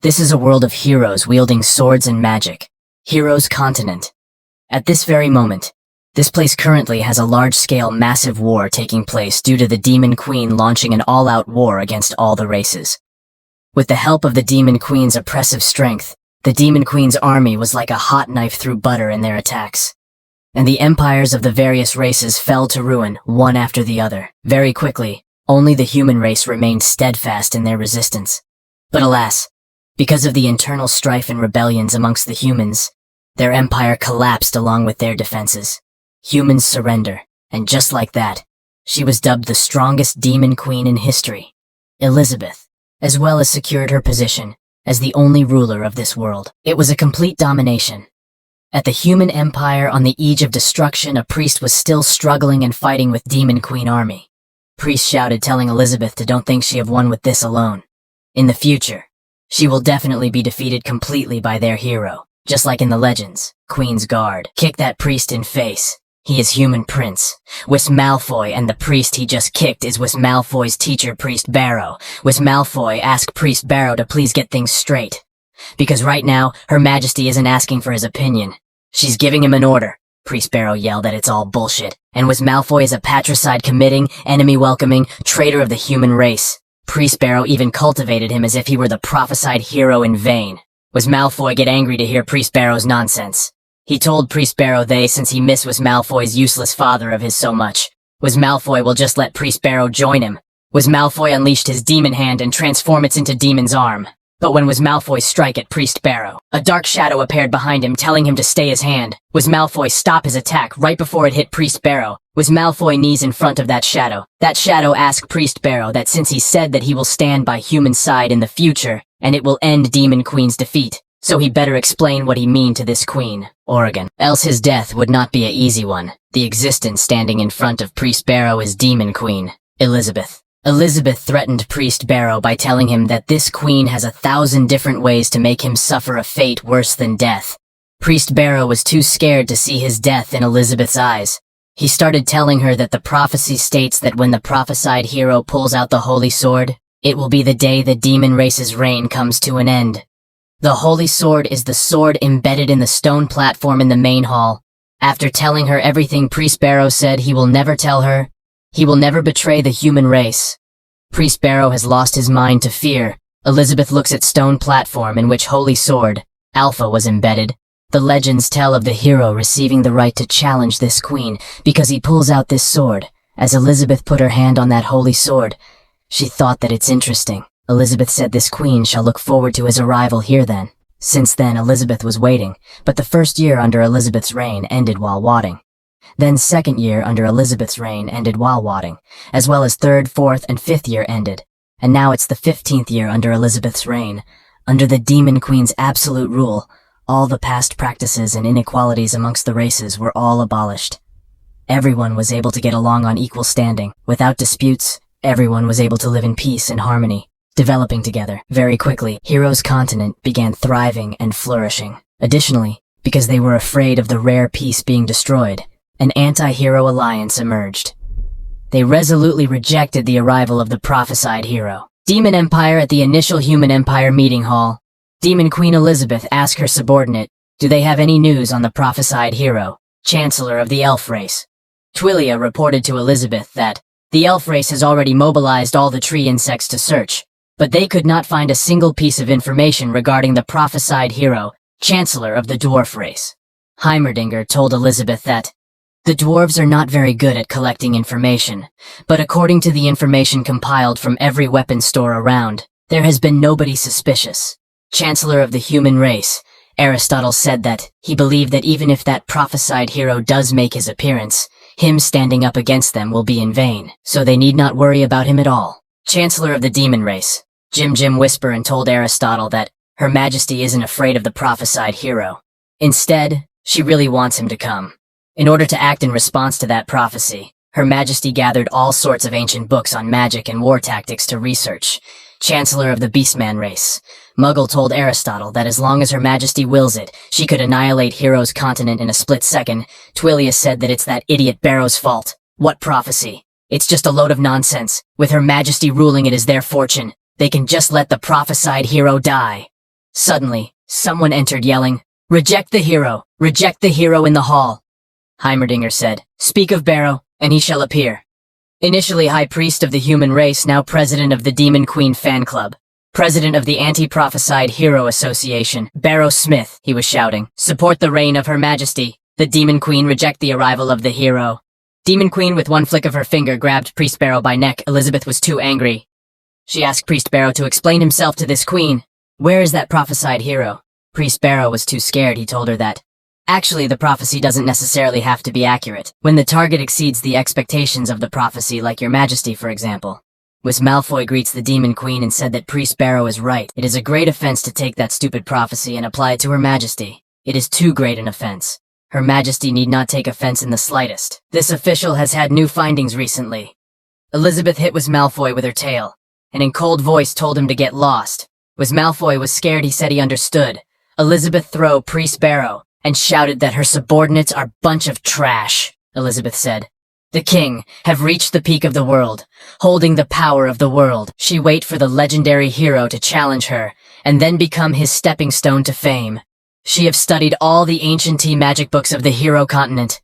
This is a world of heroes wielding swords and magic. Heroes Continent. At this very moment, this place currently has a large-scale massive war taking place due to the Demon Queen launching an all-out war against all the races. With the help of the Demon Queen's oppressive strength, the Demon Queen's army was like a hot knife through butter in their attacks. And the empires of the various races fell to ruin, one after the other. Very quickly, only the human race remained steadfast in their resistance. But alas, because of the internal strife and rebellions amongst the humans, their empire collapsed along with their defenses. Humans surrender, and just like that, she was dubbed the strongest Demon Queen in history, Elizabeth, as well as secured her position as the only ruler of this world. It was a complete domination. At the human empire on the edge of destruction, a priest was still struggling and fighting with Demon Queen army. Priest shouted, telling Elizabeth to don't think she have won with this alone. In the future, she will definitely be defeated completely by their hero, just like in the legends, Queen's Guard. Kick that priest in face. He is human prince. Wis Malfoy, and the priest he just kicked is Wis Malfoy's teacher, Priest Barrow. Wis Malfoy asked Priest Barrow to please get things straight. Because right now, Her Majesty isn't asking for his opinion. She's giving him an order. Priest Barrow yelled that it's all bullshit, and Wis Malfoy is a patricide-committing, enemy-welcoming, traitor of the human race. Priest Barrow even cultivated him as if he were the prophesied hero in vain. Wis Malfoy get angry to hear Priest Barrow's nonsense. He told Priest Barrow since he missed Wis Malfoy's useless father of his so much, Wis Malfoy will just let Priest Barrow join him. Wis Malfoy unleashed his demon hand and transformed it into Demon's arm. But when Wis Malfoy struck at Priest Barrow, a dark shadow appeared behind him telling him to stay his hand. Wis Malfoy stopped his attack right before it hit Priest Barrow. Wis Malfoy knees in front of that shadow. That shadow asked Priest Barrow that since he said that he will stand by human side in the future, and it will end Demon Queen's defeat, so he better explain what he mean to this queen, Oregon. Else his death would not be a easy one. The existence standing in front of Priest Barrow is Demon Queen, Elizabeth. Elizabeth threatened Priest Barrow by telling him that this queen has 1,000 different ways to make him suffer a fate worse than death. Priest Barrow was too scared to see his death in Elizabeth's eyes. He started telling her that the prophecy states that when the prophesied hero pulls out the holy sword, it will be the day the demon race's reign comes to an end. The holy sword is the sword embedded in the stone platform in the main hall. After telling her everything Priest Barrow said he will never tell her, he will never betray the human race. Priest Barrow has lost his mind to fear. Elizabeth looks at stone platform in which holy sword, Alpha, was embedded. The legends tell of the hero receiving the right to challenge this queen because he pulls out this sword. As Elizabeth put her hand on that holy sword, she thought that it's interesting. Elizabeth said this queen shall look forward to his arrival here then. Since then, Elizabeth was waiting, but the first year under Elizabeth's reign ended while watting. Then second year under Elizabeth's reign ended while watting, as well as third, fourth, and fifth year ended. And now it's the 15th year under Elizabeth's reign. Under the Demon Queen's absolute rule, all the past practices and inequalities amongst the races were all abolished. Everyone was able to get along on equal standing. Without disputes, everyone was able to live in peace and harmony, developing together. Very quickly, Heroes Continent began thriving and flourishing. Additionally, because they were afraid of the rare peace being destroyed, an anti-hero alliance emerged. They resolutely rejected the arrival of the prophesied hero. Demon Empire at the initial Human Empire meeting hall. Demon Queen Elizabeth asked her subordinate, do they have any news on the prophesied hero, Chancellor of the Elf race? Twillia reported to Elizabeth that the elf race has already mobilized all the tree insects to search, but they could not find a single piece of information regarding the prophesied hero, Chancellor of the Dwarf race. Heimerdinger told Elizabeth that the dwarves are not very good at collecting information, but according to the information compiled from every weapon store around, there has been nobody suspicious. Chancellor of the human race, Aristotle said that he believed that even if that prophesied hero does make his appearance, him standing up against them will be in vain, so they need not worry about him at all. Chancellor of the demon race, Jim whispered and told Aristotle that Her Majesty isn't afraid of the prophesied hero. Instead, she really wants him to come. In order to act in response to that prophecy, Her Majesty gathered all sorts of ancient books on magic and war tactics to research. Chancellor of the Beastman race, Muggle told Aristotle that as long as Her Majesty wills it, she could annihilate Heroes Continent in a split second. Twillia said that it's that idiot Barrow's fault. What prophecy? It's just a load of nonsense. With Her Majesty ruling it is their fortune. They can just let the prophesied hero die. Suddenly, someone entered yelling, "Reject the hero! Reject the hero in the hall!" Heimerdinger said, "Speak of Barrow, and he shall appear." Initially High Priest of the human race, now President of the Demon Queen Fan Club. President of the Anti-Prophesied Hero Association, Barrow Smith, he was shouting. "Support the reign of Her Majesty. The Demon Queen reject the arrival of the hero." Demon Queen with one flick of her finger grabbed Priest Barrow by neck. Elizabeth was too angry. She asked Priest Barrow to explain himself to this queen. "Where is that prophesied hero?" Priest Barrow was too scared. He told her that actually the prophecy doesn't necessarily have to be accurate. When the target exceeds the expectations of the prophecy, like Your Majesty, for example. Miss Malfoy greets the Demon Queen and said that Priest Barrow is right. It is a great offense to take that stupid prophecy and apply it to Her Majesty. It is too great an offense. Her Majesty need not take offense in the slightest. This official has had new findings recently. Elizabeth hit Miss Malfoy with her tail, and in cold voice told him to get lost. Miss Malfoy was scared. He said he understood. Elizabeth threw Priest Barrow and shouted that her subordinates are bunch of trash. Elizabeth said, "The king have reached the peak of the world, holding the power of the world. She wait for the legendary hero to challenge her, and then become his stepping stone to fame. She have studied all the ancient magic books of the hero continent,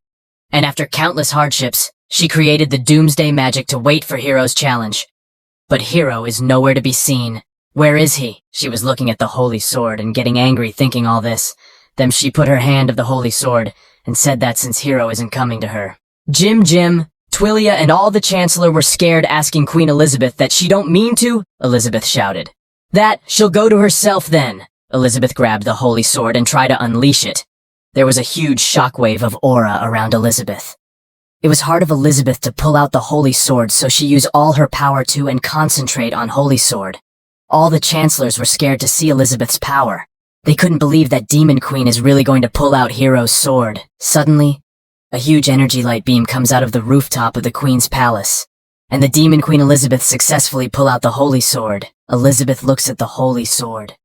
and after countless hardships, she created the doomsday magic to wait for hero's challenge. But hero is nowhere to be seen. Where is he?" She was looking at the holy sword and getting angry thinking all this. Then she put her hand of the holy sword and said that since hero isn't coming to her. Jim, Twillia and all the Chancellor were scared, asking Queen Elizabeth that she don't mean to, Elizabeth shouted. "That she'll go to herself then." Elizabeth grabbed the holy sword and tried to unleash it. There was a huge shockwave of aura around Elizabeth. It was hard of Elizabeth to pull out the holy sword, so she used all her power to and concentrate on holy sword. All the Chancellors were scared to see Elizabeth's power. They couldn't believe that Demon Queen is really going to pull out Hero's sword. Suddenly, a huge energy light beam comes out of the rooftop of the Queen's palace, and the Demon Queen Elizabeth successfully pull out the holy sword. Elizabeth looks at the holy sword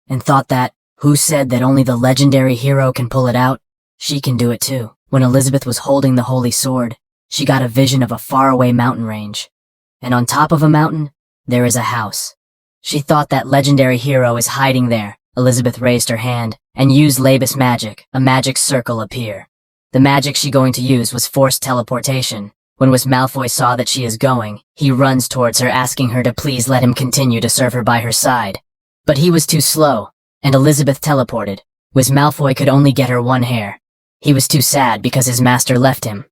and thought that, who said that only the legendary hero can pull it out? She can do it too. When Elizabeth was holding the holy sword, she got a vision of a faraway mountain range. And on top of a mountain, there is a house. She thought that legendary hero is hiding there. Elizabeth raised her hand and used Labus magic. A magic circle appear. The magic she going to use was forced teleportation. When Miss Malfoy saw that she is going, he runs towards her asking her to please let him continue to serve her by her side. But he was too slow, and Elizabeth teleported. Miss Malfoy could only get her one hair. He was too sad because his master left him.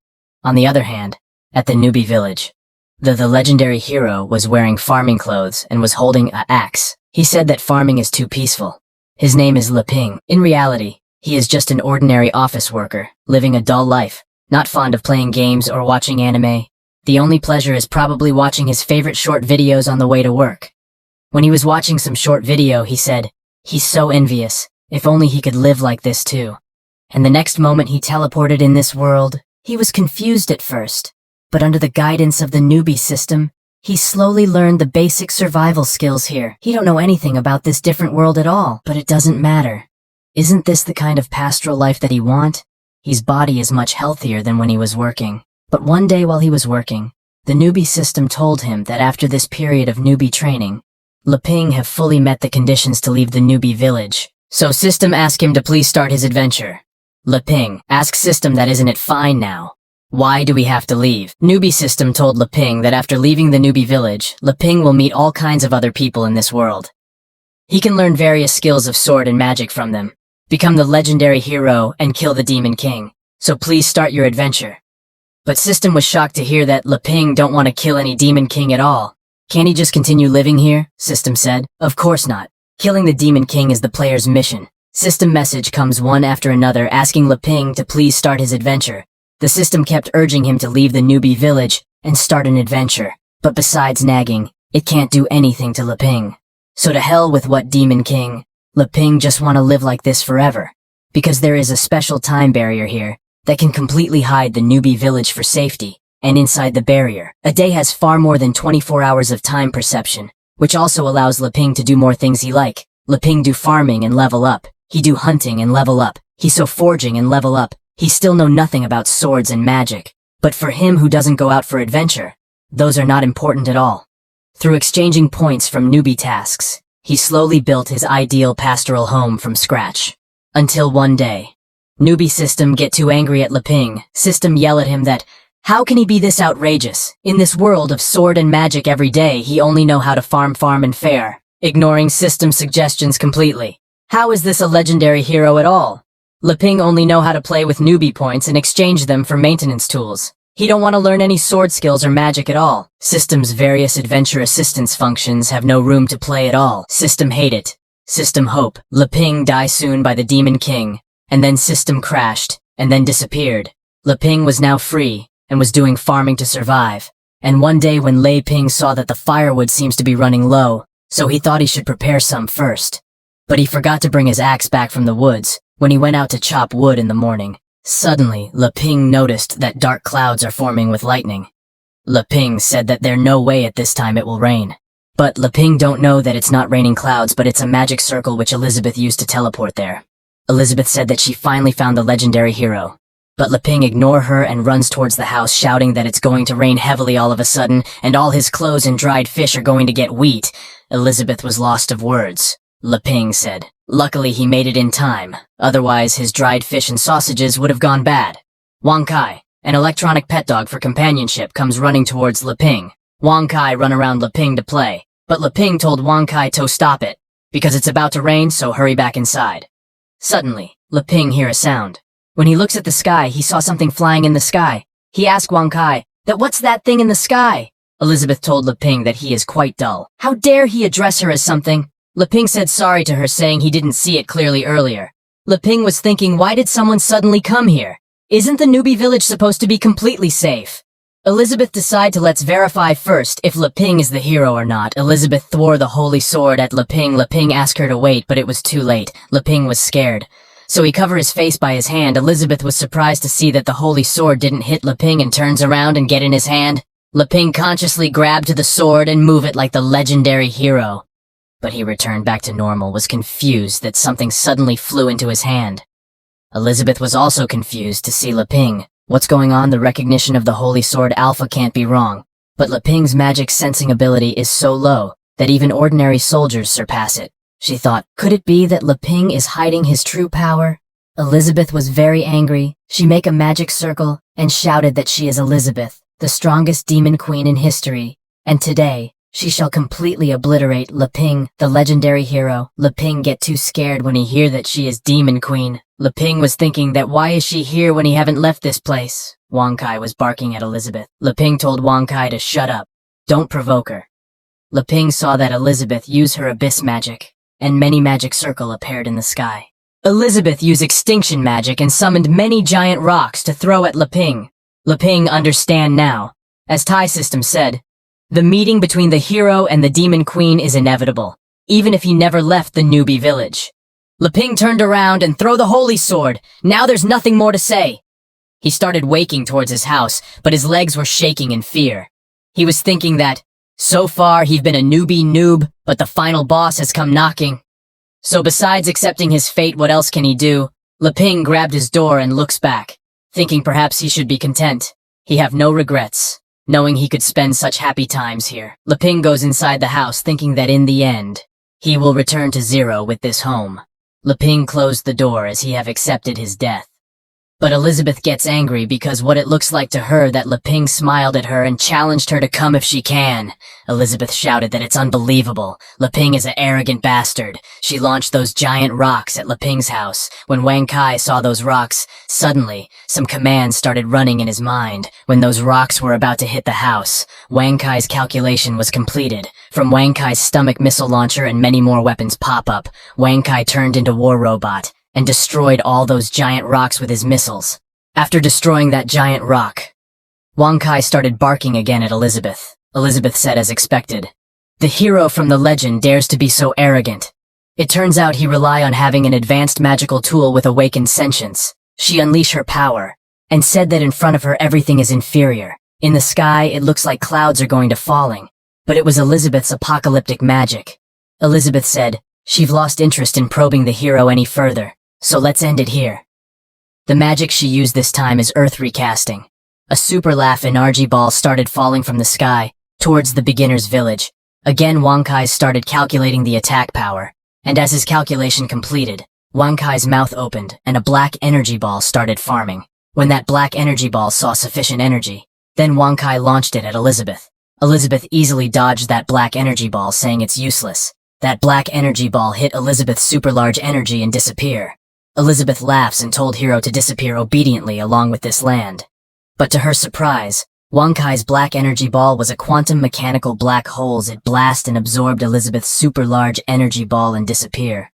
On the other hand, at the newbie village, the legendary hero was wearing farming clothes and was holding an axe. He said that farming is too peaceful. His name is Leping. In reality, he is just an ordinary office worker, living a dull life, not fond of playing games or watching anime. The only pleasure is probably watching his favorite short videos on the way to work. When he was watching some short video, he said, "He's so envious. If only he could live like this too." And the next moment he teleported in this world. He was confused at first, but under the guidance of the newbie system, he slowly learned the basic survival skills here. He don't know anything about this different world at all, but it doesn't matter. Isn't this the kind of pastoral life that he want? His body is much healthier than when he was working. But one day while he was working, the newbie system told him that after this period of newbie training, Leping have fully met the conditions to leave the newbie village. So system asked him to please start his adventure. Leping asked system that isn't it fine now? Why do we have to leave? Newbie system told Leping that after leaving the newbie village, Leping will meet all kinds of other people in this world. He can learn various skills of sword and magic from them, become the legendary hero, and kill the Demon King. So please start your adventure. But system was shocked to hear that Leping don't want to kill any Demon King at all. Can't he just continue living here? System said. Of course not. Killing the Demon King is the player's mission. System message comes one after another asking Leping to please start his adventure. The system kept urging him to leave the newbie village and start an adventure. But besides nagging, it can't do anything to Leping. So to hell with what Demon King. Leping just want to live like this forever. Because there is a special time barrier here that can completely hide the newbie village for safety. And inside the barrier, a day has far more than 24 hours of time perception, which also allows Leping to do more things he like. Leping do farming and level up. He do hunting and level up. He so forging and level up. He still know nothing about swords and magic. But for him who doesn't go out for adventure, those are not important at all. Through exchanging points from newbie tasks, he slowly built his ideal pastoral home from scratch. Until one day, newbie System get too angry at Leping. System yell at him that, how can he be this outrageous? In this world of sword and magic every day, he only know how to farm and fare, ignoring System's suggestions completely. How is this a legendary hero at all? Leping only know how to play with newbie points and exchange them for maintenance tools. He don't want to learn any sword skills or magic at all. System's various adventure assistance functions have no room to play at all. System hate it. System hope. Leping die soon by the Demon King, and then System crashed, and then disappeared. Leping was now free, and was doing farming to survive. And one day when Leping saw that the firewood seems to be running low, so he thought he should prepare some first. But he forgot to bring his axe back from the woods when he went out to chop wood in the morning. Suddenly, Leping noticed that dark clouds are forming with lightning. Leping said that there's no way at this time it will rain. But Leping don't know that it's not raining clouds, but it's a magic circle which Elizabeth used to teleport there. Elizabeth said that she finally found the legendary hero. But Leping ignores her and runs towards the house, shouting that it's going to rain heavily all of a sudden, and all his clothes and dried fish are going to get wheat. Elizabeth was lost of words. Leping said, luckily he made it in time, otherwise his dried fish and sausages would have gone bad. Wang Kai, an electronic pet dog for companionship, comes running towards Leping. Wang Kai run around Leping to play, but Leping told Wang Kai to stop it, because it's about to rain, so hurry back inside. Suddenly, Leping hear a sound. When he looks at the sky, he saw something flying in the sky. He asked Wang Kai, that what's that thing in the sky? Elizabeth told Leping that he is quite dull. How dare he address her as something? Leping said sorry to her, saying he didn't see it clearly earlier. Leping was thinking, why did someone suddenly come here? Isn't the newbie village supposed to be completely safe? Elizabeth decided to let's verify first if Leping is the hero or not. Elizabeth threw the holy sword at Leping. Leping asked her to wait, but it was too late. Leping was scared. So he covered his face by his hand. Elizabeth was surprised to see that the holy sword didn't hit Leping and turns around and get in his hand. Leping consciously grabbed to the sword and move it like the legendary hero. But he returned back to normal, was confused that something suddenly flew into his hand. Elizabeth was also confused to see Leping. What's going on? The recognition of the holy sword Alpha can't be wrong. But Leping's magic sensing ability is so low that even ordinary soldiers surpass it. She thought, could it be that Leping is hiding his true power? Elizabeth was very angry. She made a magic circle and shouted that she is Elizabeth, the strongest demon queen in history, and today, she shall completely obliterate Leping, the legendary hero. Leping get too scared when he hear that she is demon queen. Leping was thinking that why is she here when he haven't left this place? Wang Kai was barking at Elizabeth. Leping told Wang Kai to shut up. Don't provoke her. Leping saw that Elizabeth used her abyss magic, and many magic circle appeared in the sky. Elizabeth used extinction magic and summoned many giant rocks to throw at Leping. Leping understand now. As Tai System said, the meeting between the hero and the demon queen is inevitable, even if he never left the newbie village. Leping turned around and threw the holy sword. Now there's nothing more to say. He started waking towards his house, but his legs were shaking in fear. He was thinking that, so far he'd been a newbie noob, but the final boss has come knocking. So besides accepting his fate, what else can he do? Leping grabbed his door and looks back, thinking perhaps he should be content. He have no regrets, knowing he could spend such happy times here. Leping goes inside the house thinking that in the end, he will return to zero with this home. Leping closed the door as he have accepted his death. But Elizabeth gets angry because what it looks like to her that Leping smiled at her and challenged her to come if she can. Elizabeth shouted that it's unbelievable. Leping is an arrogant bastard. She launched those giant rocks at Leping's house. When Wang Kai saw those rocks, suddenly, some commands started running in his mind. When those rocks were about to hit the house, Wang Kai's calculation was completed. From Wang Kai's stomach missile launcher and many more weapons pop up, Wang Kai turned into War Robot and destroyed all those giant rocks with his missiles. After destroying that giant rock, Wang Kai started barking again at Elizabeth. Elizabeth said as expected, the hero from the legend dares to be so arrogant. It turns out he rely on having an advanced magical tool with awakened sentience. She unleashed her power, and said that in front of her everything is inferior. In the sky, it looks like clouds are going to falling, but it was Elizabeth's apocalyptic magic. Elizabeth said, she've lost interest in probing the hero any further. So let's end it here. The magic she used this time is earth recasting. A super laugh and RG ball started falling from the sky towards the beginner's village. Again, Wang Kai started calculating the attack power, and as his calculation completed, Wang Kai's mouth opened and a black energy ball started farming. When that black energy ball saw sufficient energy, then Wang Kai launched it at Elizabeth. Elizabeth easily dodged that black energy ball, saying it's useless. That black energy ball hit Elizabeth's super large energy and disappear. Elizabeth laughs and told Hiro to disappear obediently along with this land. But to her surprise, Wang Kai's black energy ball was a quantum mechanical black hole. It blast and absorbed Elizabeth's super large energy ball and disappear.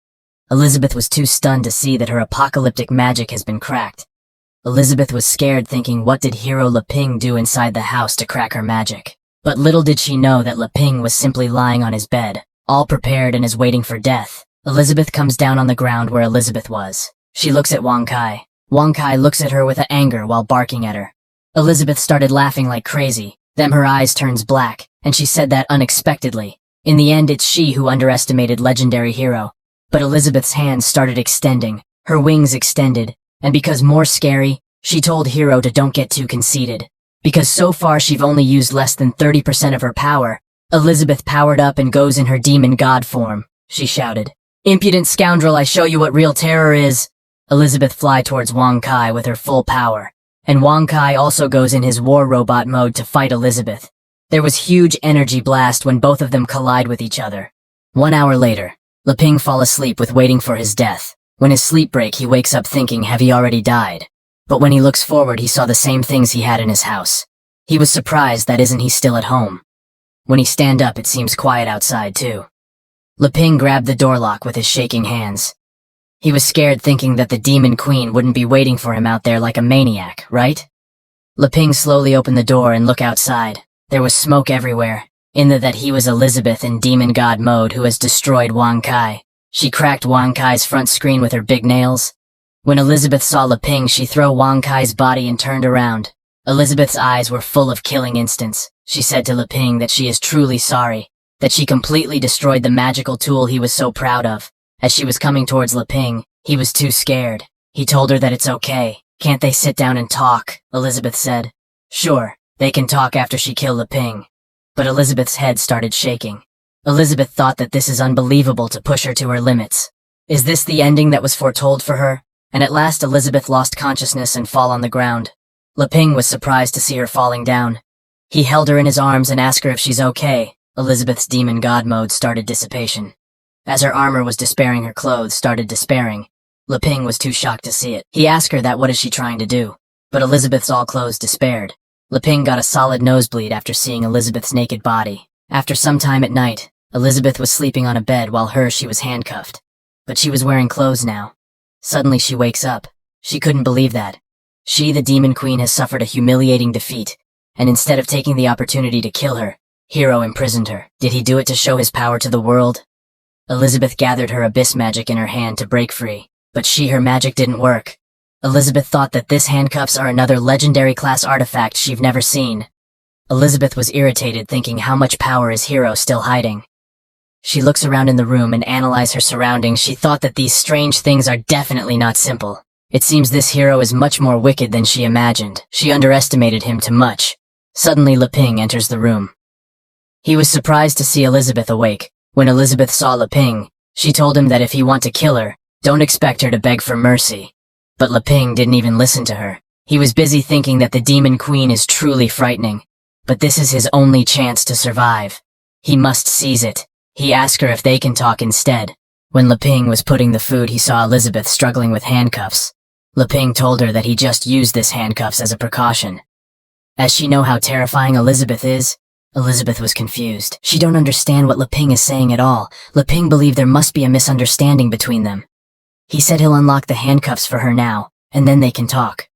Elizabeth was too stunned to see that her apocalyptic magic has been cracked. Elizabeth was scared, thinking, what did Hiro Leping do inside the house to crack her magic? But little did she know that Leping was simply lying on his bed, all prepared and is waiting for death. Elizabeth comes down on the ground where Elizabeth was. She looks at Wang Kai. Wang Kai looks at her with anger while barking at her. Elizabeth started laughing like crazy. Then her eyes turns black, and she said that unexpectedly. In the end, it's she who underestimated legendary Hiro. But Elizabeth's hands started extending, her wings extended, and because more scary, she told Hiro to don't get too conceited. Because so far she've only used less than 30% of her power. Elizabeth powered up and goes in her demon god form. She shouted, "Impudent scoundrel, I show you what real terror is." Elizabeth fly towards Wang Kai with her full power, and Wang Kai also goes in his war robot mode to fight Elizabeth. There was huge energy blast when both of them collide with each other. 1 hour later, Leping fall asleep with waiting for his death. When his sleep break, he wakes up thinking, have he already died? But when he looks forward, he saw the same things he had in his house. He was surprised that isn't he still at home. When he stand up, it seems quiet outside too. Leping grabbed the door lock with his shaking hands. He was scared, thinking that the demon queen wouldn't be waiting for him out there like a maniac, right? Leping slowly opened the door and looked outside. There was smoke everywhere, in that he was Elizabeth in demon god mode who has destroyed Wang Kai. She cracked Wang Kai's front screen with her big nails. When Elizabeth saw Leping, she threw Wang Kai's body and turned around. Elizabeth's eyes were full of killing instincts. She said to Leping that she is truly sorry, that she completely destroyed the magical tool he was so proud of. As she was coming towards Leping, he was too scared. He told her that it's okay. Can't they sit down and talk? Elizabeth said. Sure, they can talk after she killed Leping. But Elizabeth's head started shaking. Elizabeth thought that this is unbelievable to push her to her limits. Is this the ending that was foretold for her? And at last Elizabeth lost consciousness and fall on the ground. Leping was surprised to see her falling down. He held her in his arms and asked her if she's okay. Elizabeth's demon god mode started dissipation. As her armor was despairing, her clothes started despairing. Leping was too shocked to see it. He asked her that what is she trying to do? But Elizabeth's all clothes despaired. Leping got a solid nosebleed after seeing Elizabeth's naked body. After some time at night, Elizabeth was sleeping on a bed while she was handcuffed. But she was wearing clothes now. Suddenly she wakes up. She couldn't believe that. She, the demon queen, has suffered a humiliating defeat, and instead of taking the opportunity to kill her, Hiro imprisoned her. Did he do it to show his power to the world? Elizabeth gathered her abyss magic in her hand to break free, but her magic didn't work. Elizabeth thought that this handcuffs are another legendary class artifact she've never seen. Elizabeth was irritated, thinking how much power is Hiro still hiding. She looks around in the room and analyzes her surroundings. She thought that these strange things are definitely not simple. It seems this Hiro is much more wicked than she imagined. She underestimated him too much. Suddenly Leping enters the room. He was surprised to see Elizabeth awake. When Elizabeth saw Leping, she told him that if he want to kill her, don't expect her to beg for mercy. But Leping didn't even listen to her. He was busy thinking that the demon queen is truly frightening. But this is his only chance to survive. He must seize it. He asked her if they can talk instead. When Leping was putting the food, he saw Elizabeth struggling with handcuffs. Leping told her that he just used this handcuffs as a precaution. As she know how terrifying Elizabeth is, Elizabeth was confused. She don't understand what Leping is saying at all. Leping believed there must be a misunderstanding between them. He said he'll unlock the handcuffs for her now, and then they can talk.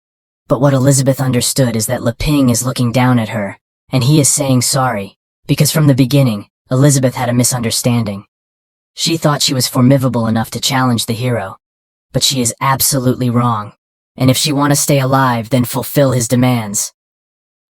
But what Elizabeth understood is that Leping is looking down at her, and he is saying sorry, because from the beginning, Elizabeth had a misunderstanding. She thought she was formidable enough to challenge the Hiro. But she is absolutely wrong. And if she want to stay alive, then fulfill his demands.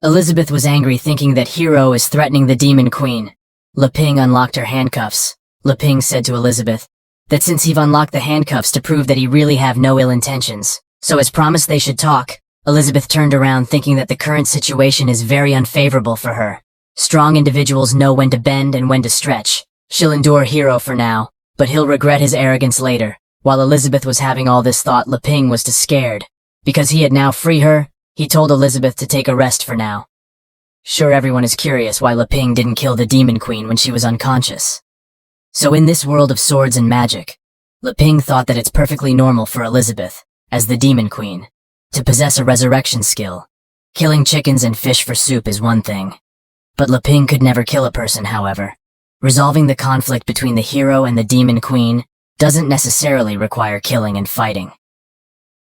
Elizabeth was angry, thinking that Hiro is threatening the demon queen. Leping unlocked her handcuffs. Leping said to Elizabeth that since he've unlocked the handcuffs to prove that he really have no ill intentions, so as promised they should talk. Elizabeth turned around, thinking that the current situation is very unfavorable for her. Strong individuals know when to bend and when to stretch. She'll endure Hero for now, but he'll regret his arrogance later. While Elizabeth was having all this thought, Leping was scared. Because he had now free her, he told Elizabeth to take a rest for now. Sure, everyone is curious why Leping didn't kill the Demon Queen when she was unconscious. So in this world of swords and magic, Leping thought that it's perfectly normal for Elizabeth, as the Demon Queen, to possess a resurrection skill. Killing chickens and fish for soup is one thing. But Leping could never kill a person, however. Resolving the conflict between the hero and the Demon Queen doesn't necessarily require killing and fighting.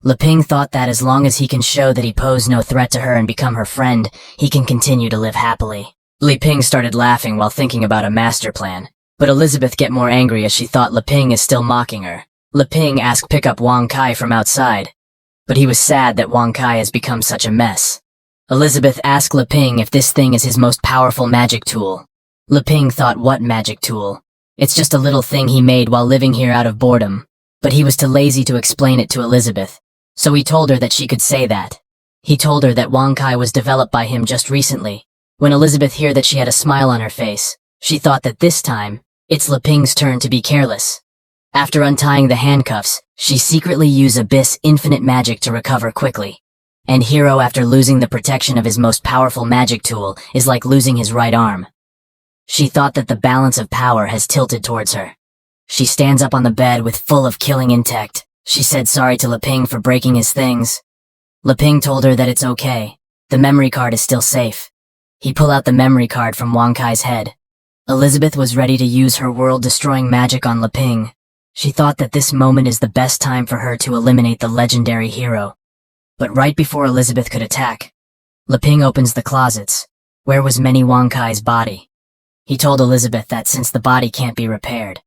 Leping thought that as long as he can show that he posed no threat to her and become her friend, he can continue to live happily. Leping started laughing while thinking about a master plan, but Elizabeth get more angry as she thought Leping is still mocking her. Leping asked pick up Wang Kai from outside, but he was sad that Wang Kai has become such a mess. Elizabeth asked Leping if this thing is his most powerful magic tool. Leping thought, what magic tool? It's just a little thing he made while living here out of boredom. But he was too lazy to explain it to Elizabeth, so he told her that she could say that. He told her that Wang Kai was developed by him just recently. When Elizabeth heard that she had a smile on her face, she thought that this time, it's Leping's turn to be careless. After untying the handcuffs, she secretly used Abyss infinite magic to recover quickly. And Hero, after losing the protection of his most powerful magic tool, is like losing his right arm. She thought that the balance of power has tilted towards her. She stands up on the bed with full of killing intact. She said sorry to Leping for breaking his things. Leping told her that it's okay. The memory card is still safe. He pulled out the memory card from Wang Kai's head. Elizabeth was ready to use her world-destroying magic on Leping. She thought that this moment is the best time for her to eliminate the legendary hero. But right before Elizabeth could attack, Leping opens the closets. Where was Many Wang Kai's body? He told Elizabeth that since the body can't be repaired.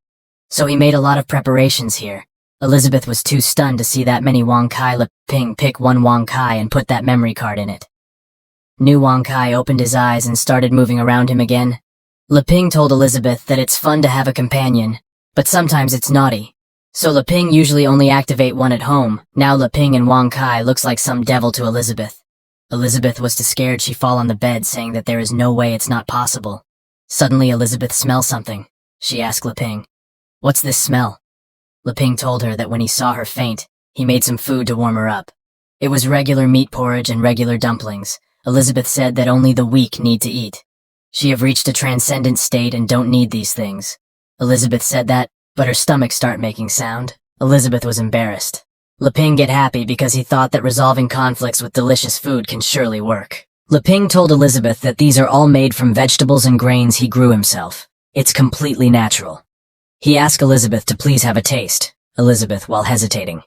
So he made a lot of preparations here. Elizabeth was too stunned to see that many Wang Kai. Leping picked one Wang Kai and put that memory card in it. New Wang Kai opened his eyes and started moving around him again. Leping told Elizabeth that it's fun to have a companion, but sometimes it's naughty. So Leping usually only activate one at home. Now Leping and Wang Kai looks like some devil to Elizabeth. Elizabeth was too scared she fall on the bed, saying that there is no way it's not possible. Suddenly Elizabeth smells something. She asked Leping, "What's this smell?" Leping told her that when he saw her faint, he made some food to warm her up. It was regular meat porridge and regular dumplings. Elizabeth said that only the weak need to eat. She have reached a transcendent state and don't need these things. Elizabeth said that, but her stomach start making sound. Elizabeth was embarrassed. Leping get happy because he thought that resolving conflicts with delicious food can surely work. Leping told Elizabeth that these are all made from vegetables and grains he grew himself. It's completely natural. He asked Elizabeth to please have a taste. Elizabeth, while hesitating,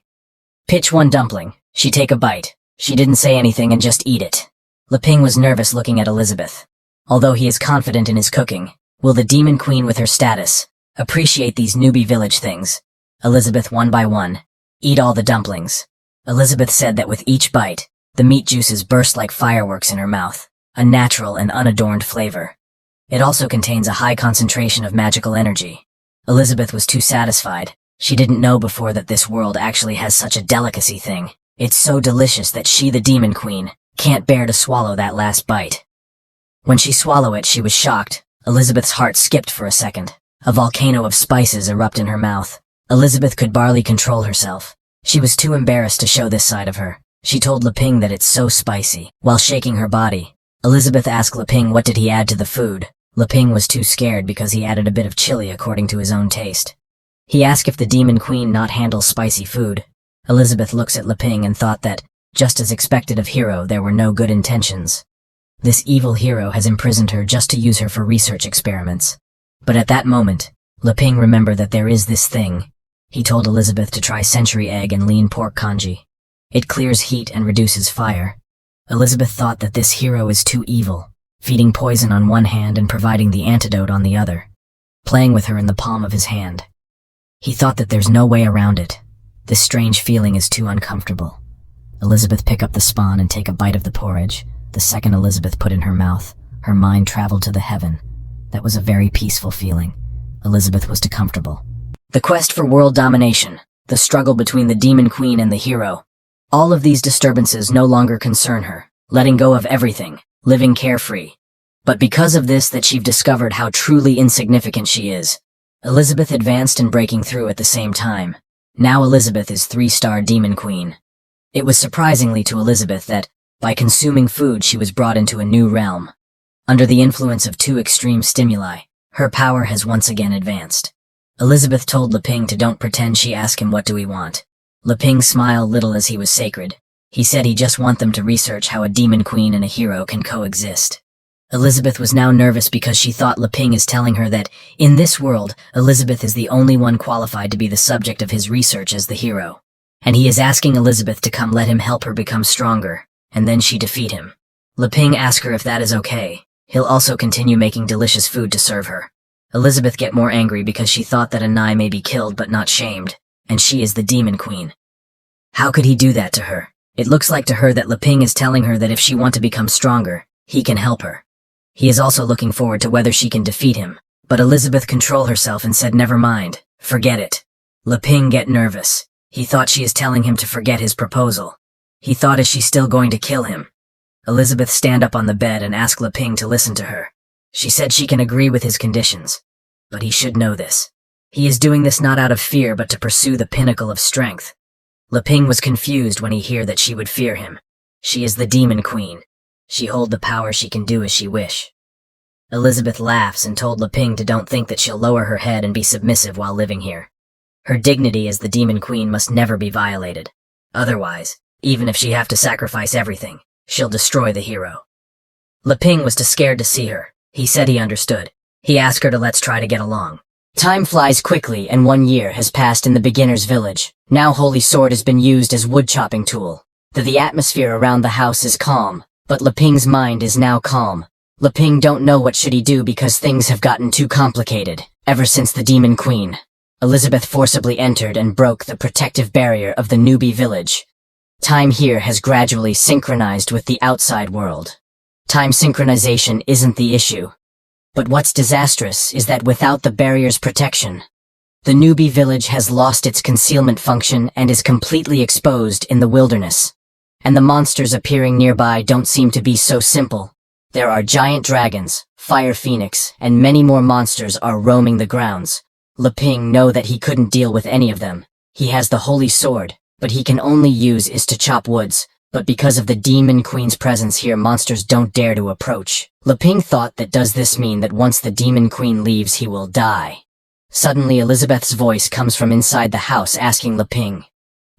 pitch one dumpling. She take a bite. She didn't say anything and just eat it. Leping was nervous looking at Elizabeth. Although he is confident in his cooking, will the Demon Queen with her status appreciate these newbie village things? Elizabeth, one by one, eat all the dumplings. Elizabeth said that with each bite, the meat juices burst like fireworks in her mouth, a natural and unadorned flavor. It also contains a high concentration of magical energy. Elizabeth was too satisfied. She didn't know before that this world actually has such a delicacy thing. It's so delicious that she, the Demon Queen, can't bear to swallow that last bite. When she swallowed it, she was shocked. Elizabeth's heart skipped for a second. A volcano of spices erupted in her mouth. Elizabeth could barely control herself. She was too embarrassed to show this side of her. She told Leping that it's so spicy. While shaking her body, Elizabeth asked Leping what did he add to the food. Leping was too scared because he added a bit of chili according to his own taste. He asked if the Demon Queen not handle spicy food. Elizabeth looks at Leping and thought that, just as expected of Hero, there were no good intentions. This evil hero has imprisoned her just to use her for research experiments. But at that moment, Leping remembered that there is this thing. He told Elizabeth to try century egg and lean pork congee. It clears heat and reduces fire. Elizabeth thought that this hero is too evil, feeding poison on one hand and providing the antidote on the other, playing with her in the palm of his hand. He thought that there's no way around it. This strange feeling is too uncomfortable. Elizabeth picked up the spawn and take a bite of the porridge. The second Elizabeth put in her mouth, her mind traveled to the heaven. That was a very peaceful feeling. Elizabeth was too comfortable. The quest for world domination, the struggle between the Demon Queen and the hero. All of these disturbances no longer concern her, letting go of everything, living carefree. But because of this that she've discovered how truly insignificant she is. Elizabeth advanced in breaking through at the same time. Now Elizabeth is 3-star Demon Queen. It was surprisingly to Elizabeth that, by consuming food, she was brought into a new realm. Under the influence of 2 extreme stimuli, her power has once again advanced. Elizabeth told Leping to don't pretend. She asked him, what do we want? Leping smiled little as he was sacred. He said he just want them to research how a demon queen and a hero can coexist. Elizabeth was now nervous because she thought Leping is telling her that, in this world, Elizabeth is the only one qualified to be the subject of his research as the hero. And he is asking Elizabeth to come let him help her become stronger, and then she defeat him. Leping asked her if that is okay. He'll also continue making delicious food to serve her. Elizabeth get more angry because she thought that Anai may be killed but not shamed, and she is the demon queen. How could he do that to her? It looks like to her that Leping is telling her that if she want to become stronger, he can help her. He is also looking forward to whether she can defeat him, but Elizabeth controlled herself and said never mind, forget it. Leping get nervous. He thought she is telling him to forget his proposal. He thought is she still going to kill him? Elizabeth stand up on the bed and ask Leping to listen to her. She said she can agree with his conditions. But he should know this. He is doing this not out of fear but to pursue the pinnacle of strength. Leping was confused when he heard that she would fear him. She is the demon queen. She hold the power, she can do as she wish. Elizabeth laughs and told Leping to don't think that she'll lower her head and be submissive while living here. Her dignity as the demon queen must never be violated. Otherwise, even if she have to sacrifice everything, she'll destroy the hero. Leping was too scared to see her. He said he understood. He asked her to let's try to get along. Time flies quickly and 1 year has passed in the beginner's village. Now Holy Sword has been used as wood chopping tool. The atmosphere around the house is calm, but Leping's mind is now calm. Leping don't know what should he do because things have gotten too complicated, ever since the demon queen. Elizabeth forcibly entered and broke the protective barrier of the newbie village. Time here has gradually synchronized with the outside world. Time synchronization isn't the issue. But what's disastrous is that without the barrier's protection, the newbie village has lost its concealment function and is completely exposed in the wilderness. And the monsters appearing nearby don't seem to be so simple. There are giant dragons, fire phoenix, and many more monsters are roaming the grounds. Leping know that he couldn't deal with any of them. He has the holy sword, but he can only use is to chop woods. But because of the demon queen's presence here, monsters don't dare to approach. Leping thought that does this mean that once the demon queen leaves he will die? Suddenly Elizabeth's voice comes from inside the house asking Leping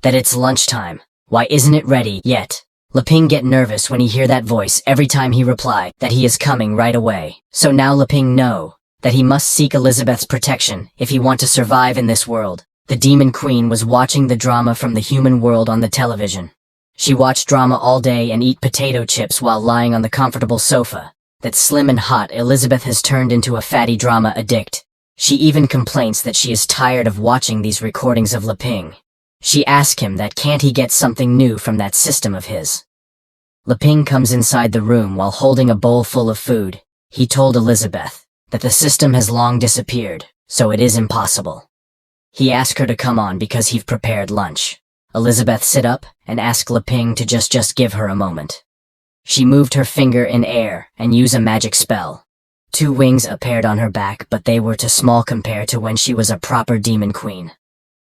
that it's lunchtime. Why isn't it ready yet? Leping get nervous when he hear that voice every time he reply that he is coming right away. So now Leping know that he must seek Elizabeth's protection if he want to survive in this world. The demon queen was watching the drama from the human world on the television. She watched drama all day and eat potato chips while lying on the comfortable sofa. That slim and hot Elizabeth has turned into a fatty drama addict. She even complains that she is tired of watching these recordings of Leping. She asks him that can't he get something new from that system of his. Leping comes inside the room while holding a bowl full of food. He told Elizabeth that the system has long disappeared, so it is impossible. He asked her to come on because he've prepared lunch. Elizabeth sit up and asked Leping to just give her a moment. She moved her finger in air and used a magic spell. 2 wings appeared on her back, but they were too small compared to when she was a proper demon queen.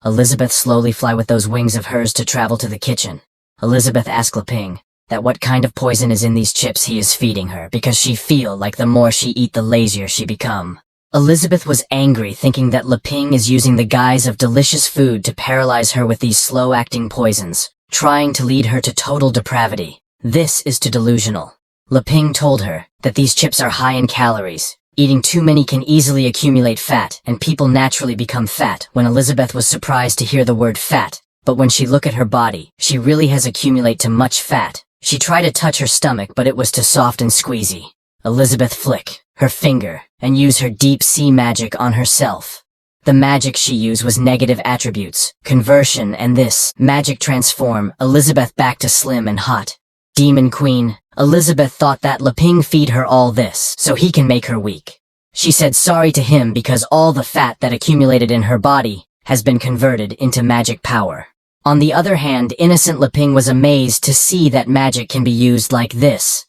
Elizabeth slowly fly with those wings of hers to travel to the kitchen. Elizabeth asked Leping that what kind of poison is in these chips he is feeding her because she feel like the more she eat the lazier she become. Elizabeth was angry thinking that Leping is using the guise of delicious food to paralyze her with these slow-acting poisons, trying to lead her to total depravity. This is too delusional. Leping told her that these chips are high in calories. Eating too many can easily accumulate fat, and people naturally become fat. When Elizabeth was surprised to hear the word fat, but when she look at her body, she really has accumulated too much fat. She tried to touch her stomach, but it was too soft and squeezy. Elizabeth flick her finger and use her deep sea magic on herself. The magic she used was negative attributes, conversion, and this magic transform Elizabeth back to slim and hot. Demon Queen, Elizabeth thought that Leping feed her all this so he can make her weak. She said sorry to him because all the fat that accumulated in her body has been converted into magic power. On the other hand, innocent Leping was amazed to see that magic can be used like this.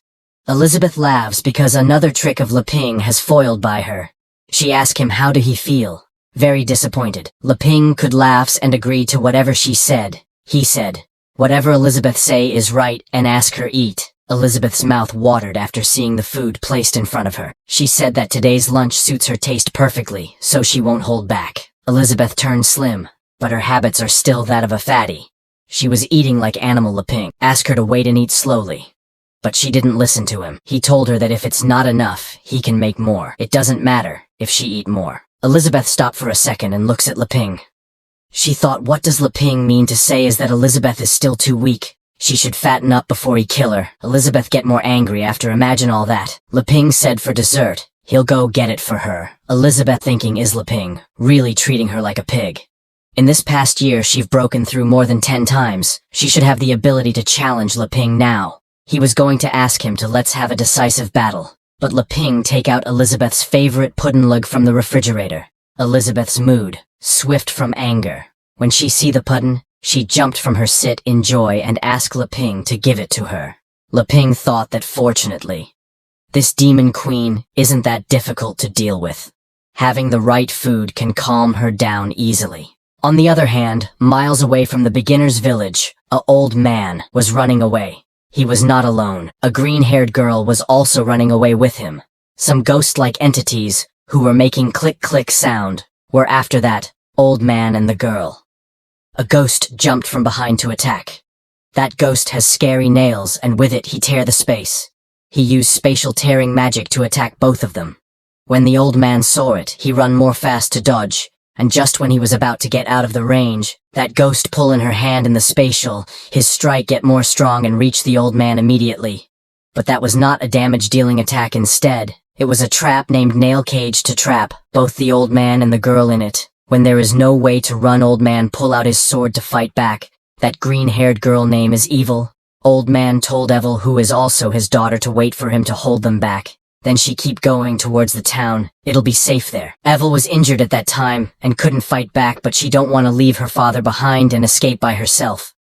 Elizabeth laughs because another trick of Leping has foiled by her. She asks him how did he feel. Very disappointed. Leping could laughs and agree to whatever she said. He said, whatever Elizabeth say is right and ask her eat. Elizabeth's mouth watered after seeing the food placed in front of her. She said that today's lunch suits her taste perfectly, so she won't hold back. Elizabeth turned slim, but her habits are still that of a fatty. She was eating like animal. Leping asked her to wait and eat slowly. But she didn't listen to him. He told her that if it's not enough, he can make more. It doesn't matter if she eat more. Elizabeth stopped for a second and looks at Leping. She thought, what does Leping mean to say is that Elizabeth is still too weak? She should fatten up before he kill her. Elizabeth get more angry after imagine all that. Leping said for dessert, he'll go get it for her. Elizabeth thinking, is Leping really treating her like a pig? In this past year, she've broken through more than 10 times. She should have the ability to challenge Leping now. He was going to ask him to let's have a decisive battle. But Leping take out Elizabeth's favorite pudding lug from the refrigerator. Elizabeth's mood, swift from anger. When she see the pudding, she jumped from her sit in joy and asked Leping to give it to her. Leping thought that fortunately, this demon queen isn't that difficult to deal with. Having the right food can calm her down easily. On the other hand, miles away from the beginner's village, an old man was running away. He was not alone. A green-haired girl was also running away with him. Some ghost-like entities, who were making click-click sound, were after that old man and the girl. A ghost jumped from behind to attack. That ghost has scary nails, and with it he tear the space. He used spatial tearing magic to attack both of them. When the old man saw it, he run more fast to dodge, and just when he was about to get out of the range, that ghost pull in her hand in the spatial, his strike get more strong and reach the old man immediately. But that was not a damage-dealing attack. Instead, it was a trap named Nail Cage to trap both the old man and the girl in it. When there is no way to run, old man pull out his sword to fight back. That green-haired girl name is Evil. Old man told Evil, who is also his daughter, to wait for him to hold them back. Then she keep going towards the town. It'll be safe there. Evil was injured at that time and couldn't fight back, but she don't want to leave her father behind and escape by herself.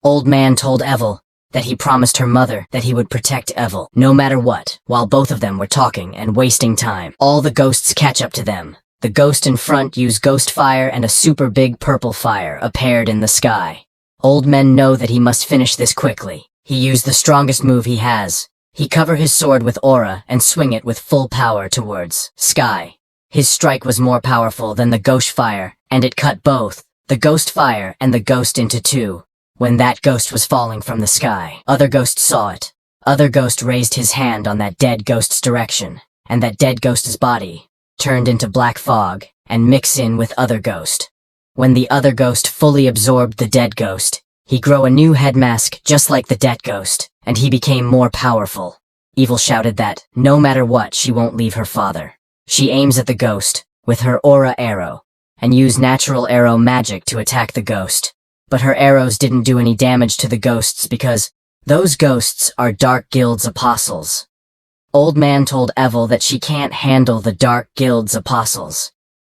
Old man told Evil that he promised her mother that he would protect Evil, no matter what. While both of them were talking and wasting time, all the ghosts catch up to them. The ghost in front used ghost fire and a super big purple fire appeared in the sky. Old men know that he must finish this quickly. He used the strongest move he has. He cover his sword with aura and swing it with full power towards sky. His strike was more powerful than the ghost fire, and it cut both the ghost fire and the ghost into two. When that ghost was falling from the sky, other ghosts saw it. Other ghost raised his hand on that dead ghost's direction, and that dead ghost's body turned into black fog and mix in with other ghost. When the other ghost fully absorbed the dead ghost, he grow a new head mask just like the dead ghost, and he became more powerful. Evil shouted that, no matter what, she won't leave her father. She aims at the ghost with her aura arrow, and used natural arrow magic to attack the ghost. But her arrows didn't do any damage to the ghosts because those ghosts are Dark Guild's apostles. Old man told Evil that she can't handle the Dark Guild's apostles.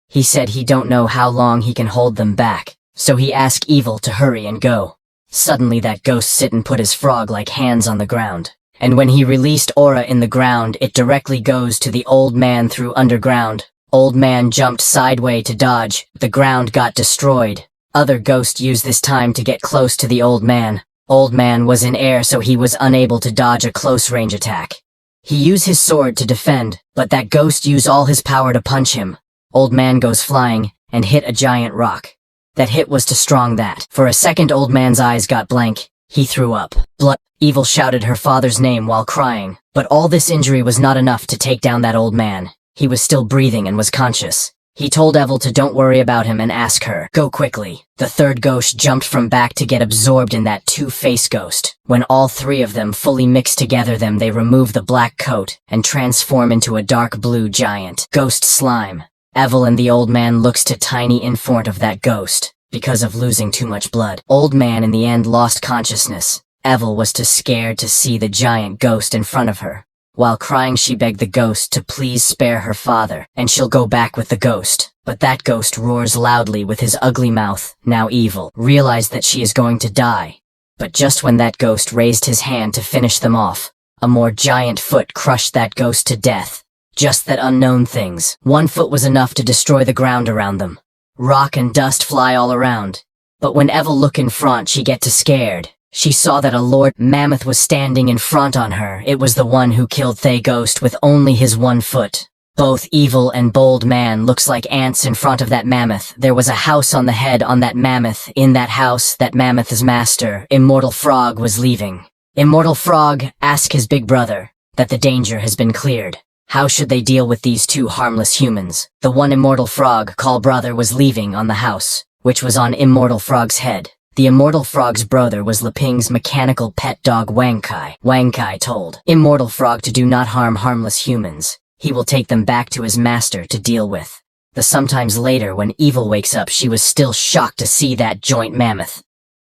He said he don't know how long he can hold them back, so he asked Evil to hurry and go. Suddenly that ghost sit and put his frog-like hands on the ground, and when he released aura in the ground, it directly goes to the old man through underground. Old man jumped sideways to dodge, the ground got destroyed. Other ghost used this time to get close to the old man. Old man was in air, so he was unable to dodge a close-range attack. He used his sword to defend, but that ghost used all his power to punch him. Old man goes flying and hit a giant rock. That hit was too strong that, for a second, old man's eyes got blank. He threw up blood. Evil shouted her father's name while crying, but all this injury was not enough to take down that old man. He was still breathing and was conscious. He told Evil to don't worry about him and ask her, go quickly. The third ghost jumped from back to get absorbed in that two-face ghost. When all three of them fully mixed together they remove the black coat and transform into a dark blue giant ghost slime. Evil and the old man looks to tiny in front of that ghost because of losing too much blood. Old man in the end lost consciousness. Evil was too scared to see the giant ghost in front of her. While crying, she begged the ghost to please spare her father, and she'll go back with the ghost. But that ghost roars loudly with his ugly mouth. Now Evil realized that she is going to die. But just when that ghost raised his hand to finish them off, A more giant foot crushed that ghost to death. Just that unknown things. One foot was enough to destroy the ground around them. Rock and dust fly all around. But when Evel look in front, she get to scared. She saw that a Lord Mammoth was standing in front on her. It was the one who killed Thay Ghost with only his one foot. Both evil and bold man looks like ants in front of that mammoth. There was a house on the head on that mammoth. In that house, that mammoth's master, Immortal Frog, was leaving. Immortal Frog asked his big brother that the danger has been cleared. How should they deal with these two harmless humans? The one Immortal Frog called brother was leaving on the house, which was on Immortal Frog's head. The Immortal Frog's brother was Leping's mechanical pet dog Wang Kai. Wang Kai told Immortal Frog to do not harm harmless humans. He will take them back to his master to deal with. The sometimes later when Evil wakes up, she was still shocked to see that joint mammoth.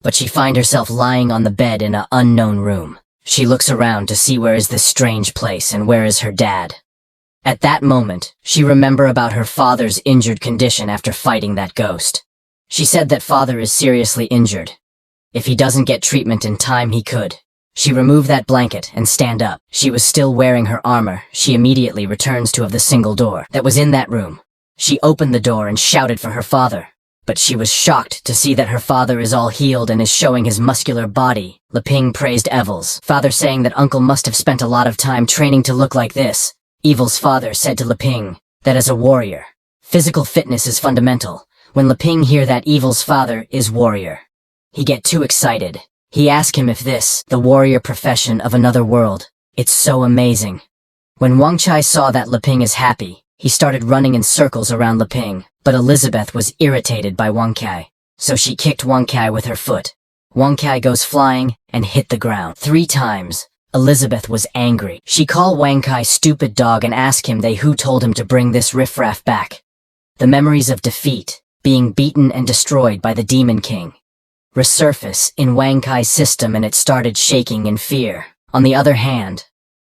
But she find herself lying on the bed in an unknown room. She looks around to see where is this strange place and where is her dad. At that moment, she remember about her father's injured condition after fighting that ghost. She said that father is seriously injured. If he doesn't get treatment in time, he could. She removed that blanket and stand up. She was still wearing her armor. She immediately returns to the single door that was in that room. She opened the door and shouted for her father. But she was shocked to see that her father is all healed and is showing his muscular body. Leping praised Evel's father, saying that uncle must have spent a lot of time training to look like this. Evil's father said to Leping that as a warrior, physical fitness is fundamental. When Leping hear that Evil's father is warrior, he get too excited. He asked him if this, the warrior profession of another world. It's so amazing. When Wang Chai saw that Leping is happy, he started running in circles around Leping, but Elizabeth was irritated by Wang Kai, so she kicked Wang Kai with her foot. Wang Kai goes flying and hit the ground 3 times. Elizabeth was angry. She called Wang Kai stupid dog and asked him who told him to bring this riffraff back. The memories of defeat, being beaten and destroyed by the Demon King, resurface in Wang Kai's system, and it started shaking in fear. On the other hand,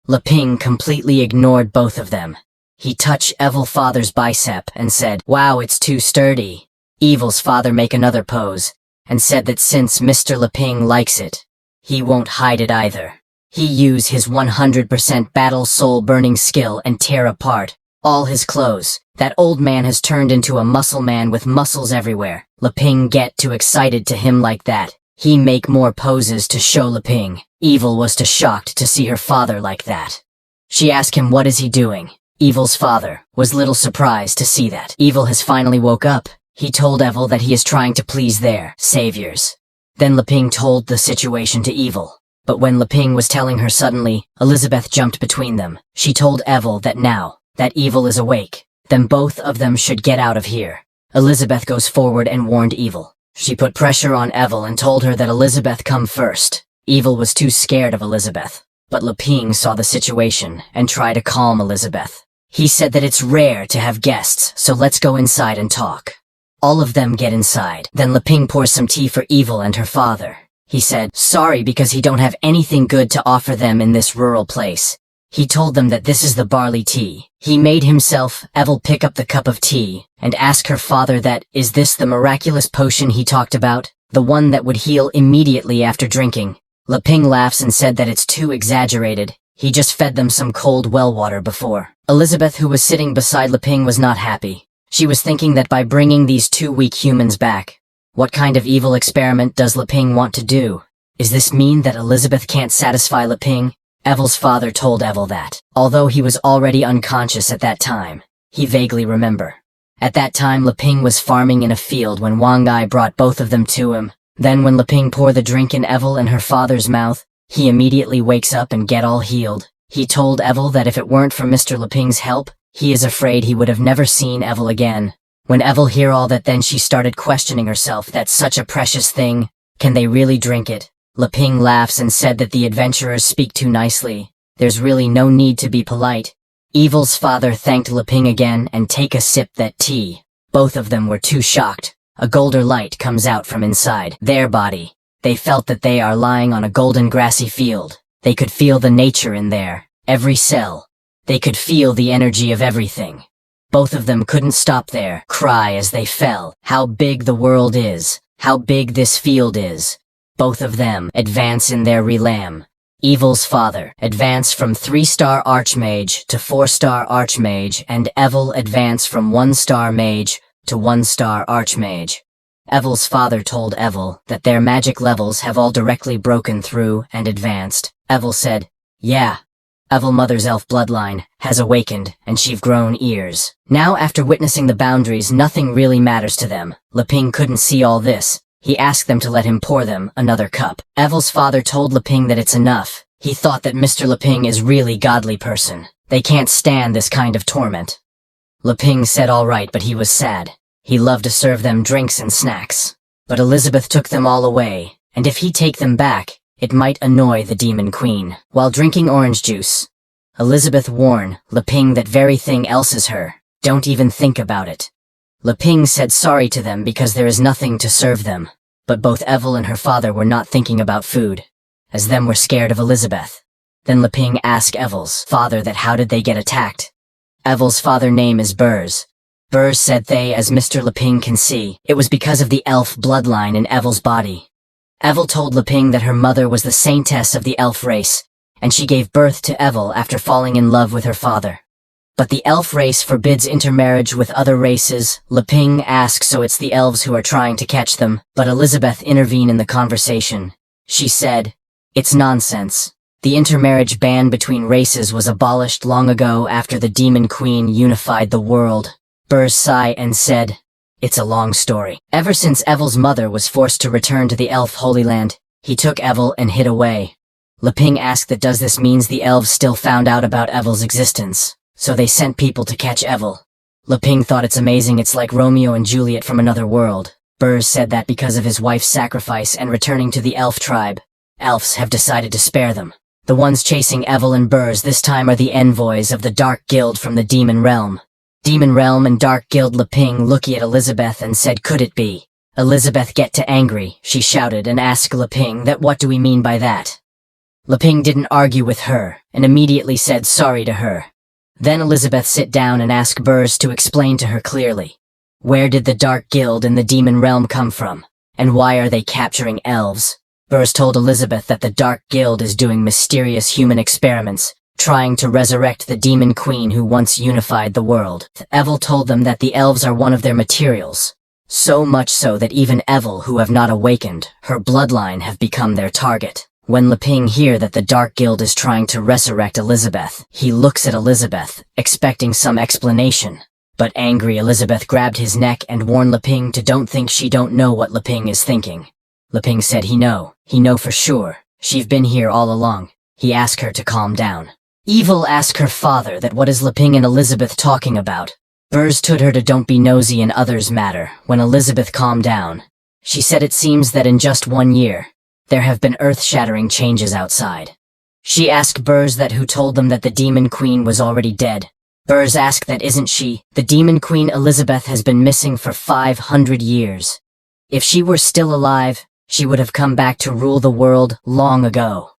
Leping completely ignored both of them. He touched Evil's father's bicep and said, "Wow, it's too sturdy." Evil's father make another pose and said that since Mr. Leping likes it, he won't hide it either. He use his 100% battle soul burning skill and tear apart all his clothes. That old man has turned into a muscle man with muscles everywhere. Leping get too excited to him like that. He make more poses to show Leping. Evil was too shocked to see her father like that. She asked him what is he doing. Evil's father was little surprised to see that Evil has finally woke up. He told Evil that he is trying to please their saviors. Then Leping told the situation to Evil. But when Leping was telling her, suddenly, Elizabeth jumped between them. She told Evil that now that Evil is awake, then both of them should get out of here. Elizabeth goes forward and warned Evil. She put pressure on Evil and told her that Elizabeth come first. Evil was too scared of Elizabeth. But Leping saw the situation and tried to calm Elizabeth. He said that it's rare to have guests, so let's go inside and talk. All of them get inside. Then Leping pours some tea for Evil and her father. He said, sorry because he don't have anything good to offer them in this rural place. He told them that this is the barley tea. He made himself, Evil, pick up the cup of tea and ask her father that, is this the miraculous potion he talked about? The one that would heal immediately after drinking? Leping laughs and said that it's too exaggerated. He just fed them some cold well water before. Elizabeth, who was sitting beside Leping, was not happy. She was thinking that by bringing these 2 weak humans back, what kind of evil experiment does Leping want to do? Is this mean that Elizabeth can't satisfy Leping? Evil's father told Evil that, although he was already unconscious at that time, he vaguely remember. At that time Leping was farming in a field when Wang Ai brought both of them to him. Then when Leping poured the drink in Evil and her father's mouth, he immediately wakes up and get all healed. He told Evil that if it weren't for Mr. Leping's help, he is afraid he would have never seen Evil again. When Evil hear all that, then she started questioning herself, that's such a precious thing. Can they really drink it? Leping laughs and said that the adventurers speak too nicely. There's really no need to be polite. Evil's father thanked Leping again and take a sip that tea. Both of them were too shocked. A golden light comes out from inside their body. They felt that they are lying on a golden grassy field. They could feel the nature in there, every cell. They could feel the energy of everything. Both of them couldn't stop there, cry as they fell. How big the world is, how big this field is. Both of them advance in their realm. Evil's father, advance from 3-star Archmage to 4-star Archmage, and Evil advance from 1-star Mage to 1-star Archmage. Evil's father told Evil that their magic levels have all directly broken through and advanced. Evil said, "Yeah. Evil mother's elf bloodline has awakened, and she've grown ears." Now, after witnessing the boundaries, nothing really matters to them. Leping couldn't see all this. He asked them to let him pour them another cup. Evil's father told Leping that it's enough. He thought that Mr. Leping is really godly person. They can't stand this kind of torment. Leping said all right, but he was sad. He loved to serve them drinks and snacks. But Elizabeth took them all away, and if he take them back, it might annoy the Demon Queen. While drinking orange juice, Elizabeth warned Leping that very thing else's her. Don't even think about it. Leping said sorry to them because there is nothing to serve them. But both Evil and her father were not thinking about food, as them were scared of Elizabeth. Then Leping asked Evil's father that how did they get attacked. Evil's father name is Burrs. Burrs said they, as Mr. Leping can see, it was because of the elf bloodline in Evil's body. Evil told Leping that her mother was the saintess of the elf race, and she gave birth to Evil after falling in love with her father. But the elf race forbids intermarriage with other races. Leping asks so it's the elves who are trying to catch them, but Elizabeth intervened in the conversation. She said, "It's nonsense. The intermarriage ban between races was abolished long ago after the Demon Queen unified the world." Burrs sighed and said, "It's a long story. Ever since Evil's mother was forced to return to the elf Holy Land, he took Evil and hid away." Leping asked that does this means the elves still found out about Evil's existence, so they sent people to catch Evil. Leping thought it's amazing, it's like Romeo and Juliet from another world. Burrs said that because of his wife's sacrifice and returning to the elf tribe, elves have decided to spare them. The ones chasing Evil and Burrs this time are the envoys of the Dark Guild from the Demon Realm. Demon Realm and Dark Guild. Leping looked at Elizabeth and said, "Could it be?" Elizabeth get to angry, she shouted and asked Leping that what do we mean by that. Leping didn't argue with her, and immediately said sorry to her. Then Elizabeth sit down and asked Burrs to explain to her clearly. Where did the Dark Guild and the Demon Realm come from? And why are they capturing elves? Burrs told Elizabeth that the Dark Guild is doing mysterious human experiments, trying to resurrect the Demon Queen who once unified the world. Evil told them that the elves are one of their materials. So much so that even Evil, who have not awakened, her bloodline have become their target. When Leping hear that the Dark Guild is trying to resurrect Elizabeth, he looks at Elizabeth, expecting some explanation. But angry Elizabeth grabbed his neck and warned Leping to don't think she don't know what Leping is thinking. Leping said he know for sure. She've been here all along. He asked her to calm down. Evil asked her father that what is Leping and Elizabeth talking about. Burrs told her to don't be nosy in others' matter. When Elizabeth calmed down, she said it seems that in just 1 year, there have been earth-shattering changes outside. She asked Burrs that who told them that the Demon Queen was already dead. Burrs asked that isn't she, the Demon Queen Elizabeth has been missing for 500 years. If she were still alive, she would have come back to rule the world long ago.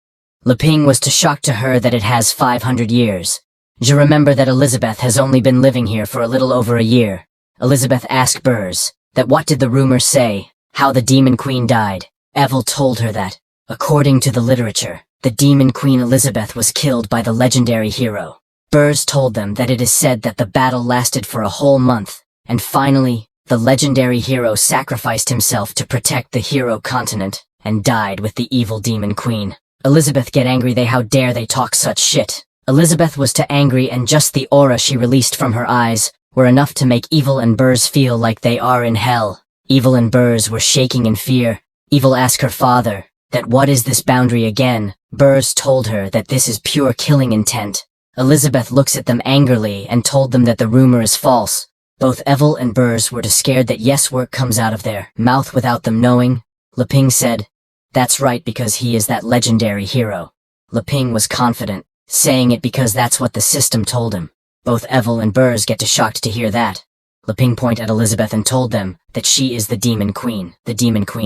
Leping was too shocked to her that it has 500 years. Je remember that Elizabeth has only been living here for a little over a year. Elizabeth asked Burrs that what did the rumors say, how the Demon Queen died. Evil told her that, according to the literature, the Demon Queen Elizabeth was killed by the legendary hero. Burrs told them that it is said that the battle lasted for a whole month, and finally, the legendary hero sacrificed himself to protect the hero continent, and died with the evil Demon Queen. Elizabeth get angry how dare they talk such shit. Elizabeth was too angry and just the aura she released from her eyes were enough to make Evil and Burrs feel like they are in hell. Evil and Burrs were shaking in fear. Evil asked her father that what is this boundary again. Burrs told her that this is pure killing intent. Elizabeth looks at them angrily and told them that the rumor is false. Both Evil and Burrs were too scared that yes word comes out of their mouth without them knowing. Leping said, "That's right because he is that legendary hero." Leping was confident, saying it because that's what the system told him. Both Evil and Burrs get too shocked to hear that. Leping pointed at Elizabeth and told them that she is the Demon Queen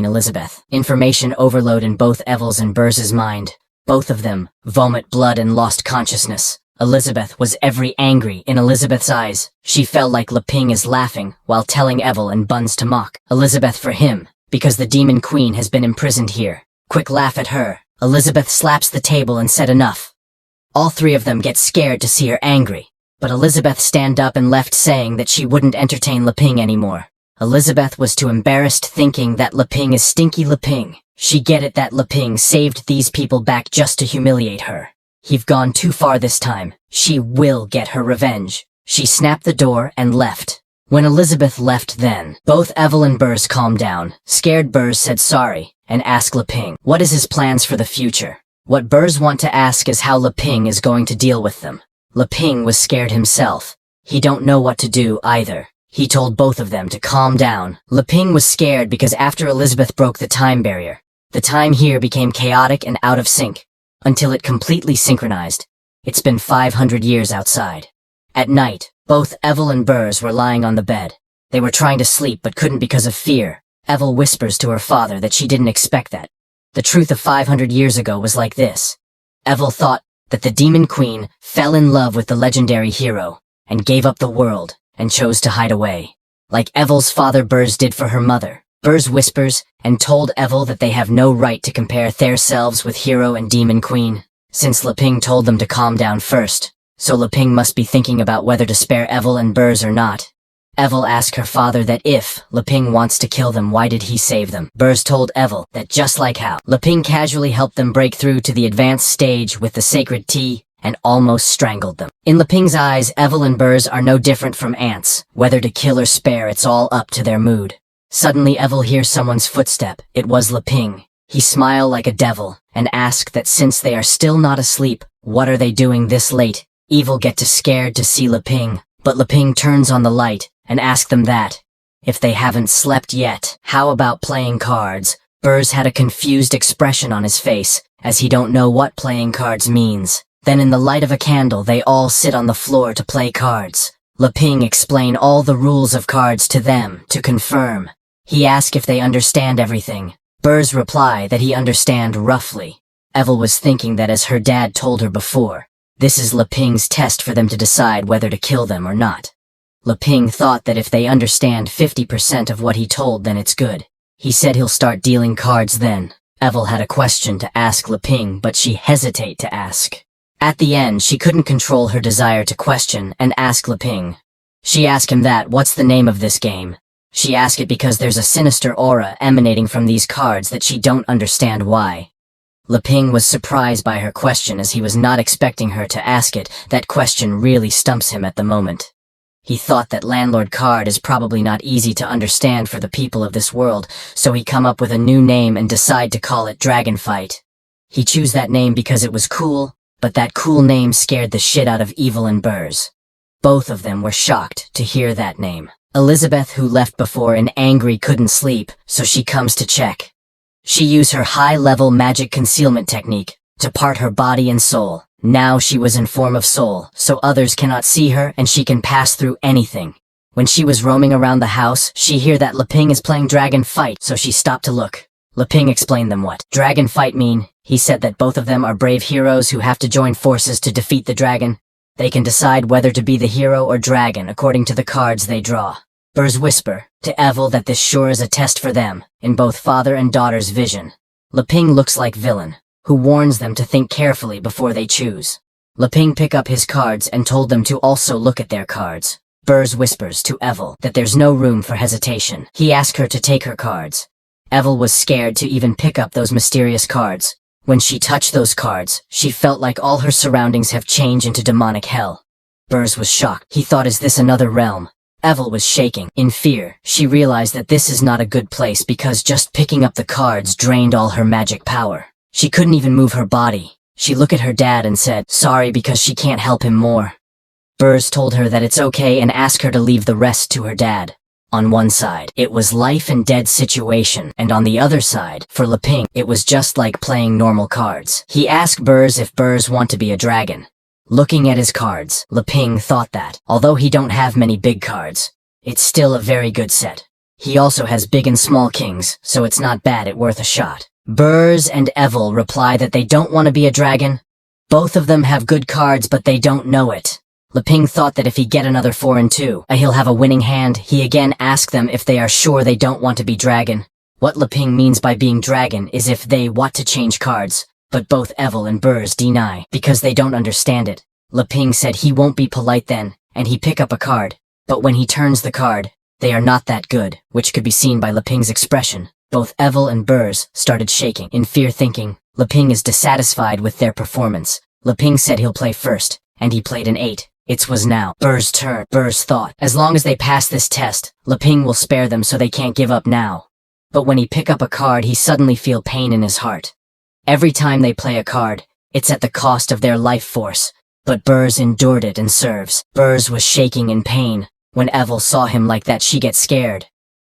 Elizabeth. Information overload in both Evil's and Burrs' mind. Both of them vomit blood and lost consciousness. Elizabeth was every angry in Elizabeth's eyes. She felt like Leping is laughing while telling Evil and Buns to mock Elizabeth for him, because the Demon Queen has been imprisoned here. Quick laugh at her. Elizabeth slaps the table and said enough. All three of them get scared to see her angry, but Elizabeth stand up and left saying that she wouldn't entertain Leping anymore. Elizabeth was too embarrassed thinking that Leping is stinky Leping. She get it that Leping saved these people back just to humiliate her. He've gone too far this time. She will get her revenge. She snapped the door and left. When Elizabeth left then, both Evel and Burs calmed down. Scared Burs said sorry and asked Leping what is his plans for the future. What Burs want to ask is how Leping is going to deal with them. Leping was scared himself. He don't know what to do either. He told both of them to calm down. Leping was scared because after Elizabeth broke the time barrier, the time here became chaotic and out of sync, until it completely synchronized. It's been 500 years outside. At night, both Evel and Burs were lying on the bed. They were trying to sleep but couldn't because of fear. Evel whispers to her father that she didn't expect that. The truth of 500 years ago was like this. Evel thought that the Demon Queen fell in love with the legendary hero and gave up the world and chose to hide away. Like Evel's father Burs did for her mother. Burs whispers and told Evel that they have no right to compare their selves with Hero and Demon Queen, since Leping told them to calm down first, so Leping must be thinking about whether to spare Evel and Burs or not. Evel asked her father that if Leping wants to kill them, why did he save them? Burs told Evel that just like how Leping casually helped them break through to the advanced stage with the sacred tea and almost strangled them. In Leping's eyes, Evel and Burs are no different from ants. Whether to kill or spare, it's all up to their mood. Suddenly Evel hears someone's footstep. It was Leping. He smiled like a devil and asked that since they are still not asleep, what are they doing this late? Evel get scared to see Leping, but Leping turns on the light and asks them that, if they haven't slept yet, how about playing cards? Burs had a confused expression on his face, as he don't know what playing cards means. Then in the light of a candle they all sit on the floor to play cards. Leping explain all the rules of cards to them to confirm. He asked if they understand everything. Burs reply that he understand roughly. Evel was thinking that as her dad told her before, this is Leping's test for them to decide whether to kill them or not. Leping thought that if they understand 50% of what he told, then it's good. He said he'll start dealing cards then. Evel had a question to ask Leping, but she hesitated to ask. At the end, she couldn't control her desire to question and ask Leping. She asked him that, what's the name of this game? She asked it because there's a sinister aura emanating from these cards that she don't understand why. Leping was surprised by her question as he was not expecting her to ask it. That question really stumps him at the moment. He thought that landlord card is probably not easy to understand for the people of this world, so he come up with a new name and decide to call it Dragon Fight. He chose that name because it was cool, but that cool name scared the shit out of Evel and Burs. Both of them were shocked to hear that name. Elizabeth, who left before and angry couldn't sleep, so she comes to check. She used her high-level magic concealment technique to part her body and soul. Now she was in form of soul, so others cannot see her and she can pass through anything. When she was roaming around the house, she heard that Leping is playing Dragon Fight, so she stopped to look. Leping explained them what Dragon Fight mean. He said that both of them are brave heroes who have to join forces to defeat the dragon. They can decide whether to be the hero or dragon according to the cards they draw. Burs whisper to Evel that this sure is a test for them, in both father and daughter's vision. Leping looks like villain, who warns them to think carefully before they choose. Leping pick up his cards and told them to also look at their cards. Burs whispers to Evel that there's no room for hesitation. He asked her to take her cards. Evel was scared to even pick up those mysterious cards. When she touched those cards, she felt like all her surroundings have changed into demonic hell. Burs was shocked. He thought, is this another realm? Evel was shaking. In fear, she realized that this is not a good place because just picking up the cards drained all her magic power. She couldn't even move her body. She looked at her dad and said, sorry, because she can't help him more. Burs told her that it's okay and asked her to leave the rest to her dad. On one side, it was life and death situation, and on the other side, for Leping, it was just like playing normal cards. He asked Burs if Burs want to be a dragon. Looking at his cards, Leping thought that, although he don't have many big cards, it's still a very good set. He also has big and small kings, so it's not bad, it's worth a shot. Burs and Evel reply that they don't want to be a dragon. Both of them have good cards, but they don't know it. Leping thought that if he get another 4 and 2, he'll have a winning hand. He again asked them if they are sure they don't want to be dragon. What Leping means by being dragon is if they want to change cards. but both Evil and Burrs deny because they don't understand it. Leping said he won't be polite then, and he pick up a card, but when he turns the card, they are not that good, which could be seen by Leping's expression. Both Evil and Burrs started shaking in fear, thinking Leping is dissatisfied with their performance. Leping said he'll play first, and he played an 8. It was now Burrs' turn. Burrs thought, as long as they pass this test, Leping will spare them so they can't give up now. But when he pick up a card, he suddenly feel pain in his heart. Every time they play a card, it's at the cost of their life force. But Burrs endured it and serves. Burrs was shaking in pain. When Evil saw him like that, she gets scared.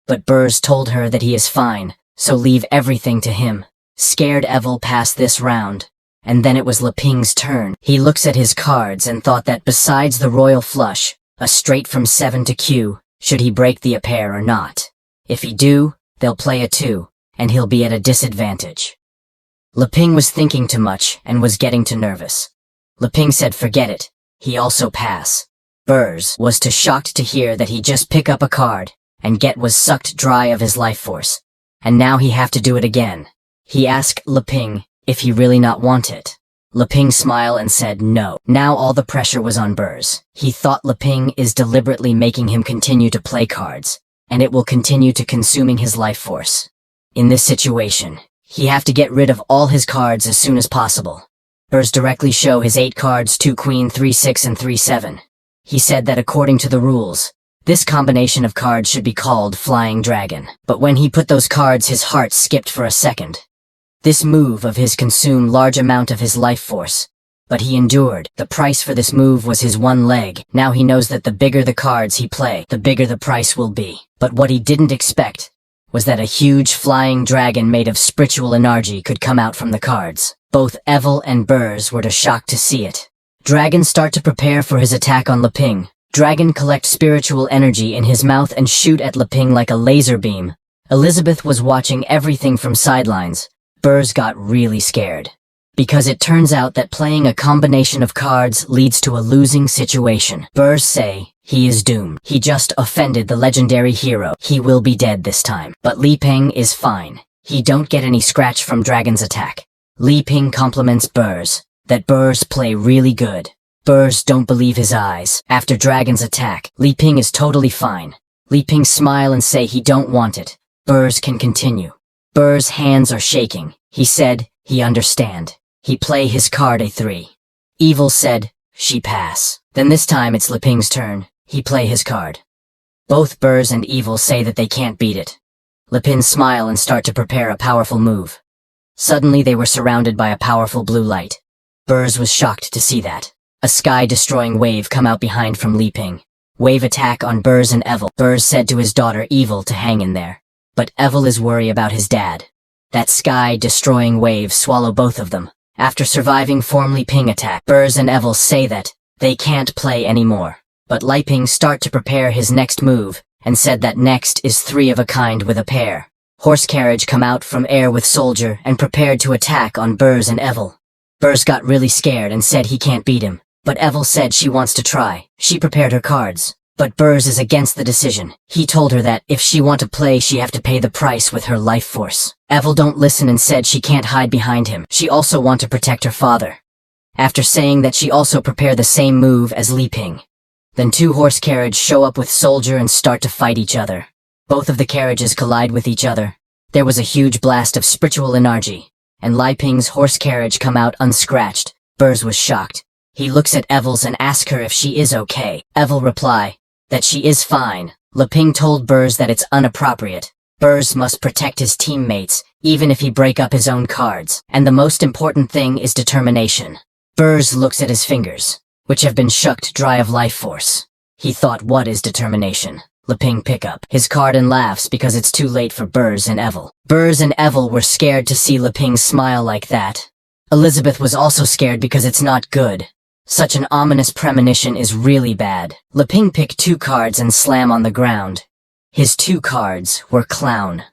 But Burrs told her that he is fine, so leave everything to him. Scared Evil passed this round. And then it was Leping's turn. He looks at his cards and thought that besides the royal flush, a straight from 7 to Q, should he break the pair or not. If he do, they'll play a 2, and he'll be at a disadvantage. Leping was thinking too much and was getting too nervous. Leping said forget it, he also pass. Burrs was too shocked to hear that he just pick up a card, and was sucked dry of his life force. And now he have to do it again. He asked Leping if he really not want it. Leping smiled and said no. Now all the pressure was on Burrs. He thought Leping is deliberately making him continue to play cards, and it will continue to consuming his life force. In this situation, he have to get rid of all his cards as soon as possible. Burrs directly show his 8 cards, 2 queen, 3 6 and 3 7. He said that according to the rules, this combination of cards should be called Flying Dragon. But when he put those cards, his heart skipped for a second. This move of his consumed large amount of his life force. But he endured. The price for this move was his one leg. Now he knows that the bigger the cards he play, the bigger the price will be. But what he didn't expect was that a huge flying dragon made of spiritual energy could come out from the cards. Both Evil and Burrs were shocked to see it. Dragon start to prepare for his attack on Leping. Dragon collect spiritual energy in his mouth and shoot at Leping like a laser beam. Elizabeth was watching everything from sidelines. Burrs got really scared. Because it turns out that playing a combination of cards leads to a losing situation. Burrs say he is doomed. He just offended the legendary hero. He will be dead this time. But Leping is fine. He don't get any scratch from Dragon's attack. Leping compliments Burrs that Burrs play really good. Burrs don't believe his eyes. After Dragon's attack, Leping is totally fine. Leping smile and say he don't want it. Burrs can continue. Burrs' hands are shaking. He said he understand. He play his card A3. Evil said she pass. Then this time it's Leping's turn. He play his card. Both Burrs and Evil say that they can't beat it. Leping smile and start to prepare a powerful move. Suddenly they were surrounded by a powerful blue light. Burrs was shocked to see that. A sky-destroying wave come out behind from Leping. Wave attack on Burrs and Evil. Burrs said to his daughter Evil to hang in there. But Evil is worried about his dad. That sky-destroying wave swallow both of them. After surviving form Leping attack, Burrs and Evil say that they can't play anymore. But Leping start to prepare his next move, and said that next is 3 of a kind with a pair. Horse carriage come out from air with soldier and prepared to attack on Burrs and Evil. Burrs got really scared and said he can't beat him. But Evil said she wants to try. She prepared her cards. But Burrs is against the decision. He told her that if she want to play, she have to pay the price with her life force. Evil don't listen and said she can't hide behind him. She also want to protect her father. After saying that she also prepare the same move as Leping. Then 2 horse carriage show up with soldier and start to fight each other. Both of the carriages collide with each other. There was a huge blast of spiritual energy, and Leping's horse carriage come out unscratched. Burrs was shocked. He looks at Evil's and asks her if she is okay. Evil reply that she is fine. Leping told Burrs that it's inappropriate. Burrs must protect his teammates, even if he break up his own cards. And the most important thing is determination. Burrs looks at his fingers, which have been shucked dry of life force. He thought, what is determination? Leping pick up his card and laughs because it's too late for Burrs and Evil. Burrs and Evil were scared to see Leping smile like that. Elizabeth was also scared because it's not good. Such an ominous premonition is really bad. Leping picked 2 cards and slam on the ground. His 2 cards were clown.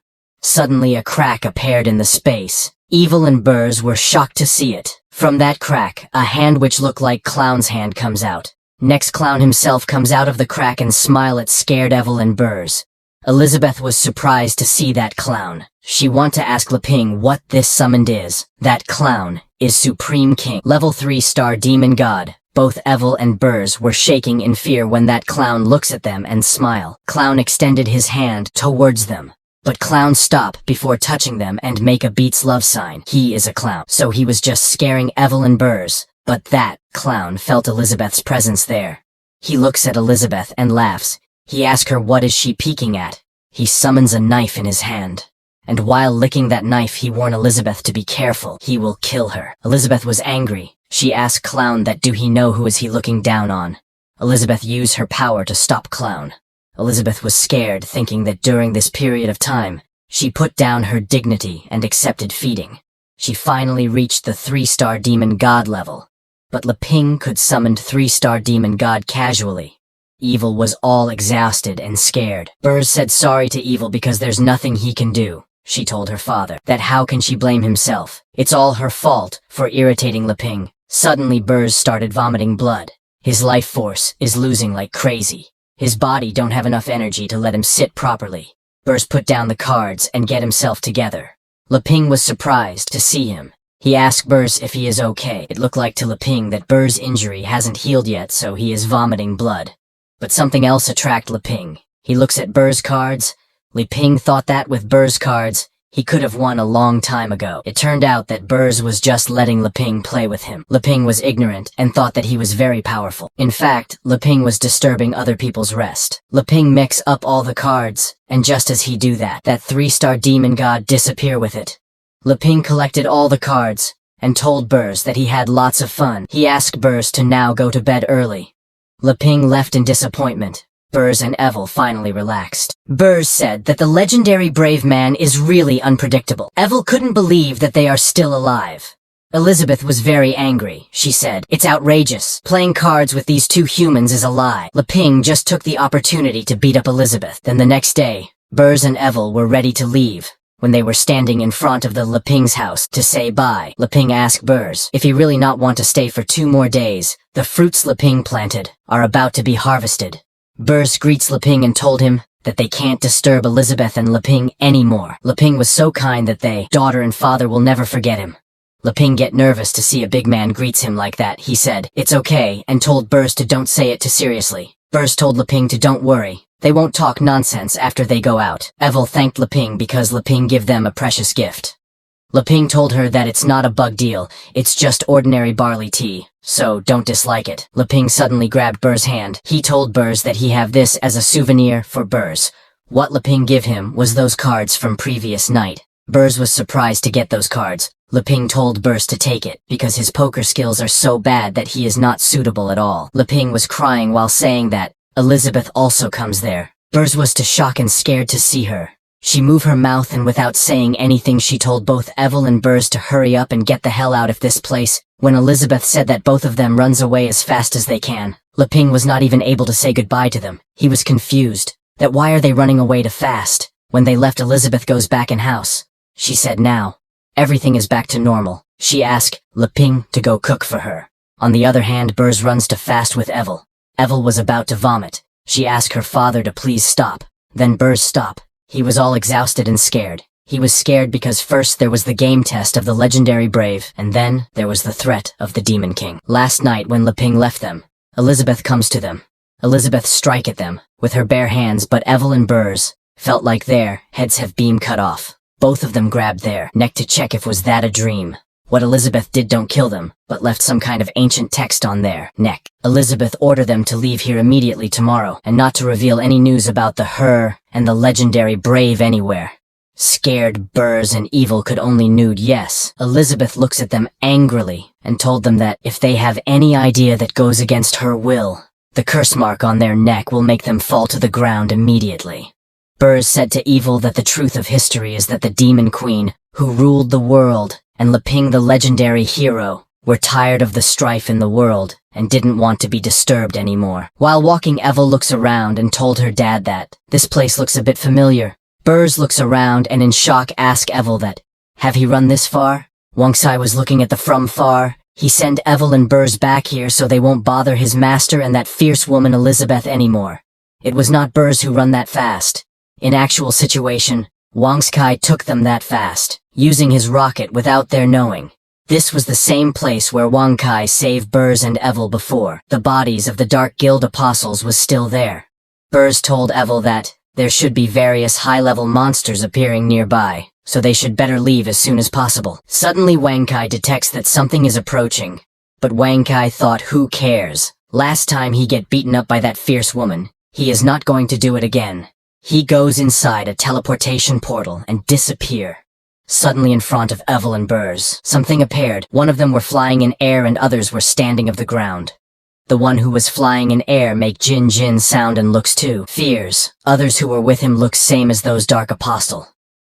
Suddenly a crack appeared in the space. Evil and Burrs were shocked to see it. From that crack, a hand which looked like Clown's hand comes out. Next Clown himself comes out of the crack and smile at scared Evil and Burrs. Elizabeth was surprised to see that Clown. She want to ask Leping what this summoned is. That Clown is Supreme King. Level 3 Star Demon God. Both Evil and Burrs were shaking in fear when that clown looks at them and smile. Clown extended his hand towards them. But clown stop before touching them and make a beats love sign. He is a clown. So he was just scaring Evil and Burrs. But that clown felt Elizabeth's presence there. He looks at Elizabeth and laughs. He asks her what is she peeking at. He summons a knife in his hand. And while licking that knife he warned Elizabeth to be careful. He will kill her. Elizabeth was angry. She asked Clown that do he know who is he looking down on. Elizabeth used her power to stop Clown. Elizabeth was scared, thinking that during this period of time, she put down her dignity and accepted feeding. She finally reached the 3-star demon god level. But Leping could summon 3-star demon god casually. Evil was all exhausted and scared. Burrs said sorry to Evil because there's nothing he can do. She told her father that how can she blame himself? It's all her fault for irritating Leping. Suddenly Burrs started vomiting blood. His life force is losing like crazy. His body don't have enough energy to let him sit properly. Burrs put down the cards and get himself together. Leping was surprised to see him. He asked Burrs if he is okay. It looked like to Leping that Burrs' injury hasn't healed yet, so he is vomiting blood. But something else attracted Leping. He looks at Burrs' cards. Leping thought that with Burrs' cards, he could have won a long time ago. It turned out that Burrs was just letting Leping play with him. Leping was ignorant and thought that he was very powerful. In fact, Leping was disturbing other people's rest. Leping mix up all the cards, and just as he do that 3-star demon god disappear with it. Leping collected all the cards, and told Burrs that he had lots of fun. He asked Burrs to now go to bed early. Leping left in disappointment. Burrs and Evil finally relaxed. Burrs said that the legendary brave man is really unpredictable. Evil couldn't believe that they are still alive. Elizabeth was very angry. She said, "It's outrageous. Playing cards with these two humans is a lie." Leping just took the opportunity to beat up Elizabeth. Then the next day, Burrs and Evil were ready to leave. When they were standing in front of the Leping's house to say bye, Leping asked Burrs if he really not want to stay for 2 more days. The fruits Leping planted are about to be harvested. Burrs greets Leping and told him that they can't disturb Elizabeth and Leping anymore. Leping was so kind that they, daughter and father, will never forget him. Leping get nervous to see a big man greets him like that. He said, "It's okay," and told Burrs to don't say it too seriously. Burrs told Leping to don't worry. They won't talk nonsense after they go out. Evil thanked Leping because Leping give them a precious gift. Leping told her that it's not a bug deal, it's just ordinary barley tea, so don't dislike it. Leping suddenly grabbed Burrs' hand. He told Burrs that he have this as a souvenir for Burrs. What Leping give him was those cards from previous night. Burrs was surprised to get those cards. Leping told Burrs to take it, because his poker skills are so bad that he is not suitable at all. Leping was crying while saying that Elizabeth also comes there. Burrs was too shocked and scared to see her. She moved her mouth and without saying anything she told both Evil and Burrs to hurry up and get the hell out of this place. When Elizabeth said that both of them runs away as fast as they can, Leping was not even able to say goodbye to them. He was confused. That why are they running away too fast? When they left, Elizabeth goes back in house. She said now, everything is back to normal. She asked Leping to go cook for her. On the other hand, Burrs runs too fast with Evil. Evil was about to vomit. She asked her father to please stop. Then Burrs stopped. He was all exhausted and scared. He was scared because first there was the game test of the legendary brave, and then there was the threat of the Demon King. Last night when Leping left them, Elizabeth comes to them. Elizabeth strike at them with her bare hands, but Evil and Burrs felt like their heads have been cut off. Both of them grabbed their neck to check if was that a dream. What Elizabeth did don't kill them, but left some kind of ancient text on their neck. Elizabeth ordered them to leave here immediately tomorrow, and not to reveal any news about her and the legendary brave anywhere. Scared Burrs and Evil could only nod yes. Elizabeth looks at them angrily, and told them that if they have any idea that goes against her will, the curse mark on their neck will make them fall to the ground immediately. Burrs said to Evil that the truth of history is that the Demon Queen, who ruled the world, and Leping the legendary hero, were tired of the strife in the world, and didn't want to be disturbed anymore. While walking, Evil looks around and told her dad that this place looks a bit familiar. Burrs looks around and in shock asks Evil that, have he run this far? Wongsai was looking at the from far. He sent Evil and Burrs back here so they won't bother his master and that fierce woman Elizabeth anymore. It was not Burrs who run that fast. In actual situation, Wongsai took them that fast, using his rocket without their knowing. This was the same place where Wang Kai saved Burrs and Evil before. The bodies of the Dark Guild apostles was still there. Burrs told Evil that there should be various high-level monsters appearing nearby, so they should better leave as soon as possible. Suddenly Wang Kai detects that something is approaching, but Wang Kai thought, who cares? Last time he get beaten up by that fierce woman, he is not going to do it again. He goes inside a teleportation portal and disappear. Suddenly in front of Evil and Burrs, something appeared. One of them were flying in air and others were standing of the ground. The one who was flying in air make Jin Jin sound and looks too. Fears. Others who were with him look same as those Dark Apostle.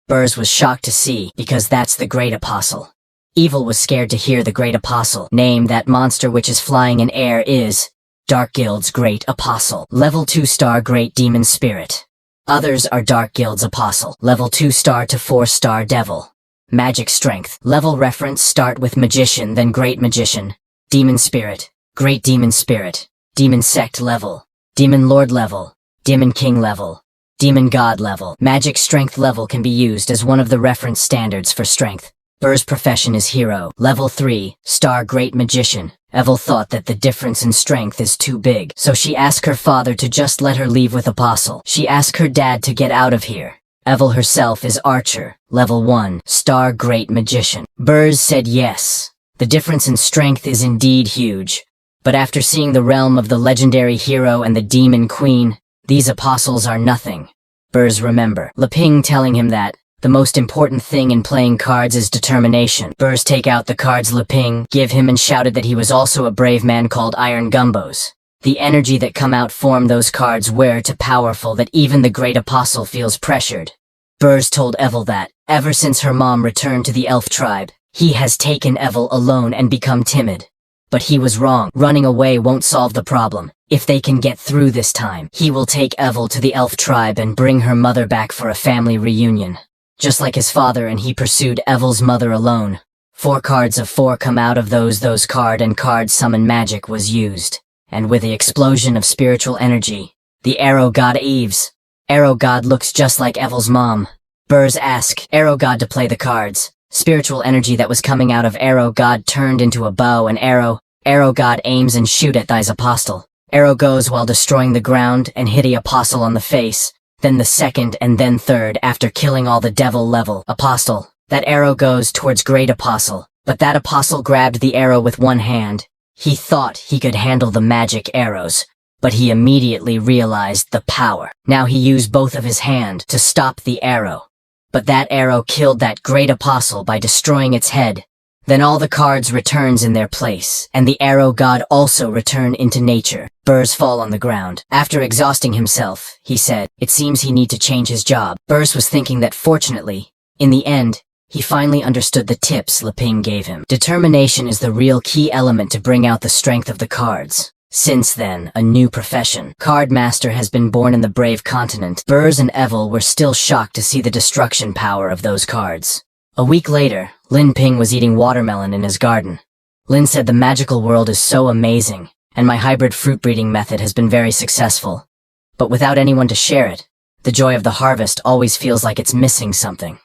Burrs was shocked to see, because that's the Great Apostle. Evil was scared to hear the Great Apostle name that monster which is flying in air is Dark Guild's Great Apostle. Level 2 star Great Demon Spirit. Others are Dark Guild's Apostle. Level 2 star to 4 star Devil. Magic Strength. Level reference start with Magician then Great Magician. Demon Spirit. Great Demon Spirit. Demon Sect level. Demon Lord level. Demon King level. Demon God level. Magic Strength level can be used as one of the reference standards for strength. Burr's profession is hero. Level 3 star Great Magician. Evil thought that the difference in strength is too big, so she asked her father to just let her leave with Apostle. She asked her dad to get out of here. Evil herself is Archer, level 1, star Great Magician. Burrs said yes. The difference in strength is indeed huge. But after seeing the realm of the legendary hero and the demon queen, these apostles are nothing. Burrs remember Leping telling him that the most important thing in playing cards is determination. Burrs take out the cards Leping give him and shouted that he was also a brave man called Iron Gumbos. The energy that come out form those cards were too powerful that even the Great Apostle feels pressured. Burrs told Evil that, ever since her mom returned to the elf tribe, he has taken Evil alone and become timid. But he was wrong. Running away won't solve the problem. If they can get through this time, he will take Evil to the elf tribe and bring her mother back for a family reunion. Just like his father, and he pursued Evil's mother alone. 4 cards of 4 come out of those card and card summon magic was used. And with the explosion of spiritual energy, the Arrow God Eves. Arrow God looks just like Evil's mom. Burrs asked Arrow God to play the cards. Spiritual energy that was coming out of Arrow God turned into a bow and arrow. Arrow God aims and shoot at thy apostle. Arrow goes while destroying the ground and hit the apostle on the face. Then the second and then third after killing all the devil level apostle. That arrow goes towards Great Apostle, but that apostle grabbed the arrow with one hand. He thought he could handle the magic arrows, but he immediately realized the power. Now he used both of his hand to stop the arrow. But that arrow killed that Great Apostle by destroying its head. Then all the cards returns in their place, and the Arrow God also return into nature. Burrs fall on the ground. After exhausting himself, he said, it seems he need to change his job. Burrs was thinking that fortunately, in the end, he finally understood the tips Leping gave him. Determination is the real key element to bring out the strength of the cards. Since then, a new profession. Card Master has been born in the brave continent. Burrs and Evil were still shocked to see the destruction power of those cards. A week later, Lin Ping was eating watermelon in his garden. Lin said the magical world is so amazing, and my hybrid fruit breeding method has been very successful. But without anyone to share it, the joy of the harvest always feels like it's missing something.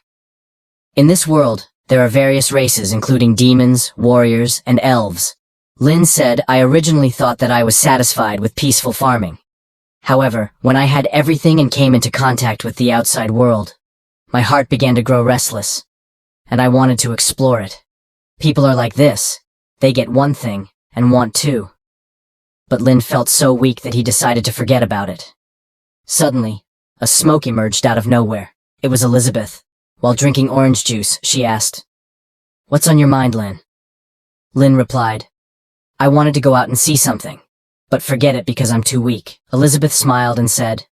In this world, there are various races including demons, warriors, and elves. Lin said, I originally thought that I was satisfied with peaceful farming. However, when I had everything and came into contact with the outside world, my heart began to grow restless, and I wanted to explore it. People are like this. They get one thing, and want two. But Lin felt so weak that he decided to forget about it. Suddenly, a smoke emerged out of nowhere. It was Elizabeth. While drinking orange juice, she asked, What's on your mind, Lin? Lin replied, I wanted to go out and see something, but forget it because I'm too weak. Elizabeth smiled and said,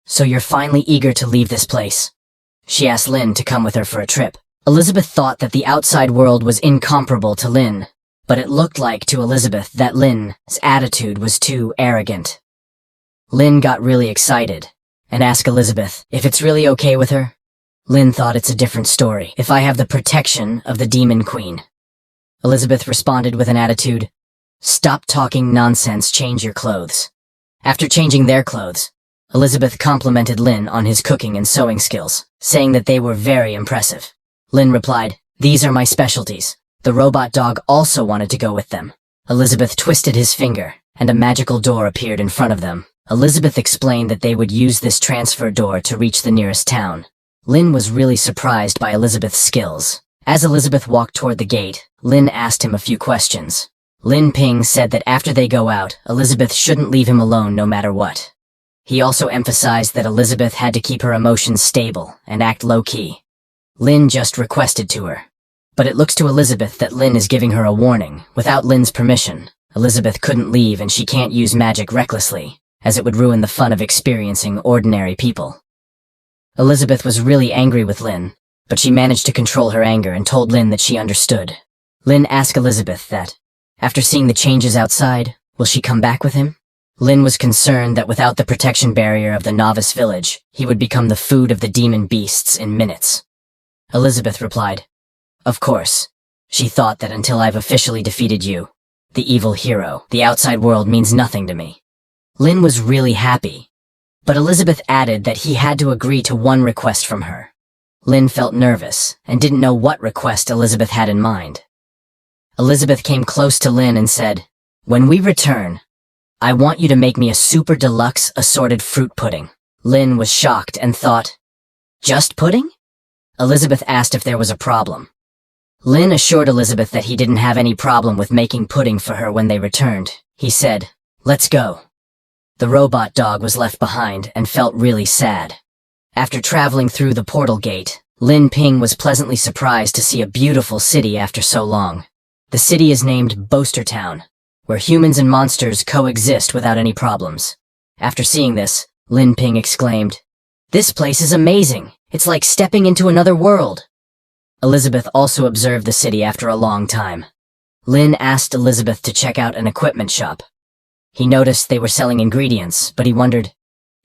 So you're finally eager to leave this place? She asked Lin to come with her for a trip. Elizabeth thought that the outside world was incomparable to Lin, but it looked like to Elizabeth that Lin's attitude was too arrogant. Lin got really excited and asked Elizabeth if it's really okay with her. Lin thought it's a different story. If I have the protection of the Demon Queen. Elizabeth responded with an attitude, Stop talking nonsense, change your clothes. After changing their clothes, Elizabeth complimented Lin on his cooking and sewing skills, saying that they were very impressive. Lin replied, These are my specialties. The robot dog also wanted to go with them. Elizabeth twisted his finger, and a magical door appeared in front of them. Elizabeth explained that they would use this transfer door to reach the nearest town. Lin was really surprised by Elizabeth's skills. As Elizabeth walked toward the gate, Lin asked him a few questions. Lin Ping said that after they go out, Elizabeth shouldn't leave him alone no matter what. He also emphasized that Elizabeth had to keep her emotions stable and act low-key. Lin just requested to her. But it looks to Elizabeth that Lin is giving her a warning. Without Lin's permission, Elizabeth couldn't leave and she can't use magic recklessly, as it would ruin the fun of experiencing ordinary people. Elizabeth was really angry with Lin, but she managed to control her anger and told Lin that she understood. Lin asked Elizabeth that, after seeing the changes outside, will she come back with him? Lin was concerned that without the protection barrier of the novice village, he would become the food of the demon beasts in minutes. Elizabeth replied, "Of course." She thought that until I've officially defeated you, the evil hero, the outside world means nothing to me. Lin was really happy, but Elizabeth added that he had to agree to one request from her. Lin felt nervous and didn't know what request Elizabeth had in mind. Elizabeth came close to Lin and said, "When we return, I want you to make me a super deluxe assorted fruit pudding." Lin was shocked and thought, "Just pudding?" Elizabeth asked if there was a problem. Lin assured Elizabeth that he didn't have any problem with making pudding for her when they returned. He said, "Let's go." The robot dog was left behind and felt really sad. After traveling through the portal gate, Lin Ping was pleasantly surprised to see a beautiful city after so long. The city is named Boaster Town, where humans and monsters coexist without any problems. After seeing this, Lin Ping exclaimed, "This place is amazing! It's like stepping into another world!" Elizabeth also observed the city after a long time. Lin asked Elizabeth to check out an equipment shop. He noticed they were selling ingredients, but he wondered,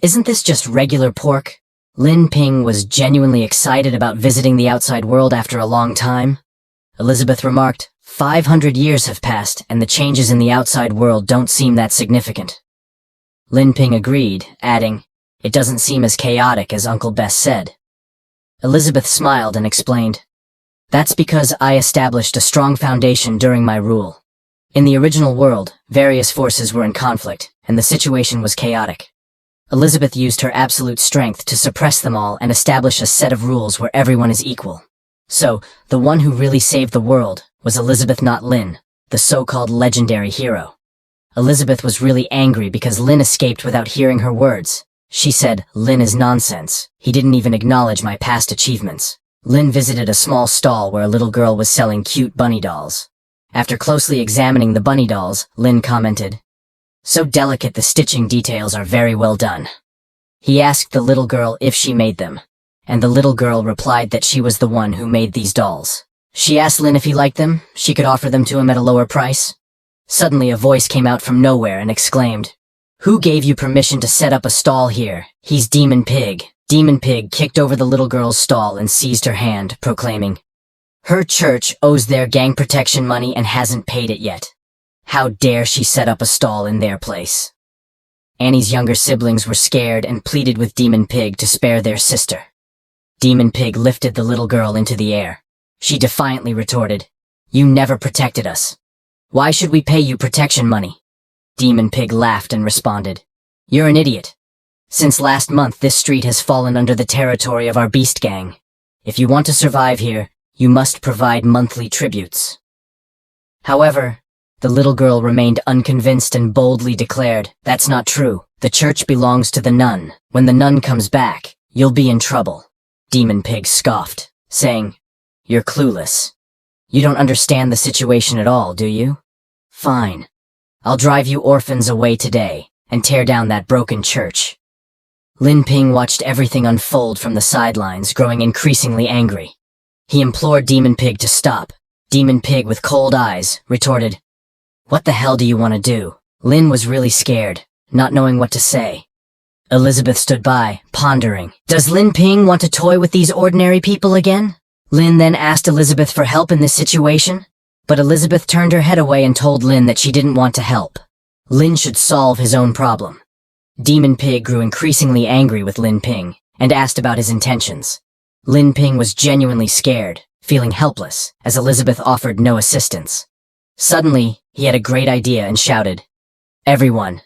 "Isn't this just regular pork?" Lin Ping was genuinely excited about visiting the outside world after a long time. Elizabeth remarked, 500 years have passed, and the changes in the outside world don't seem that significant. Lin Ping agreed, adding, "It doesn't seem as chaotic as Uncle Bess said." Elizabeth smiled and explained, "That's because I established a strong foundation during my rule. In the original world, various forces were in conflict, and the situation was chaotic. Elizabeth used her absolute strength to suppress them all and establish a set of rules where everyone is equal. So, the one who really saved the world was Elizabeth, not Lin, the so-called legendary hero." Elizabeth was really angry because Lin escaped without hearing her words. She said, "Lin is nonsense. He didn't even acknowledge my past achievements." Lin visited a small stall where a little girl was selling cute bunny dolls. After closely examining the bunny dolls, Lin commented, "So delicate, the stitching details are very well done." He asked the little girl if she made them, and the little girl replied that she was the one who made these dolls. She asked Lin if he liked them, she could offer them to him at a lower price. Suddenly a voice came out from nowhere and exclaimed, "Who gave you permission to set up a stall here? He's Demon Pig." Demon Pig kicked over the little girl's stall and seized her hand, proclaiming, "Her church owes their gang protection money and hasn't paid it yet. How dare she set up a stall in their place?" Annie's younger siblings were scared and pleaded with Demon Pig to spare their sister. Demon Pig lifted the little girl into the air. She defiantly retorted, "You never protected us. Why should we pay you protection money?" Demon Pig laughed and responded, "You're an idiot. Since last month, this street has fallen under the territory of our beast gang. If you want to survive here, you must provide monthly tributes." However, the little girl remained unconvinced and boldly declared, "That's not true. The church belongs to the nun. When the nun comes back, you'll be in trouble." Demon Pig scoffed, saying, "You're clueless. You don't understand the situation at all, do you? Fine. I'll drive you orphans away today and tear down that broken church." Lin Ping watched everything unfold from the sidelines, growing increasingly angry. He implored Demon Pig to stop. Demon Pig, with cold eyes, retorted, "What the hell do you want to do?" Lin was really scared, not knowing what to say. Elizabeth stood by, pondering. Does Lin Ping want to toy with these ordinary people again? Lin then asked Elizabeth for help in this situation, but Elizabeth turned her head away and told Lin that she didn't want to help. Lin should solve his own problem. Demon Pig grew increasingly angry with Lin Ping and asked about his intentions. Lin Ping was genuinely scared, feeling helpless as Elizabeth offered no assistance. Suddenly, he had a great idea and shouted, "Everyone,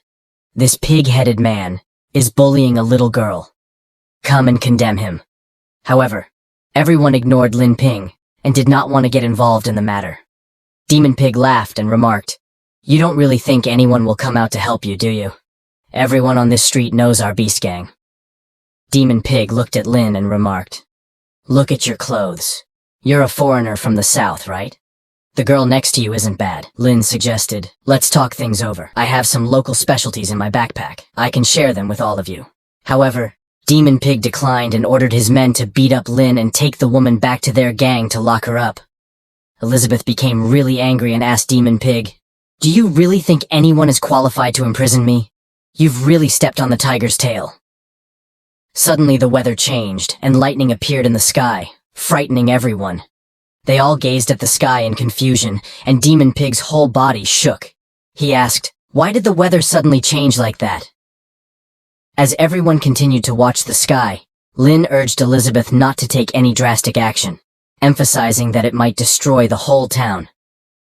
this pig-headed man is bullying a little girl. Come and condemn him." However, everyone ignored Lin Ping and did not want to get involved in the matter. Demon Pig laughed and remarked, "You don't really think anyone will come out to help you, do you? Everyone on this street knows our beast gang." Demon Pig looked at Lin and remarked, "Look at your clothes. You're a foreigner from the south, right? The girl next to you isn't bad." Lin suggested, "Let's talk things over. I have some local specialties in my backpack. I can share them with all of you." However, Demon Pig declined and ordered his men to beat up Lin and take the woman back to their gang to lock her up. Elizabeth became really angry and asked Demon Pig, "Do you really think anyone is qualified to imprison me? You've really stepped on the tiger's tail." Suddenly the weather changed and lightning appeared in the sky, frightening everyone. They all gazed at the sky in confusion, and Demon Pig's whole body shook. He asked, "Why did the weather suddenly change like that?" As everyone continued to watch the sky, Lin urged Elizabeth not to take any drastic action, emphasizing that it might destroy the whole town.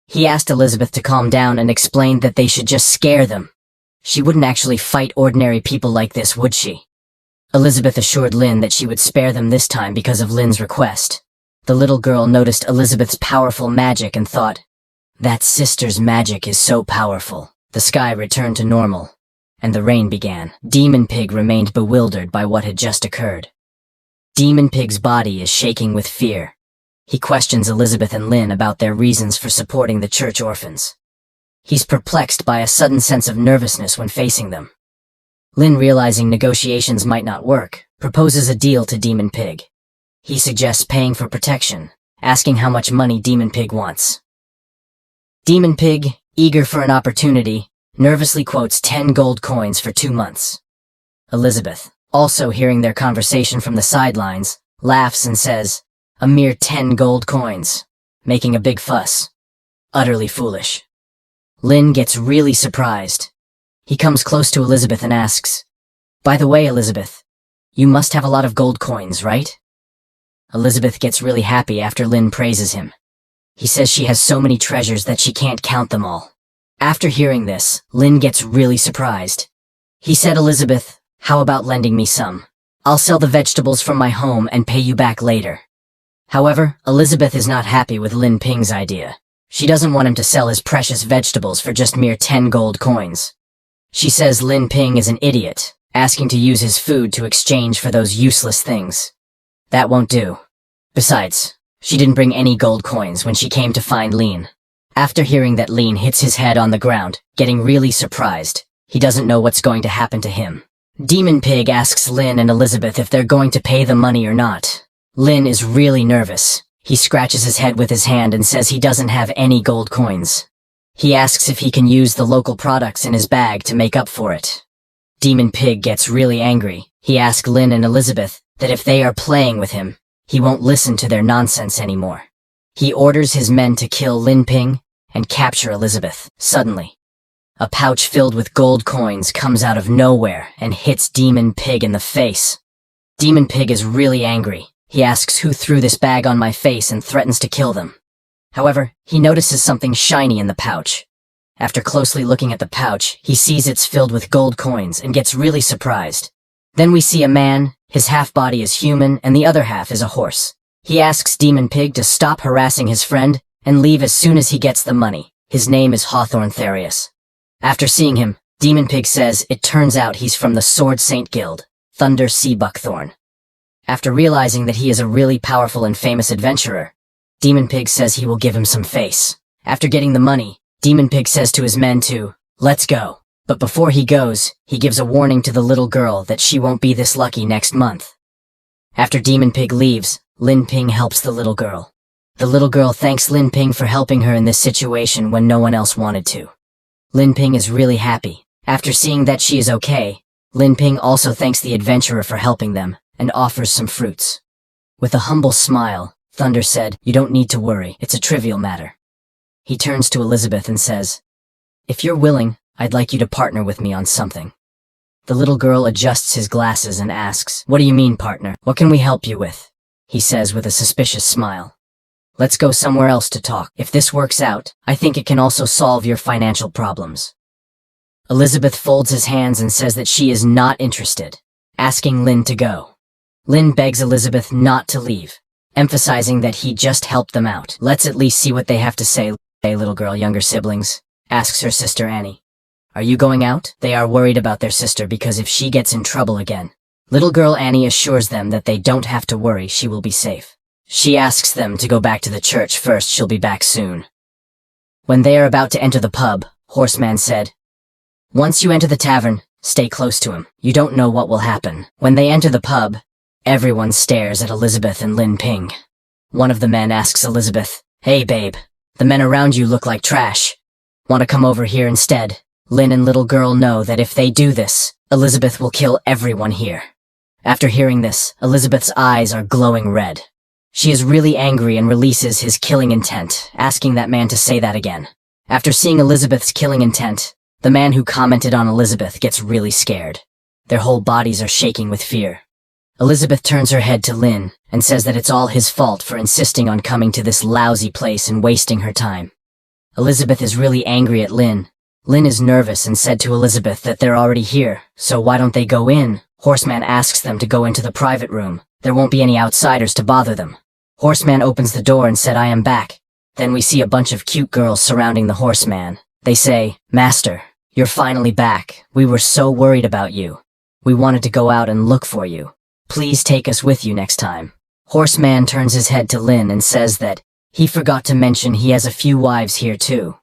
He asked Elizabeth to calm down and explained that they should just scare them. She wouldn't actually fight ordinary people like this, would she? Elizabeth assured Lin that she would spare them this time because of Lin's request. The little girl noticed Elizabeth's powerful magic and thought, "That sister's magic is so powerful." The sky returned to normal, and the rain began. Demon Pig remained bewildered by what had just occurred. Demon Pig's body is shaking with fear. He questions Elizabeth and Lin about their reasons for supporting the church orphans. He's perplexed by a sudden sense of nervousness when facing them. Lin, realizing negotiations might not work, proposes a deal to Demon Pig. He suggests paying for protection, asking how much money Demon Pig wants. Demon Pig, eager for an opportunity, nervously quotes 10 gold coins for 2 months. Elizabeth, also hearing their conversation from the sidelines, laughs and says, "A mere 10 gold coins," making a big fuss. Utterly foolish. Lin gets really surprised. He comes close to Elizabeth and asks, "By the way, Elizabeth, you must have a lot of gold coins, right?" Elizabeth gets really happy after Lin praises him. He says she has so many treasures that she can't count them all. After hearing this, Lin gets really surprised. He said, "Elizabeth, how about lending me some? I'll sell the vegetables from my home and pay you back later." However, Elizabeth is not happy with Lin Ping's idea. She doesn't want him to sell his precious vegetables for just mere 10 gold coins. She says Lin Ping is an idiot, asking to use his food to exchange for those useless things. That won't do. Besides, she didn't bring any gold coins when she came to find Lin. After hearing that Lin hits his head on the ground, getting really surprised, he doesn't know what's going to happen to him. Demon Pig asks Lin and Elizabeth if they're going to pay the money or not. Lin is really nervous. He scratches his head with his hand and says he doesn't have any gold coins. He asks if he can use the local products in his bag to make up for it. Demon Pig gets really angry. He asks Lin and Elizabeth that if they are playing with him, he won't listen to their nonsense anymore. He orders his men to kill Lin Ping and capture Elizabeth. Suddenly, a pouch filled with gold coins comes out of nowhere and hits Demon Pig in the face. Demon Pig is really angry. He asks who threw this bag on my face and threatens to kill them. However, he notices something shiny in the pouch. After closely looking at the pouch, he sees it's filled with gold coins and gets really surprised. Then we see a man. His half body is human and the other half is a horse. He asks Demon Pig to stop harassing his friend and leave as soon as he gets the money. His name is Hawthorne Therius. After seeing him, Demon Pig says it turns out he's from the Sword Saint Guild, Thunder Sea Buckthorn. After realizing that he is a really powerful and famous adventurer, Demon Pig says he will give him some face. After getting the money, Demon Pig says to his men to, "Let's go." But before he goes, he gives a warning to the little girl that she won't be this lucky next month. After Demon Pig leaves, Lin Ping helps the little girl. The little girl thanks Lin Ping for helping her in this situation when no one else wanted to. Lin Ping is really happy. After seeing that she is okay, Lin Ping also thanks the adventurer for helping them and offers some fruits. With a humble smile, Thunder said, "You don't need to worry, it's a trivial matter." He turns to Elizabeth and says, "If you're willing, I'd like you to partner with me on something." The little girl adjusts his glasses and asks, "What do you mean, partner? What can we help you with?" He says with a suspicious smile. Let's go somewhere else to talk. If this works out, I think it can also solve your financial problems. Elizabeth folds his hands and says that she is not interested, asking Lin to go. Lin begs Elizabeth not to leave, emphasizing that he just helped them out. Let's at least see what they have to say. Hey, little girl, younger siblings, asks her sister Annie. Are you going out? They are worried about their sister because if she gets in trouble again. Little girl Annie assures them that they don't have to worry, she will be safe. She asks them to go back to the church first, she'll be back soon. When they are about to enter the pub, Horseman said, once you enter the tavern, stay close to him. You don't know what will happen. When they enter the pub, everyone stares at Elizabeth and Lin Ping. One of the men asks Elizabeth, hey babe, the men around you look like trash. Want to come over here instead? Lin and little girl know that if they do this, Elizabeth will kill everyone here. After hearing this, Elizabeth's eyes are glowing red. She is really angry and releases his killing intent, asking that man to say that again. After seeing Elizabeth's killing intent, the man who commented on Elizabeth gets really scared. Their whole bodies are shaking with fear. Elizabeth turns her head to Lin and says that it's all his fault for insisting on coming to this lousy place and wasting her time. Elizabeth is really angry at Lin. Lin is nervous and said to Elizabeth that they're already here, so why don't they go in? Horseman asks them to go into the private room. There won't be any outsiders to bother them. Horseman opens the door and said, I am back. Then we see a bunch of cute girls surrounding the Horseman. They say, Master, you're finally back. We were so worried about you. We wanted to go out and look for you. Please take us with you next time. Horseman turns his head to Lin and says that he forgot to mention he has a few wives here too.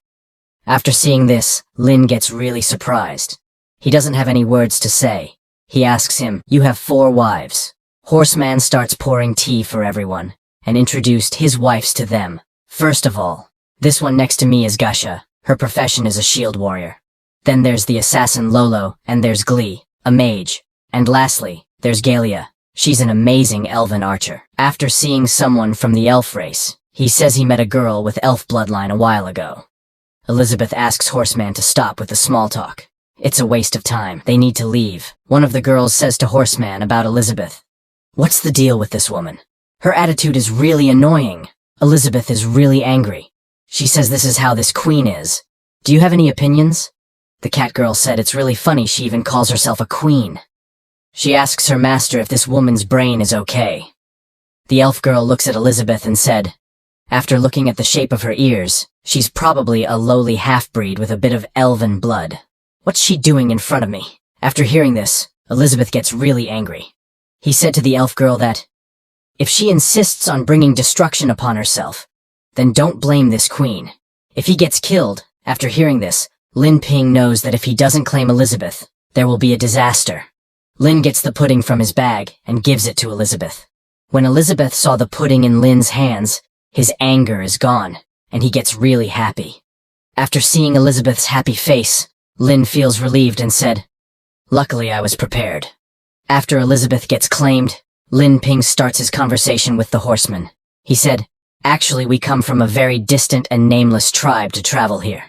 After seeing this, Lin gets really surprised. He doesn't have any words to say. He asks him, you have 4 wives. Horseman starts pouring tea for everyone, and introduced his wives to them. First of all, this one next to me is Gasha. Her profession is a shield warrior. Then there's the assassin Lolo, and there's Glee, a mage. And lastly, there's Galia. She's an amazing elven archer. After seeing someone from the elf race, he says he met a girl with elf bloodline a while ago. Elizabeth asks Horseman to stop with the small talk. It's a waste of time. They need to leave. One of the girls says to Horseman about Elizabeth. What's the deal with this woman? Her attitude is really annoying. Elizabeth is really angry. She says this is how this queen is. Do you have any opinions? The cat girl said it's really funny she even calls herself a queen. She asks her master if this woman's brain is okay. The elf girl looks at Elizabeth and said, after looking at the shape of her ears, she's probably a lowly half-breed with a bit of elven blood. What's she doing in front of me? After hearing this, Elizabeth gets really angry. He said to the elf girl that, if she insists on bringing destruction upon herself, then don't blame this queen. If he gets killed, after hearing this, Lin Ping knows that if he doesn't claim Elizabeth, there will be a disaster. Lin gets the pudding from his bag and gives it to Elizabeth. When Elizabeth saw the pudding in Lin's hands, his anger is gone, and he gets really happy. After seeing Elizabeth's happy face, Lin feels relieved and said, luckily I was prepared. After Elizabeth gets claimed, Lin Ping starts his conversation with the horseman. He said, actually we come from a very distant and nameless tribe to travel here.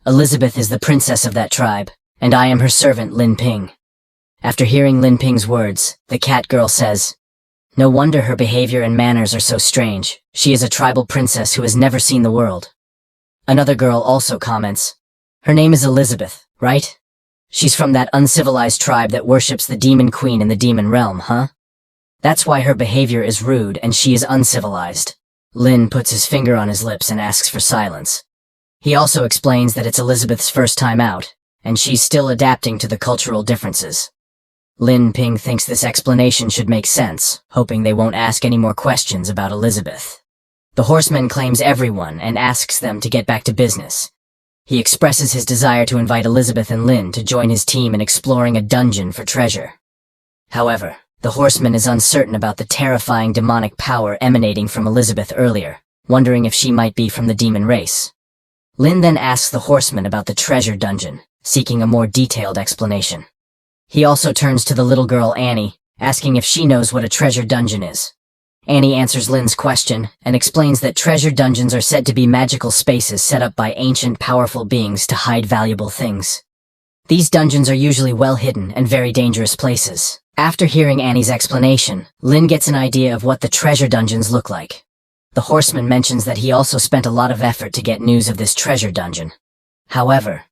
Elizabeth is the princess of that tribe, and I am her servant Lin Ping. After hearing Lin Ping's words, the cat girl says, no wonder her behavior and manners are so strange. She is a tribal princess who has never seen the world. Another girl also comments, her name is Elizabeth, right? She's from that uncivilized tribe that worships the demon queen in the demon realm, huh? That's why her behavior is rude and she is uncivilized. Lin puts his finger on his lips and asks for silence. He also explains that it's Elizabeth's first time out, and she's still adapting to the cultural differences. Lin Ping thinks this explanation should make sense, hoping they won't ask any more questions about Elizabeth. The horseman claims everyone and asks them to get back to business. He expresses his desire to invite Elizabeth and Lin to join his team in exploring a dungeon for treasure. However, the horseman is uncertain about the terrifying demonic power emanating from Elizabeth earlier, wondering if she might be from the demon race. Lin then asks the horseman about the treasure dungeon, seeking a more detailed explanation. He also turns to the little girl Annie, asking if she knows what a treasure dungeon is. Annie answers Lin's question and explains that treasure dungeons are said to be magical spaces set up by ancient powerful beings to hide valuable things. These dungeons are usually well hidden and very dangerous places. After hearing Annie's explanation, Lin gets an idea of what the treasure dungeons look like. The horseman mentions that he also spent a lot of effort to get news of this treasure dungeon. However,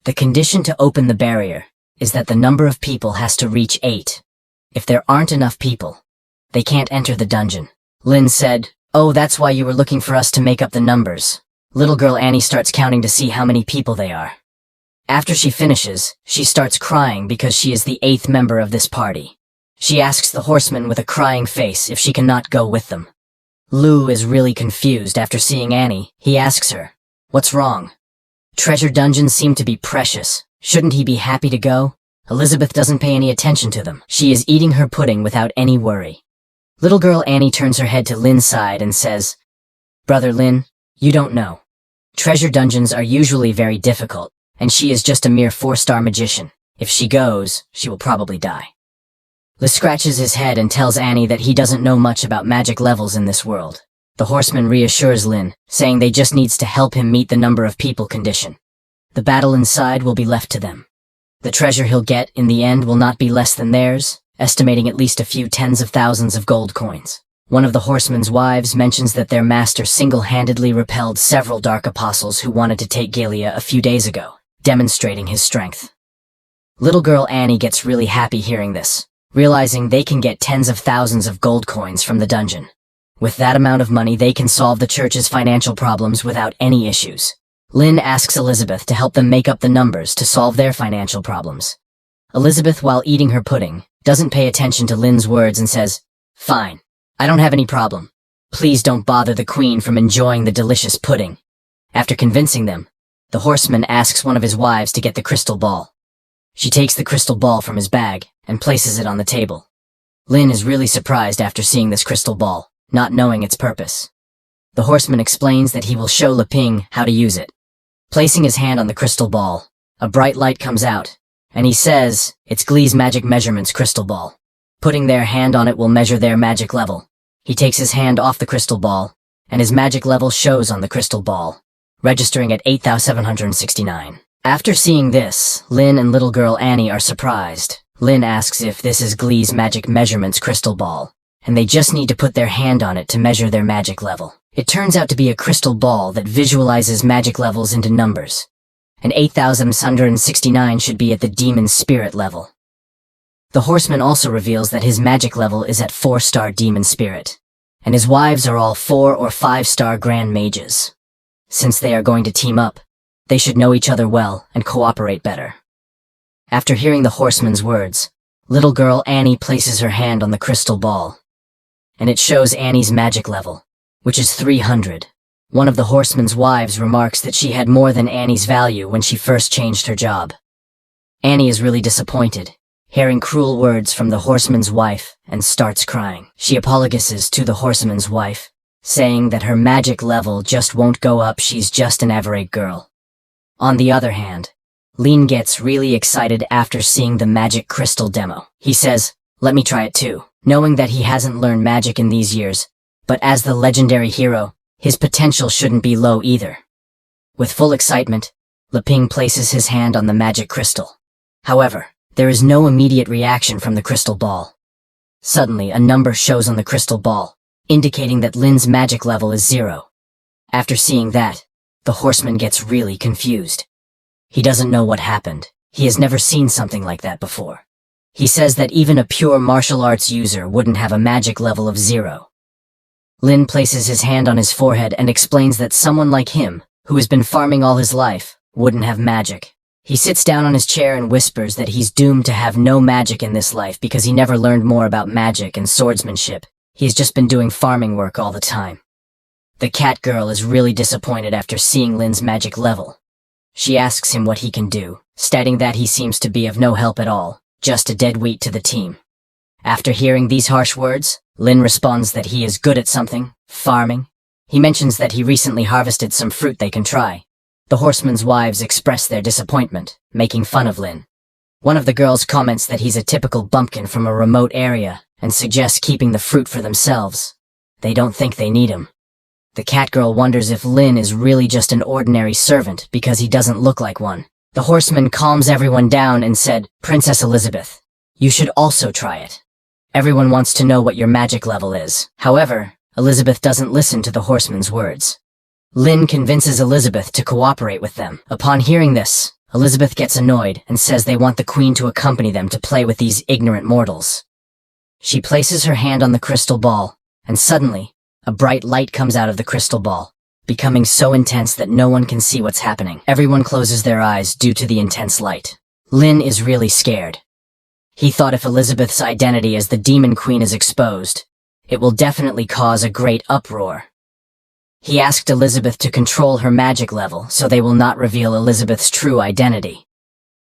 the condition to open the barrier is that the number of people has to reach 8. If there aren't enough people, they can't enter the dungeon. Lin said, "Oh, that's why you were looking for us to make up the numbers." Little girl Annie starts counting to see how many people they are. After she finishes, she starts crying because she is the 8th member of this party. She asks the horseman with a crying face if she cannot go with them. Lou is really confused after seeing Annie. He asks her, "What's wrong? Treasure dungeons seem to be precious. Shouldn't he be happy to go?" Elizabeth doesn't pay any attention to them. She is eating her pudding without any worry. Little girl Annie turns her head to Lin's side and says, "Brother Lin, you don't know. Treasure dungeons are usually very difficult, and she is just a mere 4-star magician. If she goes, she will probably die." Lin scratches his head and tells Annie that he doesn't know much about magic levels in this world. The horseman reassures Lin, saying they just needs to help him meet the number of people condition. The battle inside will be left to them. The treasure he'll get in the end will not be less than theirs, estimating at least a few tens of thousands of gold coins. One of the horseman's wives mentions that their master single-handedly repelled several dark apostles who wanted to take Gilead a few days ago, demonstrating his strength. Little girl Annie gets really happy hearing this, realizing they can get tens of thousands of gold coins from the dungeon. With that amount of money, they can solve the church's financial problems without any issues. Lin asks Elizabeth to help them make up the numbers to solve their financial problems. Elizabeth, while eating her pudding, doesn't pay attention to Lin's words and says, "Fine, I don't have any problem. Please don't bother the queen from enjoying the delicious pudding." After convincing them, the horseman asks one of his wives to get the crystal ball. She takes the crystal ball from his bag and places it on the table. Lin is really surprised after seeing this crystal ball, not knowing its purpose. The horseman explains that he will show Leping how to use it. Placing his hand on the crystal ball, a bright light comes out, and he says it's Glee's magic measurements crystal ball. Putting their hand on it will measure their magic level. He takes his hand off the crystal ball, and his magic level shows on the crystal ball, registering at 8,769. After seeing this, Lin and little girl Annie are surprised. Lin asks if this is Glee's magic measurements crystal ball, and they just need to put their hand on it to measure their magic level. It turns out to be a crystal ball that visualizes magic levels into numbers, and 8,769 should be at the demon spirit level. The horseman also reveals that his magic level is at 4-star demon spirit, and his wives are all 4 or 5-star grand mages. Since they are going to team up, they should know each other well and cooperate better. After hearing the horseman's words, little girl Annie places her hand on the crystal ball, and it shows Annie's magic level, which is 300. One of the horseman's wives remarks that she had more than Annie's value when she first changed her job. Annie is really disappointed, hearing cruel words from the horseman's wife, and starts crying. She apologizes to the horseman's wife, saying that her magic level just won't go up, she's just an average girl. On the other hand, Lin gets really excited after seeing the magic crystal demo. He says, "Let me try it too," knowing that he hasn't learned magic in these years, but as the legendary hero, his potential shouldn't be low either. With full excitement, Leping places his hand on the magic crystal. However, there is no immediate reaction from the crystal ball. Suddenly, a number shows on the crystal ball, indicating that Lin's magic level is 0. After seeing that, the horseman gets really confused. He doesn't know what happened. He has never seen something like that before. He says that even a pure martial arts user wouldn't have a magic level of 0. Lin places his hand on his forehead and explains that someone like him, who has been farming all his life, wouldn't have magic. He sits down on his chair and whispers that he's doomed to have no magic in this life because he never learned more about magic and swordsmanship. He's just been doing farming work all the time. The cat girl is really disappointed after seeing Lin's magic level. She asks him what he can do, stating that he seems to be of no help at all, just a dead weight to the team. After hearing these harsh words, Lin responds that he is good at something, farming. He mentions that he recently harvested some fruit they can try. The horsemen's wives express their disappointment, making fun of Lin. One of the girls comments that he's a typical bumpkin from a remote area and suggests keeping the fruit for themselves. They don't think they need him. The cat girl wonders if Lin is really just an ordinary servant because he doesn't look like one. The horseman calms everyone down and said, "Princess Elizabeth, you should also try it. Everyone wants to know what your magic level is. However, Elizabeth doesn't listen to the horseman's words. Lin convinces Elizabeth to cooperate with them. Upon hearing this, Elizabeth gets annoyed and says they want the queen to accompany them to play with these ignorant mortals. She places her hand on the crystal ball, and suddenly, a bright light comes out of the crystal ball, becoming so intense that no one can see what's happening. Everyone closes their eyes due to the intense light. Lin is really scared. He thought if Elizabeth's identity as the Demon Queen is exposed, it will definitely cause a great uproar. He asked Elizabeth to control her magic level so they will not reveal Elizabeth's true identity.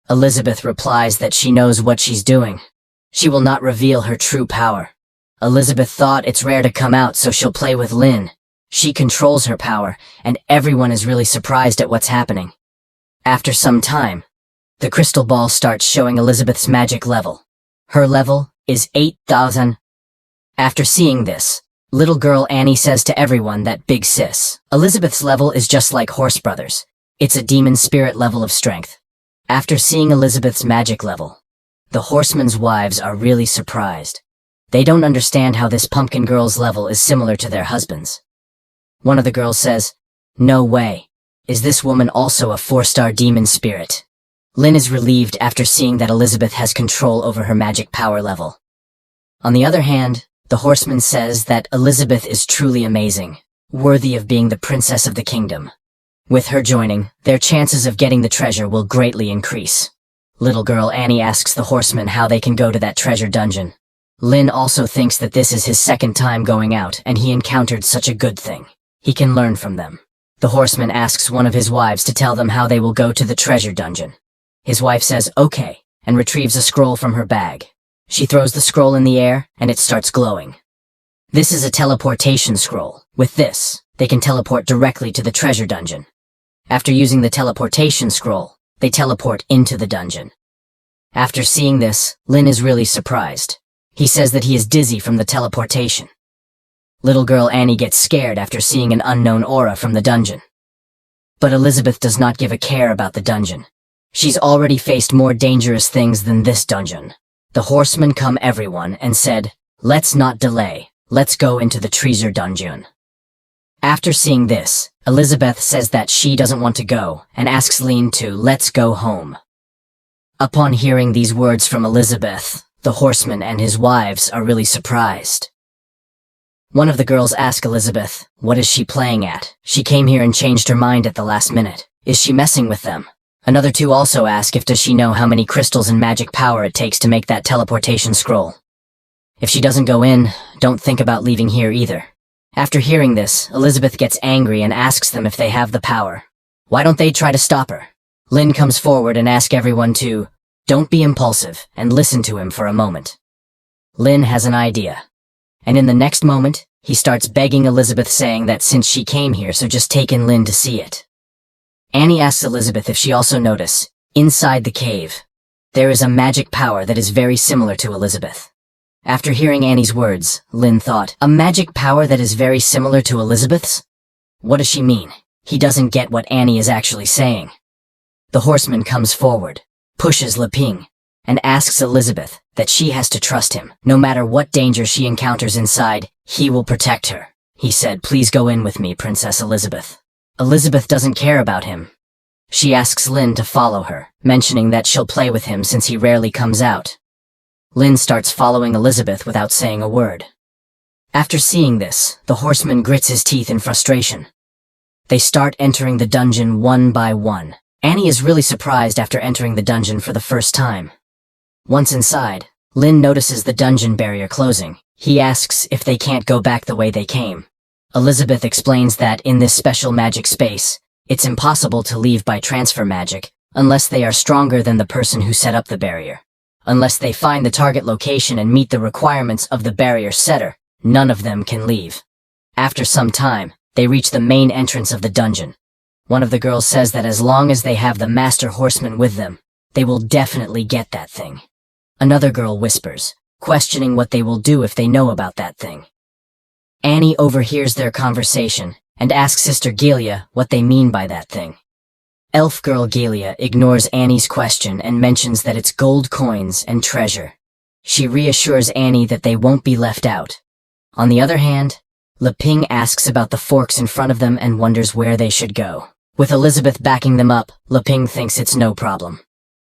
Elizabeth replies that she knows what she's doing. She will not reveal her true power. Elizabeth thought it's rare to come out, so she'll play with Lin. She controls her power, and everyone is really surprised at what's happening. After some time, the crystal ball starts showing Elizabeth's magic level. Her level is 8,000. After seeing this, little girl Annie says to everyone that big sis, Elizabeth's level is just like Horse Brothers. It's a demon spirit level of strength. After seeing Elizabeth's magic level, the horsemen's wives are really surprised. They don't understand how this pumpkin girl's level is similar to their husbands. One of the girls says, "No way. Is this woman also a 4-star demon spirit?" Lin is relieved after seeing that Elizabeth has control over her magic power level. On the other hand, the horseman says that Elizabeth is truly amazing, worthy of being the princess of the kingdom. With her joining, their chances of getting the treasure will greatly increase. Little girl Annie asks the horseman how they can go to that treasure dungeon. Lin also thinks that this is his second time going out and he encountered such a good thing. He can learn from them. The horseman asks one of his wives to tell them how they will go to the treasure dungeon. His wife says okay and retrieves a scroll from her bag. She throws the scroll in the air and it starts glowing. This is a teleportation scroll. With this, they can teleport directly to the treasure dungeon. After using the teleportation scroll, they teleport into the dungeon. After seeing this, Lin is really surprised. He says that he is dizzy from the teleportation. Little girl Annie gets scared after seeing an unknown aura from the dungeon. But Elizabeth does not give a care about the dungeon. She's already faced more dangerous things than this dungeon. The horsemen come everyone and said, "Let's not delay, let's go into the treasure dungeon." After seeing this, Elizabeth says that she doesn't want to go and asks Lin to let's go home. Upon hearing these words from Elizabeth, the horseman and his wives are really surprised. One of the girls asks Elizabeth, what is she playing at? She came here and changed her mind at the last minute. Is she messing with them? Another two also ask if does she know how many crystals and magic power it takes to make that teleportation scroll. If she doesn't go in, don't think about leaving here either. After hearing this, Elizabeth gets angry and asks them if they have the power. Why don't they try to stop her? Lin comes forward and asks everyone to, don't be impulsive, and listen to him for a moment. Lin has an idea. And in the next moment, he starts begging Elizabeth saying that since she came here, so just take in Lin to see it. Annie asks Elizabeth if she also notice, inside the cave, there is a magic power that is very similar to Elizabeth. After hearing Annie's words, Lin thought, a magic power that is very similar to Elizabeth's? What does she mean? He doesn't get what Annie is actually saying. The horseman comes forward, pushes Leping, and asks Elizabeth that she has to trust him. No matter what danger she encounters inside, he will protect her. He said, please go in with me, Princess Elizabeth. Elizabeth doesn't care about him. She asks Lin to follow her, mentioning that she'll play with him since he rarely comes out. Lin starts following Elizabeth without saying a word. After seeing this, the horseman grits his teeth in frustration. They start entering the dungeon one by one. Annie is really surprised after entering the dungeon for the first time. Once inside, Lin notices the dungeon barrier closing. He asks if they can't go back the way they came. Elizabeth explains that in this special magic space, it's impossible to leave by transfer magic unless they are stronger than the person who set up the barrier. Unless they find the target location and meet the requirements of the barrier setter, none of them can leave. After some time, they reach the main entrance of the dungeon. One of the girls says that as long as they have the master horseman with them, they will definitely get that thing. Another girl whispers, questioning what they will do if they know about that thing. Annie overhears their conversation and asks Sister Gelia what they mean by that thing. Elf girl Gelia ignores Annie's question and mentions that it's gold coins and treasure. She reassures Annie that they won't be left out. On the other hand, Ping asks about the forks in front of them and wonders where they should go. With Elizabeth backing them up, Ping thinks it's no problem.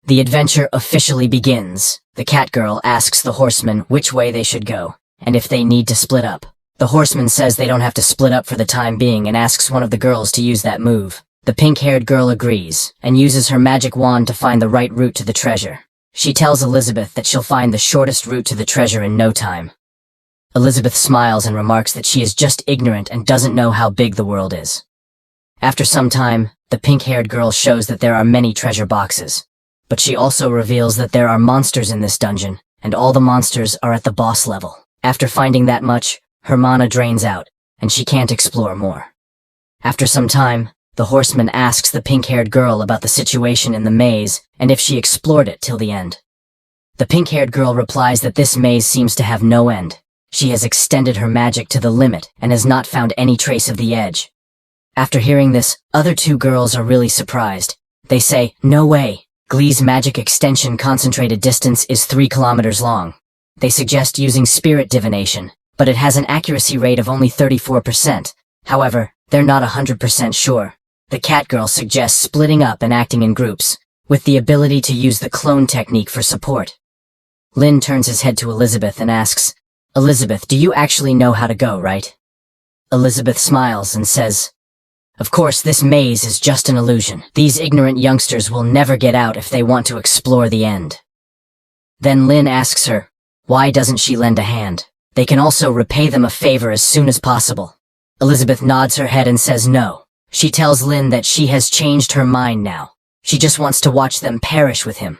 The adventure officially begins. The cat girl asks the horsemen which way they should go, and if they need to split up. The horseman says they don't have to split up for the time being and asks one of the girls to use that move. The pink-haired girl agrees, and uses her magic wand to find the right route to the treasure. She tells Elizabeth that she'll find the shortest route to the treasure in no time. Elizabeth smiles and remarks that she is just ignorant and doesn't know how big the world is. After some time, the pink-haired girl shows that there are many treasure boxes. But she also reveals that there are monsters in this dungeon, and all the monsters are at the boss level. After finding that much, her mana drains out, and she can't explore more. After some time, the horseman asks the pink-haired girl about the situation in the maze and if she explored it till the end. The pink-haired girl replies that this maze seems to have no end. She has extended her magic to the limit and has not found any trace of the edge. After hearing this, other two girls are really surprised. They say, "No way. Glee's magic extension concentrated distance is 3 kilometers long. They suggest using spirit divination, but it has an accuracy rate of only 34%. However, they're not 100% sure. The cat girl suggests splitting up and acting in groups, with the ability to use the clone technique for support. Lin turns his head to Elizabeth and asks, "Elizabeth, do you actually know how to go, right?" Elizabeth smiles and says, "Of course, this maze is just an illusion. These ignorant youngsters will never get out if they want to explore the end." Then Lin asks her, why doesn't she lend a hand? They can also repay them a favor as soon as possible. Elizabeth nods her head and says no. She tells Lin that she has changed her mind now. She just wants to watch them perish with him.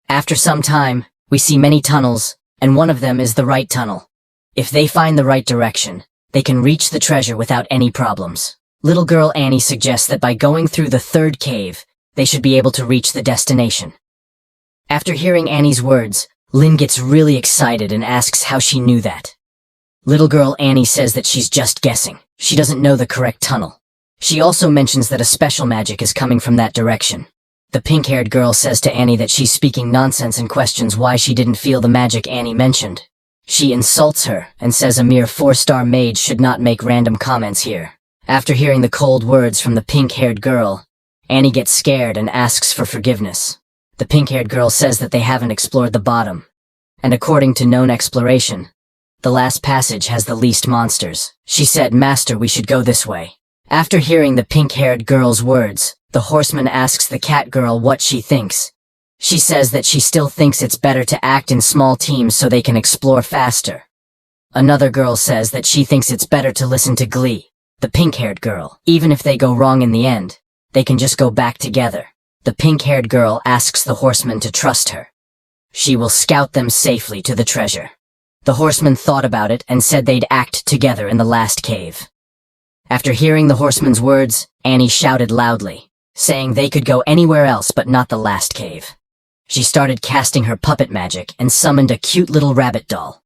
After some time, we see many tunnels, and one of them is the right tunnel. If they find the right direction, they can reach the treasure without any problems. Little girl Annie suggests that by going through the third cave, they should be able to reach the destination. After hearing Annie's words, Lin gets really excited and asks how she knew that. Little girl Annie says that she's just guessing. She doesn't know the correct tunnel. She also mentions that a special magic is coming from that direction. The pink-haired girl says to Annie that she's speaking nonsense and questions why she didn't feel the magic Annie mentioned. She insults her and says a mere 4-star mage should not make random comments here. After hearing the cold words from the pink-haired girl, Annie gets scared and asks for forgiveness. The pink-haired girl says that they haven't explored the bottom, and according to known exploration, the last passage has the least monsters. She said, "Master, we should go this way." After hearing the pink-haired girl's words, the horseman asks the cat girl what she thinks. She says that she still thinks it's better to act in small teams so they can explore faster. Another girl says that she thinks it's better to listen to Glee, the pink-haired girl. Even if they go wrong in the end, they can just go back together. The pink-haired girl asks the horseman to trust her. She will scout them safely to the treasure. The horseman thought about it and said they'd act together in the last cave. After hearing the horseman's words, Annie shouted loudly, saying they could go anywhere else but not the last cave. She started casting her puppet magic and summoned a cute little rabbit doll.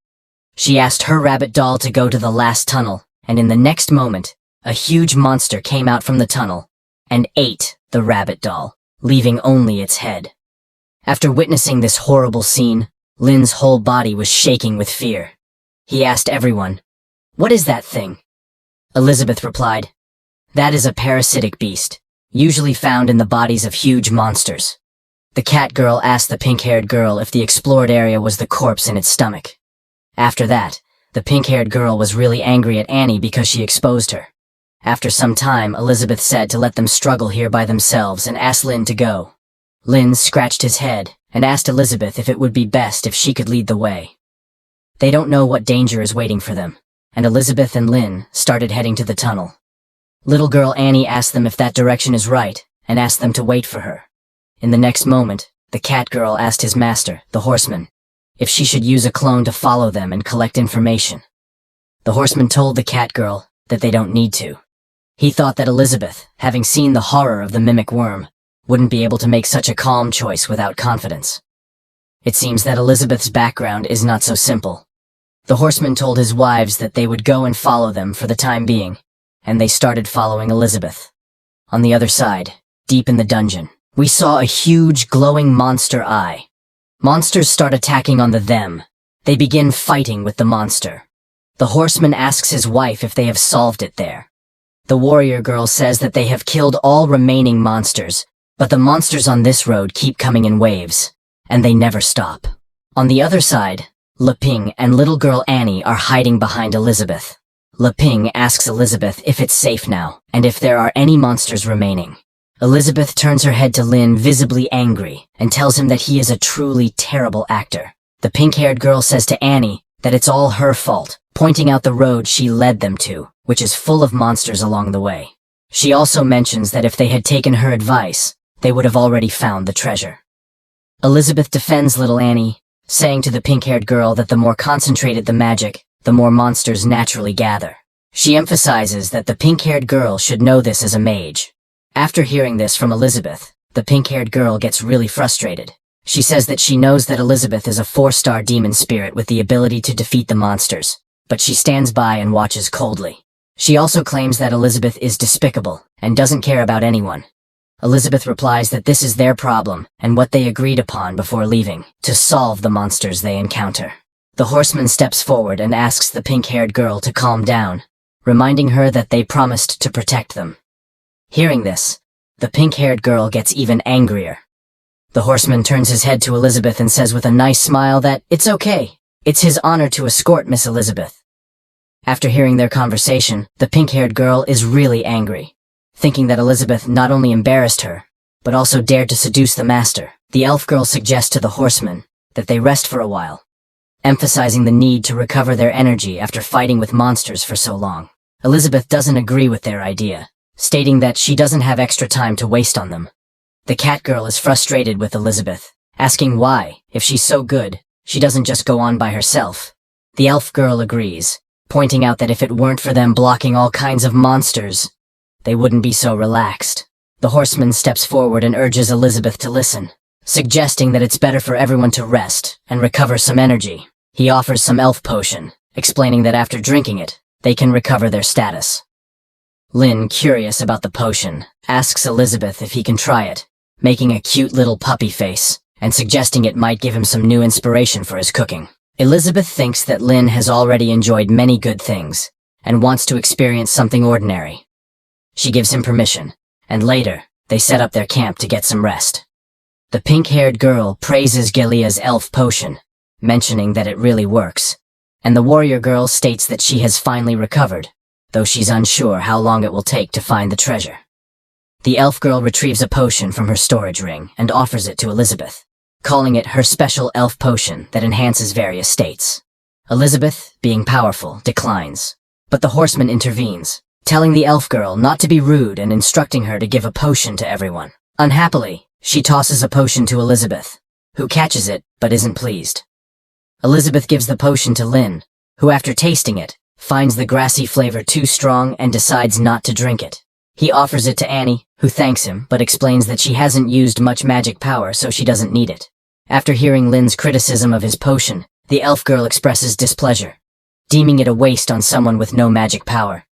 She asked her rabbit doll to go to the last tunnel, and in the next moment, a huge monster came out from the tunnel and ate the rabbit doll, leaving only its head. After witnessing this horrible scene, Lin's whole body was shaking with fear. He asked everyone, "What is that thing?" Elizabeth replied, "That is a parasitic beast, usually found in the bodies of huge monsters." The cat girl asked the pink-haired girl if the explored area was the corpse in its stomach. After that, the pink-haired girl was really angry at Annie because she exposed her. After some time, Elizabeth said to let them struggle here by themselves and asked Lin to go. Lin scratched his head and asked Elizabeth if it would be best if she could lead the way. They don't know what danger is waiting for them, and Elizabeth and Lin started heading to the tunnel. Little girl Annie asked them if that direction is right and asked them to wait for her. In the next moment, the cat girl asked his master, the horseman, if she should use a clone to follow them and collect information. The horseman told the cat girl that they don't need to. He thought that Elizabeth, having seen the horror of the mimic worm, wouldn't be able to make such a calm choice without confidence. It seems that Elizabeth's background is not so simple. The horseman told his wives that they would go and follow them for the time being, and they started following Elizabeth. On the other side, deep in the dungeon, we saw a huge glowing monster eye. Monsters start attacking on the them. They begin fighting with the monster. The horseman asks his wife if they have solved it there. The warrior girl says that they have killed all remaining monsters, but the monsters on this road keep coming in waves, and they never stop. On the other side, Leping and little girl Annie are hiding behind Elizabeth. Leping asks Elizabeth if it's safe now, and if there are any monsters remaining. Elizabeth turns her head to Lin, visibly angry, and tells him that he is a truly terrible actor. The pink-haired girl says to Annie that it's all her fault, pointing out the road she led them to, which is full of monsters along the way. She also mentions that if they had taken her advice, they would have already found the treasure. Elizabeth defends little Annie, saying to the pink-haired girl that the more concentrated the magic, the more monsters naturally gather. She emphasizes that the pink-haired girl should know this as a mage. After hearing this from Elizabeth, the pink-haired girl gets really frustrated. She says that she knows that Elizabeth is a 4-star demon spirit with the ability to defeat the monsters, but she stands by and watches coldly. She also claims that Elizabeth is despicable and doesn't care about anyone. Elizabeth replies that this is their problem and what they agreed upon before leaving, to solve the monsters they encounter. The horseman steps forward and asks the pink-haired girl to calm down, reminding her that they promised to protect them. Hearing this, the pink-haired girl gets even angrier. The horseman turns his head to Elizabeth and says with a nice smile that it's okay. It's his honor to escort Miss Elizabeth. After hearing their conversation, the pink-haired girl is really angry, thinking that Elizabeth not only embarrassed her, but also dared to seduce the master. The elf girl suggests to the horseman that they rest for a while, emphasizing the need to recover their energy after fighting with monsters for so long. Elizabeth doesn't agree with their idea, stating that she doesn't have extra time to waste on them. The cat girl is frustrated with Elizabeth, asking why, if she's so good, she doesn't just go on by herself. The elf girl agrees, pointing out that if it weren't for them blocking all kinds of monsters, they wouldn't be so relaxed. The horseman steps forward and urges Elizabeth to listen, suggesting that it's better for everyone to rest and recover some energy. He offers some elf potion, explaining that after drinking it, they can recover their status. Lin, curious about the potion, asks Elizabeth if he can try it, making a cute little puppy face, and suggesting it might give him some new inspiration for his cooking. Elizabeth thinks that Lin has already enjoyed many good things, and wants to experience something ordinary. She gives him permission, and later, they set up their camp to get some rest. The pink-haired girl praises Gilia's elf potion, mentioning that it really works, and the warrior girl states that she has finally recovered, though she's unsure how long it will take to find the treasure. The elf girl retrieves a potion from her storage ring and offers it to Elizabeth, calling it her special elf potion that enhances various states. Elizabeth, being powerful, declines, but the horseman intervenes, telling the elf girl not to be rude and instructing her to give a potion to everyone. Unhappily, she tosses a potion to Elizabeth, who catches it but isn't pleased. Elizabeth gives the potion to Lin, who after tasting it, finds the grassy flavor too strong and decides not to drink it. He offers it to Annie, who thanks him but explains that she hasn't used much magic power so she doesn't need it. After hearing Lin's criticism of his potion, the elf girl expresses displeasure, deeming it a waste on someone with no magic power.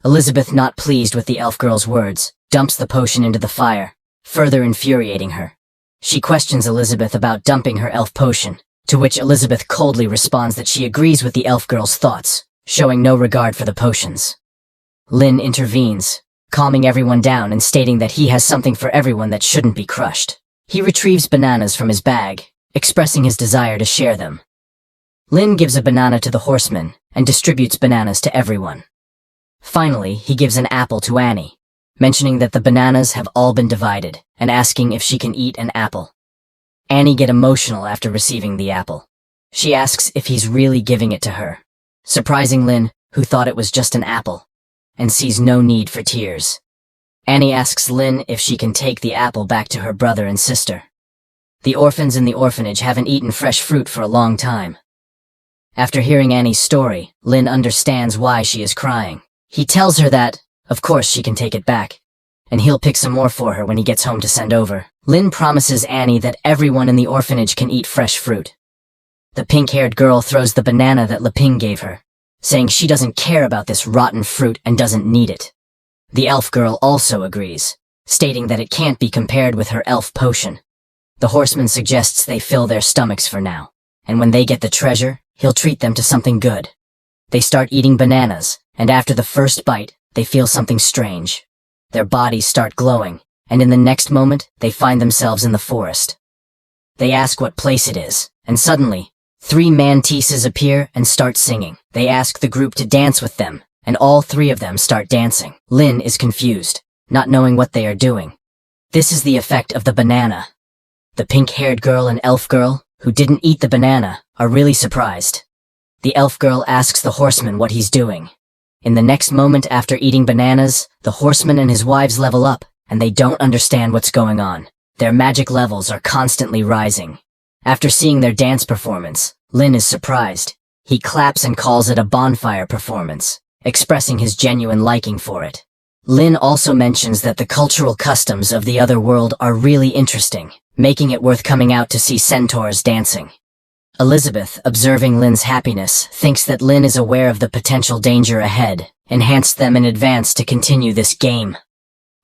Elizabeth, not pleased with the elf girl's words, dumps the potion into the fire, further infuriating her. She questions Elizabeth about dumping her elf potion, to which Elizabeth coldly responds that she agrees with the elf girl's thoughts, showing no regard for the potions. Lin intervenes, calming everyone down and stating that he has something for everyone that shouldn't be crushed. He retrieves bananas from his bag, expressing his desire to share them. Lin gives a banana to the horseman and distributes bananas to everyone. Finally, he gives an apple to Annie, mentioning that the bananas have all been divided and asking if she can eat an apple. Annie gets emotional after receiving the apple. She asks if he's really giving it to her, surprising Lin, who thought it was just an apple, and sees no need for tears. Annie asks Lin if she can take the apple back to her brother and sister. The orphans in the orphanage haven't eaten fresh fruit for a long time. After hearing Annie's story, Lin understands why she is crying. He tells her that, of course she can take it back, and he'll pick some more for her when he gets home to send over. Lin promises Annie that everyone in the orphanage can eat fresh fruit. The pink-haired girl throws the banana that Leping gave her, saying she doesn't care about this rotten fruit and doesn't need it. The elf girl also agrees, stating that it can't be compared with her elf potion. The horseman suggests they fill their stomachs for now, and when they get the treasure, he'll treat them to something good. They start eating bananas, and after the first bite, they feel something strange. Their bodies start glowing, and in the next moment, they find themselves in the forest. They ask what place it is, and suddenly, 3 mantises appear and start singing. They ask the group to dance with them, and all 3 of them start dancing. Lin is confused, not knowing what they are doing. This is the effect of the banana. The pink-haired girl and elf girl, who didn't eat the banana, are really surprised. The elf girl asks the horseman what he's doing. In the next moment after eating bananas, the horseman and his wives level up, and they don't understand what's going on. Their magic levels are constantly rising. After seeing their dance performance, Lin is surprised. He claps and calls it a bonfire performance, expressing his genuine liking for it. Lin also mentions that the cultural customs of the other world are really interesting, making it worth coming out to see centaurs dancing. Elizabeth, observing Lin's happiness, thinks that Lin is aware of the potential danger ahead, enhanced them in advance to continue this game.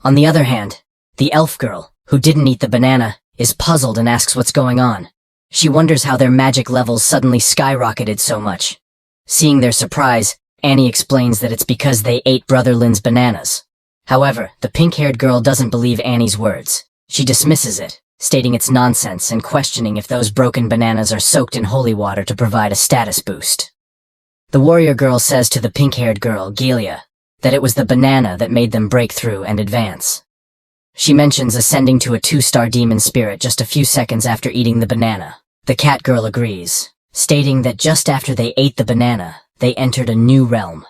On the other hand, the elf girl, who didn't eat the banana, is puzzled and asks what's going on. She wonders how their magic levels suddenly skyrocketed so much. Seeing their surprise, Annie explains that it's because they ate Brother Lin's bananas. However, the pink-haired girl doesn't believe Annie's words. She dismisses it, stating it's nonsense and questioning if those broken bananas are soaked in holy water to provide a status boost. The warrior girl says to the pink-haired girl, Gilia, that it was the banana that made them break through and advance. She mentions ascending to a 2-star demon spirit just a few seconds after eating the banana. The cat girl agrees, stating that just after they ate the banana, they entered a new realm.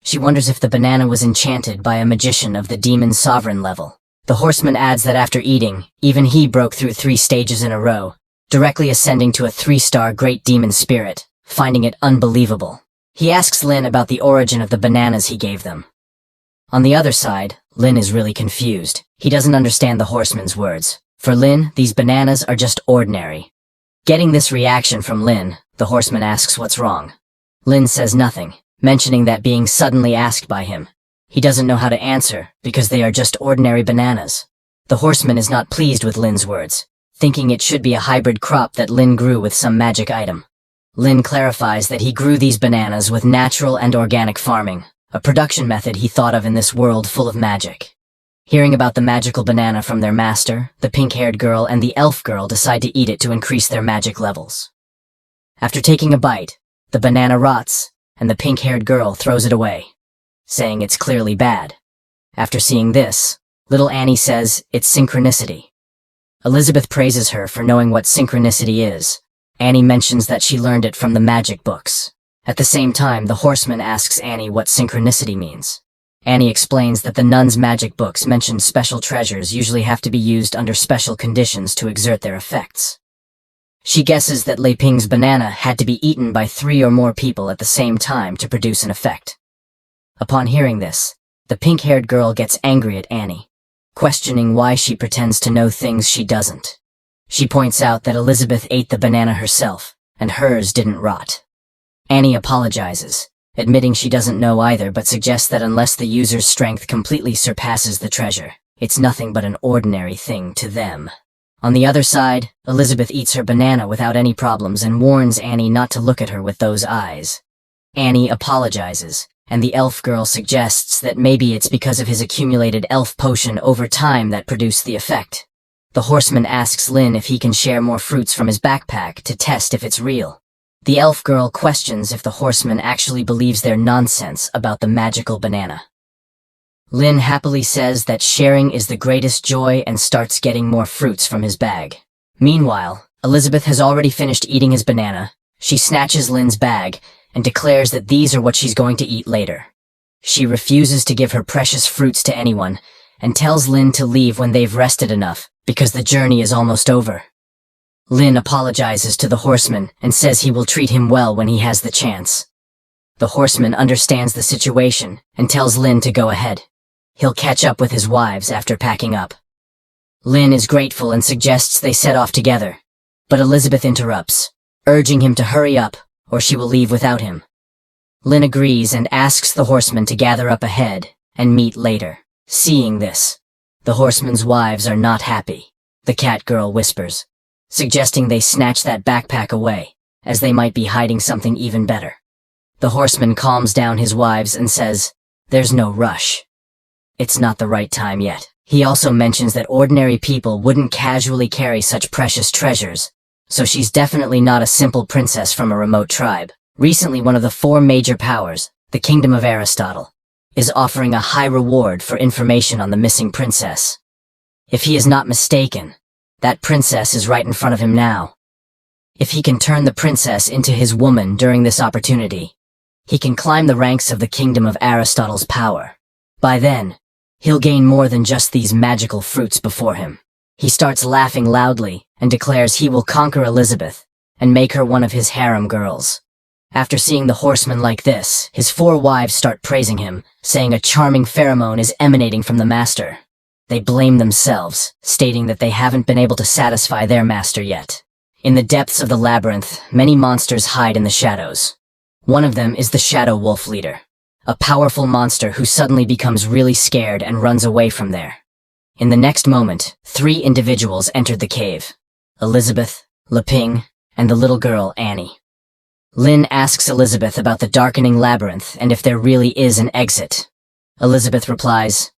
She wonders if the banana was enchanted by a magician of the demon sovereign level. The horseman adds that after eating, even he broke through 3 stages in a row, directly ascending to a 3-star great demon spirit, finding it unbelievable. He asks Lin about the origin of the bananas he gave them. On the other side, Lin is really confused. He doesn't understand the horseman's words. For Lin, these bananas are just ordinary. Getting this reaction from Lin, the horseman asks what's wrong. Lin says nothing, mentioning that being suddenly asked by him. He doesn't know how to answer, because they are just ordinary bananas. The horseman is not pleased with Lin's words, thinking it should be a hybrid crop that Lin grew with some magic item. Lin clarifies that he grew these bananas with natural and organic farming, a production method he thought of in this world full of magic. Hearing about the magical banana from their master, the pink-haired girl and the elf girl decide to eat it to increase their magic levels. After taking a bite, the banana rots, and the pink-haired girl throws it away, saying it's clearly bad. After seeing this, little Annie says it's synchronicity. Elizabeth praises her for knowing what synchronicity is. Annie mentions that she learned it from the magic books. At the same time, the horseman asks Annie what synchronicity means. Annie explains that the nuns' magic books mention special treasures usually have to be used under special conditions to exert their effects. She guesses that Lei Ping's banana had to be eaten by 3 or more people at the same time to produce an effect. Upon hearing this, the pink-haired girl gets angry at Annie, questioning why she pretends to know things she doesn't. She points out that Elizabeth ate the banana herself, and hers didn't rot. Annie apologizes, admitting she doesn't know either but suggests that unless the user's strength completely surpasses the treasure, it's nothing but an ordinary thing to them. On the other side, Elizabeth eats her banana without any problems and warns Annie not to look at her with those eyes. Annie apologizes, and the elf girl suggests that maybe it's because of his accumulated elf potion over time that produced the effect. The horseman asks Lin if he can share more fruits from his backpack to test if it's real. The elf girl questions if the horseman actually believes their nonsense about the magical banana. Lin happily says that sharing is the greatest joy and starts getting more fruits from his bag. Meanwhile, Elizabeth has already finished eating his banana. She snatches Lin's bag and declares that these are what she's going to eat later. She refuses to give her precious fruits to anyone and tells Lin to leave when they've rested enough because the journey is almost over. Lin apologizes to the horseman and says he will treat him well when he has the chance. The horseman understands the situation and tells Lin to go ahead. He'll catch up with his wives after packing up. Lin is grateful and suggests they set off together, but Elizabeth interrupts, urging him to hurry up or she will leave without him. Lin agrees and asks the horseman to gather up ahead and meet later. Seeing this, the horseman's wives are not happy, the cat girl whispers, suggesting they snatch that backpack away, as they might be hiding something even better. The horseman calms down his wives and says, "There's no rush. It's not the right time yet." He also mentions that ordinary people wouldn't casually carry such precious treasures, so she's definitely not a simple princess from a remote tribe. Recently, one of the 4 major powers, the Kingdom of Aristotle, is offering a high reward for information on the missing princess. If he is not mistaken, that princess is right in front of him now. If he can turn the princess into his woman during this opportunity, he can climb the ranks of the Kingdom of Aristotle's power. By then, he'll gain more than just these magical fruits before him. He starts laughing loudly and declares he will conquer Elizabeth and make her one of his harem girls. After seeing the horseman like this, his 4 wives start praising him, saying a charming pheromone is emanating from the master. They blame themselves, stating that they haven't been able to satisfy their master yet. In the depths of the labyrinth, many monsters hide in the shadows. One of them is the Shadow Wolf leader, a powerful monster who suddenly becomes really scared and runs away from there. In the next moment, 3 individuals entered the cave: Elizabeth, Leping, and the little girl, Annie. Lin asks Elizabeth about the darkening labyrinth and if there really is an exit. Elizabeth replies,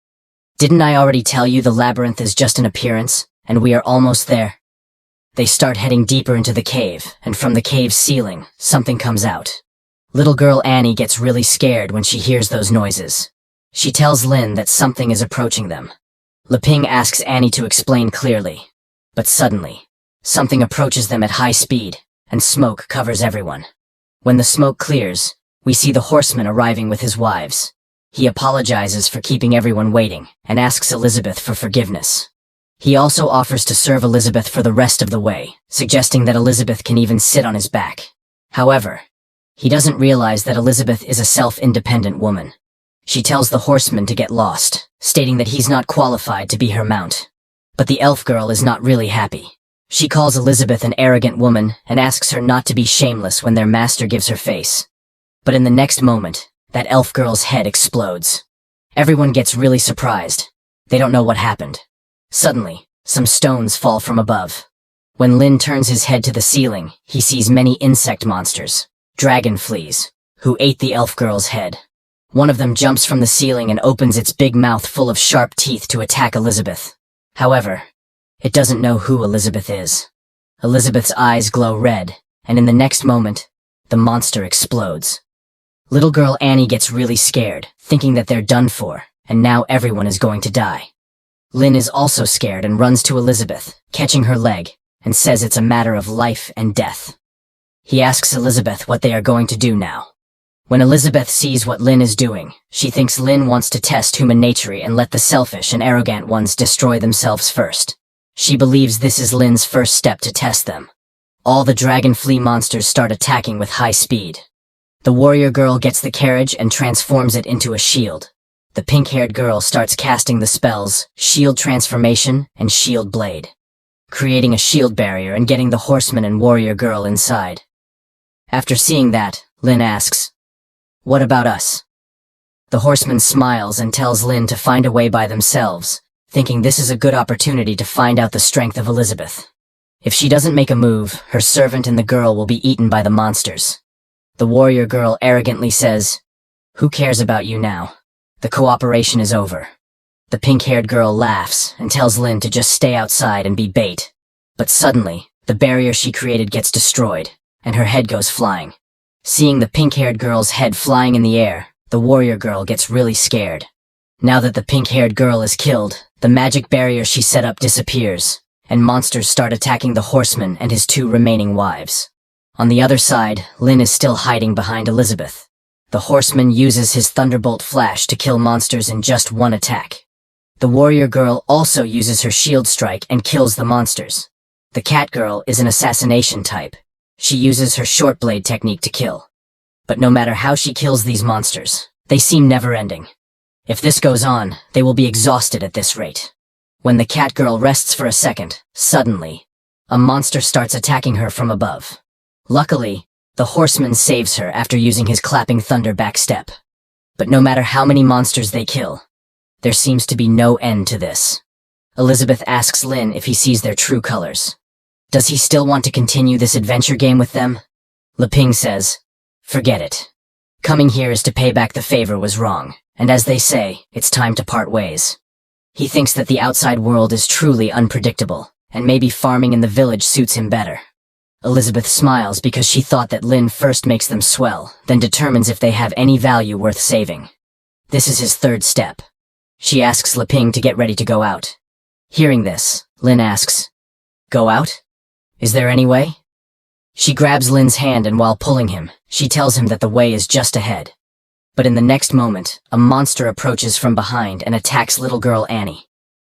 "Didn't I already tell you the labyrinth is just an appearance, and we are almost there?" They start heading deeper into the cave, and from the cave's ceiling, something comes out. Little girl Annie gets really scared when she hears those noises. She tells Lin that something is approaching them. Leping asks Annie to explain clearly, but suddenly, something approaches them at high speed, and smoke covers everyone. When the smoke clears, we see the horseman arriving with his wives. He apologizes for keeping everyone waiting, and asks Elizabeth for forgiveness. He also offers to serve Elizabeth for the rest of the way, suggesting that Elizabeth can even sit on his back. However, he doesn't realize that Elizabeth is a self-independent woman. She tells the horseman to get lost, stating that he's not qualified to be her mount. But the elf girl is not really happy. She calls Elizabeth an arrogant woman and asks her not to be shameless when their master gives her face. But in the next moment, that elf girl's head explodes. Everyone gets really surprised. They don't know what happened. Suddenly, some stones fall from above. When Lin turns his head to the ceiling, he sees many insect monsters, dragon fleas, who ate the elf girl's head. One of them jumps from the ceiling and opens its big mouth full of sharp teeth to attack Elizabeth. However, it doesn't know who Elizabeth is. Elizabeth's eyes glow red, and in the next moment, the monster explodes. Little girl Annie gets really scared, thinking that they're done for, and now everyone is going to die. Lin is also scared and runs to Elizabeth, catching her leg, and says it's a matter of life and death. He asks Elizabeth what they are going to do now. When Elizabeth sees what Lin is doing, she thinks Lin wants to test human nature and let the selfish and arrogant ones destroy themselves first. She believes this is Lin's first step to test them. All the dragon flea monsters start attacking with high speed. The warrior girl gets the carriage and transforms it into a shield. The pink-haired girl starts casting the spells Shield Transformation and Shield Blade, creating a shield barrier and getting the horseman and warrior girl inside. After seeing that, Lin asks, "What about us?" The horseman smiles and tells Lin to find a way by themselves, thinking this is a good opportunity to find out the strength of Elizabeth. If she doesn't make a move, her servant and the girl will be eaten by the monsters. The warrior girl arrogantly says, "Who cares about you now? The cooperation is over." The pink-haired girl laughs and tells Lin to just stay outside and be bait. But suddenly, the barrier she created gets destroyed, and her head goes flying. Seeing the pink-haired girl's head flying in the air, the warrior girl gets really scared. Now that the pink-haired girl is killed, the magic barrier she set up disappears, and monsters start attacking the horseman and his 2 remaining wives. On the other side, Lin is still hiding behind Elizabeth. The horseman uses his thunderbolt flash to kill monsters in just 1 attack. The warrior girl also uses her shield strike and kills the monsters. The cat girl is an assassination type. She uses her short blade technique to kill. But no matter how she kills these monsters, they seem never-ending. If this goes on, they will be exhausted at this rate. When the cat girl rests for a second, suddenly, a monster starts attacking her from above. Luckily, the horseman saves her after using his clapping thunder backstep. But no matter how many monsters they kill, there seems to be no end to this. Elizabeth asks Lin if he sees their true colors. Does he still want to continue this adventure game with them? Leping says, "Forget it. Coming here is to pay back the favor was wrong, and as they say, it's time to part ways. He thinks that the outside world is truly unpredictable, and maybe farming in the village suits him better. Elizabeth smiles because she thought that Lin first makes them swell, then determines if they have any value worth saving. This is his third step. She asks Leping to get ready to go out. Hearing this, Lin asks, "Go out? Is there any way?" She grabs Lin's hand and while pulling him, she tells him that the way is just ahead. But in the next moment, a monster approaches from behind and attacks little girl Annie.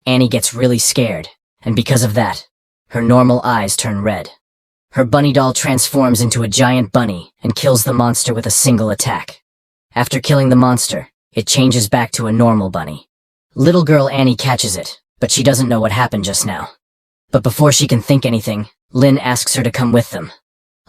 Annie gets really scared, and because of that, her normal eyes turn red. Her bunny doll transforms into a giant bunny and kills the monster with a single attack. After killing the monster, it changes back to a normal bunny. Little girl Annie catches it, but she doesn't know what happened just now. But before she can think anything, Lin asks her to come with them.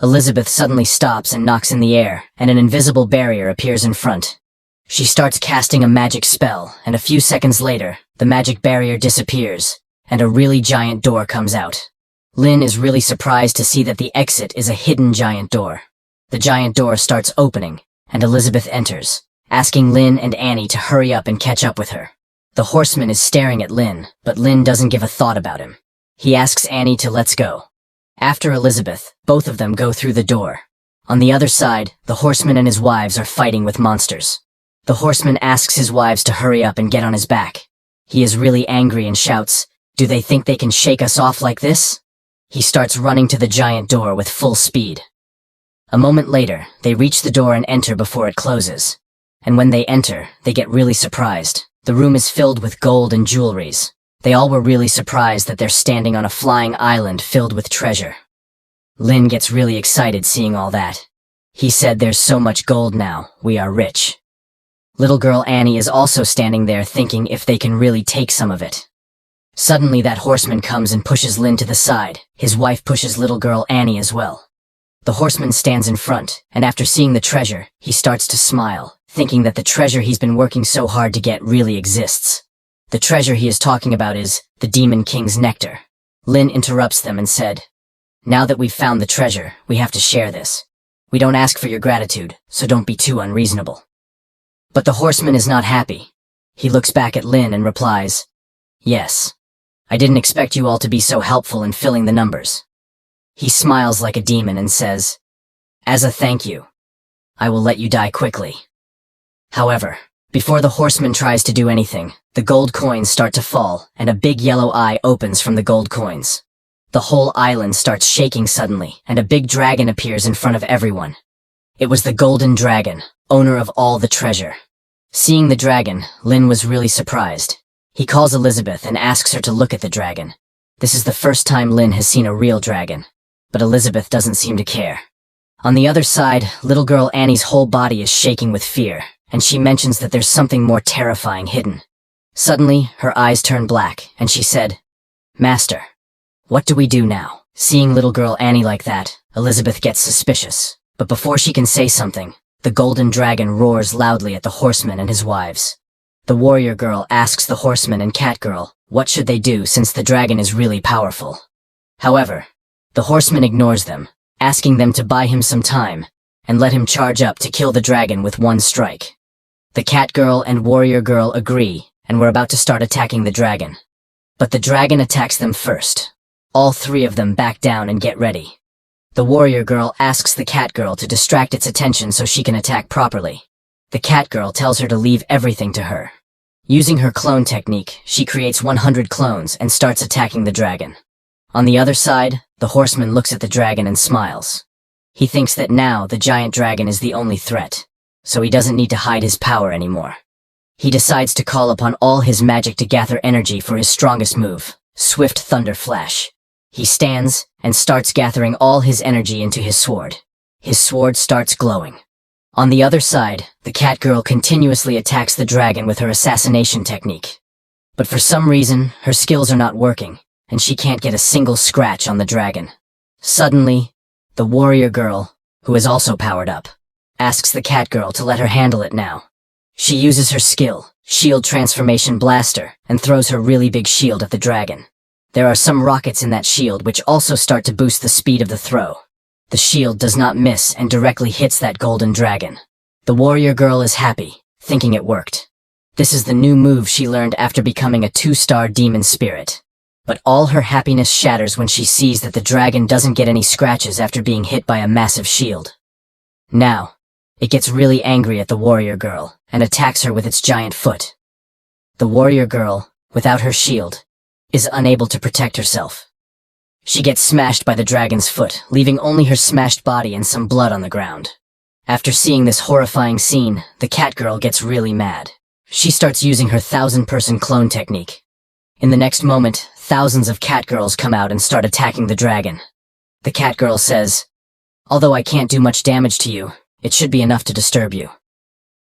Elizabeth suddenly stops and knocks in the air, and an invisible barrier appears in front. She starts casting a magic spell, and a few seconds later, the magic barrier disappears, and a really giant door comes out. Lin is really surprised to see that the exit is a hidden giant door. The giant door starts opening, and Elizabeth enters, asking Lin and Annie to hurry up and catch up with her. The horseman is staring at Lin, but Lin doesn't give a thought about him. He asks Annie to let's go. After Elizabeth, both of them go through the door. On the other side, the horseman and his wives are fighting with monsters. The horseman asks his wives to hurry up and get on his back. He is really angry and shouts, "Do they think they can shake us off like this?" He starts running to the giant door with full speed. A moment later, they reach the door and enter before it closes. And when they enter, they get really surprised. The room is filled with gold and jewelries. They all were really surprised that they're standing on a flying island filled with treasure. Lin gets really excited seeing all that. He said, "There's so much gold now, we are rich." Little girl Annie is also standing there thinking if they can really take some of it. Suddenly that horseman comes and pushes Lin to the side. His wife pushes little girl Annie as well. The horseman stands in front, and after seeing the treasure, he starts to smile, thinking that the treasure he's been working so hard to get really exists. The treasure he is talking about is the Demon King's nectar. Lin interrupts them and said, "Now that we've found the treasure, we have to share this. We don't ask for your gratitude, so don't be too unreasonable." But the horseman is not happy. He looks back at Lin and replies, "Yes. I didn't expect you all to be so helpful in filling the numbers." He smiles like a demon and says, "As a thank you, I will let you die quickly." However, before the horseman tries to do anything, the gold coins start to fall, and a big yellow eye opens from the gold coins. The whole island starts shaking suddenly, and a big dragon appears in front of everyone. It was the Golden Dragon, owner of all the treasure. Seeing the dragon, Lin was really surprised. He calls Elizabeth and asks her to look at the dragon. This is the first time Lin has seen a real dragon, but Elizabeth doesn't seem to care. On the other side, little girl Annie's whole body is shaking with fear, and she mentions that there's something more terrifying hidden. Suddenly, her eyes turn black, and she said, "Master, what do we do now?" Seeing little girl Annie like that, Elizabeth gets suspicious, but before she can say something, the golden dragon roars loudly at the horseman and his wives. The warrior girl asks the horseman and cat girl, what should they do since the dragon is really powerful. However, the horseman ignores them, asking them to buy him some time, and let him charge up to kill the dragon with one strike. The cat girl and warrior girl agree, and were about to start attacking the dragon. But the dragon attacks them first. All three of them back down and get ready. The warrior girl asks the cat girl to distract its attention so she can attack properly. The cat girl tells her to leave everything to her. Using her clone technique, she creates 100 clones and starts attacking the dragon. On the other side, the horseman looks at the dragon and smiles. He thinks that now the giant dragon is the only threat, so he doesn't need to hide his power anymore. He decides to call upon all his magic to gather energy for his strongest move, Swift Thunder Flash. He stands and starts gathering all his energy into his sword. His sword starts glowing. On the other side, the cat girl continuously attacks the dragon with her assassination technique. But for some reason, her skills are not working, and she can't get a single scratch on the dragon. Suddenly, the warrior girl, who is also powered up, asks the cat girl to let her handle it now. She uses her skill, Shield Transformation Blaster, and throws her really big shield at the dragon. There are some rockets in that shield which also start to boost the speed of the throw. The shield does not miss and directly hits that golden dragon. The warrior girl is happy, thinking it worked. This is the new move she learned after becoming a 2-star demon spirit. But all her happiness shatters when she sees that the dragon doesn't get any scratches after being hit by a massive shield. Now, it gets really angry at the warrior girl and attacks her with its giant foot. The warrior girl, without her shield, is unable to protect herself. She gets smashed by the dragon's foot, leaving only her smashed body and some blood on the ground. After seeing this horrifying scene, the cat girl gets really mad. She starts using her 1,000-person clone technique. In the next moment, thousands of cat girls come out and start attacking the dragon. The cat girl says, "Although I can't do much damage to you, it should be enough to disturb you."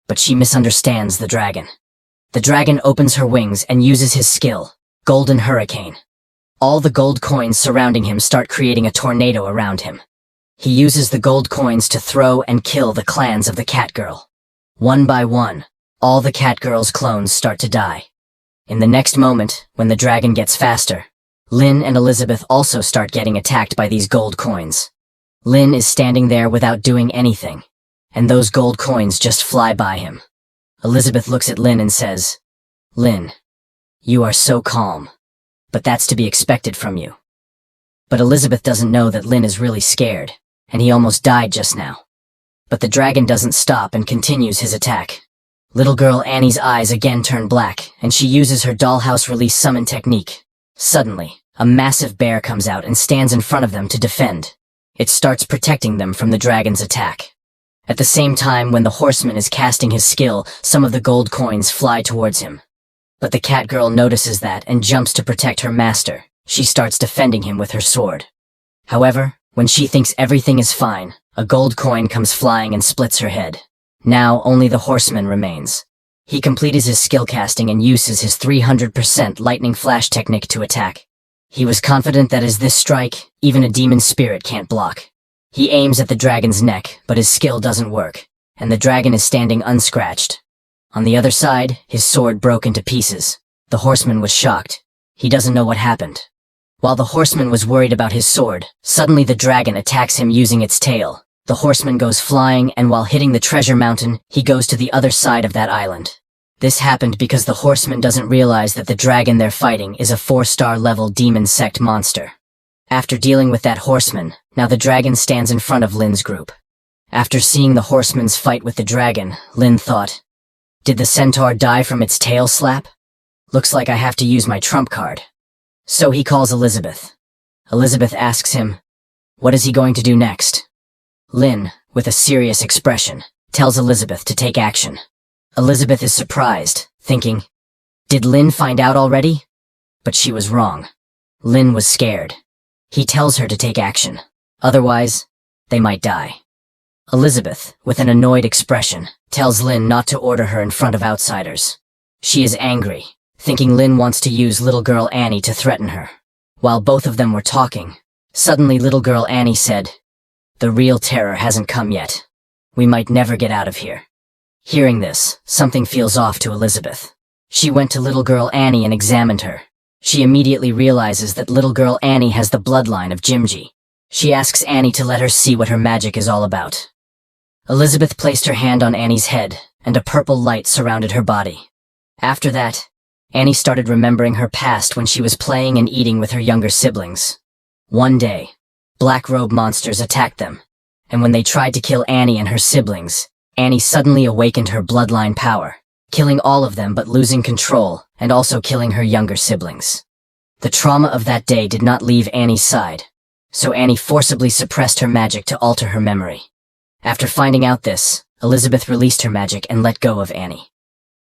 But she misunderstands the dragon. The dragon opens her wings and uses his skill, Golden Hurricane. All the gold coins surrounding him start creating a tornado around him. He uses the gold coins to throw and kill the clans of the cat girl. One by one, all the cat girl's clones start to die. In the next moment, when the dragon gets faster, Lin and Elizabeth also start getting attacked by these gold coins. Lin is standing there without doing anything, and those gold coins just fly by him. Elizabeth looks at Lin and says, "Lin, you are so calm, but that's to be expected from you." But Elizabeth doesn't know that Lin is really scared, and he almost died just now. But the dragon doesn't stop and continues his attack. Little girl Annie's eyes again turn black, and she uses her dollhouse release summon technique. Suddenly, a massive bear comes out and stands in front of them to defend. It starts protecting them from the dragon's attack. At the same time, when the horseman is casting his skill, some of the gold coins fly towards him. But the cat girl notices that and jumps to protect her master. She starts defending him with her sword. However, when she thinks everything is fine, a gold coin comes flying and splits her head. Now only the horseman remains. He completes his skill casting and uses his 300% lightning flash technique to attack. He was confident that as this strike, even a demon spirit can't block. He aims at the dragon's neck, but his skill doesn't work, and the dragon is standing unscratched. On the other side, his sword broke into pieces. The horseman was shocked. He doesn't know what happened. While the horseman was worried about his sword, suddenly the dragon attacks him using its tail. The horseman goes flying, and while hitting the treasure mountain, he goes to the other side of that island. This happened because the horseman doesn't realize that the dragon they're fighting is a 4-star level demon sect monster. After dealing with that horseman, now the dragon stands in front of Lin's group. After seeing the horseman's fight with the dragon, Lin thought, "Did the centaur die from its tail slap? Looks like I have to use my trump card." So he calls Elizabeth. Elizabeth asks him, what is he going to do next? Lin, with a serious expression, tells Elizabeth to take action. Elizabeth is surprised, thinking, did Lin find out already? But she was wrong. Lin was scared. He tells her to take action. Otherwise, they might die. Elizabeth, with an annoyed expression, tells Lin not to order her in front of outsiders. She is angry, thinking Lin wants to use little girl Annie to threaten her. While both of them were talking, suddenly little girl Annie said, "The real terror hasn't come yet. We might never get out of here." Hearing this, something feels off to Elizabeth. She went to little girl Annie and examined her. She immediately realizes that little girl Annie has the bloodline of Jimji. She asks Annie to let her see what her magic is all about. Elizabeth placed her hand on Annie's head, and a purple light surrounded her body. After that, Annie started remembering her past when she was playing and eating with her younger siblings. One day, black robe monsters attacked them, and when they tried to kill Annie and her siblings, Annie suddenly awakened her bloodline power, killing all of them but losing control, and also killing her younger siblings. The trauma of that day did not leave Annie's side, so Annie forcibly suppressed her magic to alter her memory. After finding out this, Elizabeth released her magic and let go of Annie.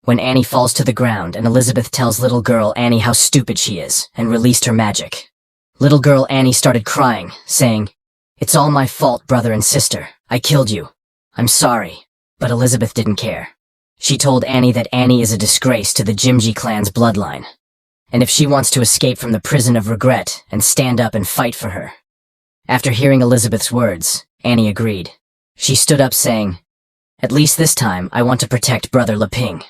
When Annie falls to the ground and Elizabeth tells little girl Annie how stupid she is and released her magic, little girl Annie started crying, saying, "It's all my fault, brother and sister. I killed you. I'm sorry." But Elizabeth didn't care. She told Annie that Annie is a disgrace to the Jimji clan's bloodline, and if she wants to escape from the prison of regret and stand up and fight for her. After hearing Elizabeth's words, Annie agreed. She stood up saying, "At least this time I want to protect Brother Leping."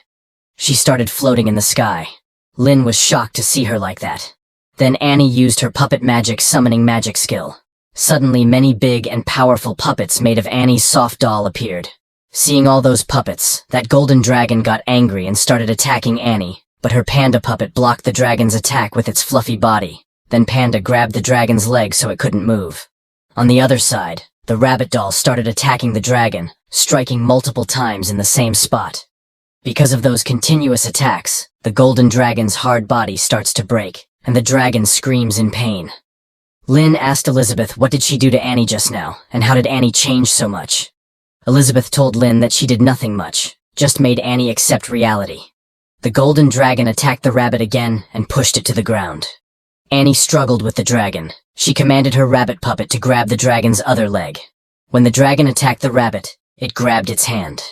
She started floating in the sky. Lin was shocked to see her like that. Then Annie used her puppet magic summoning magic skill. Suddenly many big and powerful puppets made of Annie's soft doll appeared. Seeing all those puppets, that golden dragon got angry and started attacking Annie, but her panda puppet blocked the dragon's attack with its fluffy body. Then Panda grabbed the dragon's leg so it couldn't move. On the other side, the rabbit doll started attacking the dragon, striking multiple times in the same spot. Because of those continuous attacks, the golden dragon's hard body starts to break, and the dragon screams in pain. Lynn asked Elizabeth what did she do to Annie just now, and how did Annie change so much. Elizabeth told Lynn that she did nothing much, just made Annie accept reality. The golden dragon attacked the rabbit again and pushed it to the ground. Annie struggled with the dragon. She commanded her rabbit puppet to grab the dragon's other leg. When the dragon attacked the rabbit, it grabbed its hand.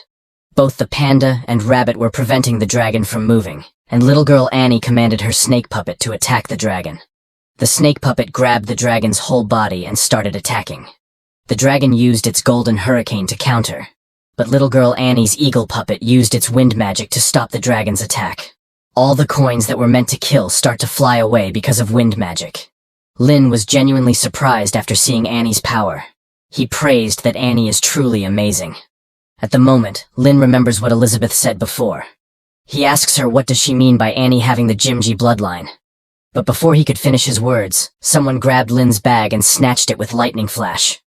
Both the panda and rabbit were preventing the dragon from moving, and little girl Annie commanded her snake puppet to attack the dragon. The snake puppet grabbed the dragon's whole body and started attacking. The dragon used its golden hurricane to counter, but little girl Annie's eagle puppet used its wind magic to stop the dragon's attack. All the coins that were meant to kill start to fly away because of wind magic. Lynn was genuinely surprised after seeing Annie's power. He praised that Annie is truly amazing. At the moment, Lynn remembers what Elizabeth said before. He asks her what does she mean by Annie having the Jimji bloodline. But before he could finish his words, someone grabbed Lynn's bag and snatched it with lightning flash.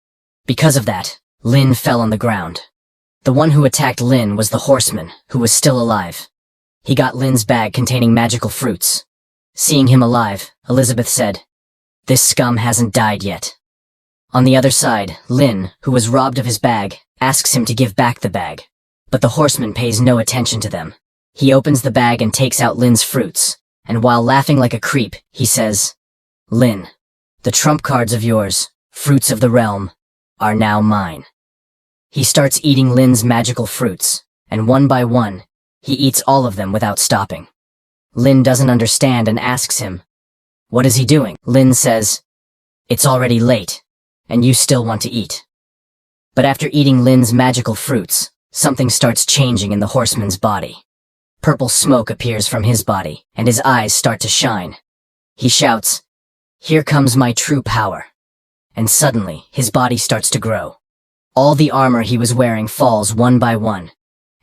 Because of that, Lynn fell on the ground. The one who attacked Lynn was the horseman, who was still alive. He got Lynn's bag containing magical fruits. Seeing him alive, Elizabeth said, "This scum hasn't died yet." On the other side, Lynn, who was robbed of his bag, asks him to give back the bag. But the horseman pays no attention to them. He opens the bag and takes out Lynn's fruits, and while laughing like a creep, he says, "Lynn, the trump cards of yours, fruits of the realm, are now mine." He starts eating Lynn's magical fruits, and one by one, he eats all of them without stopping. Lynn doesn't understand and asks him, "What is he doing?" Lynn says, "It's already late, and you still want to eat." But after eating Lynn's magical fruits, something starts changing in the horseman's body. Purple smoke appears from his body, and his eyes start to shine. He shouts, "Here comes my true power." And suddenly, his body starts to grow. All the armor he was wearing falls one by one,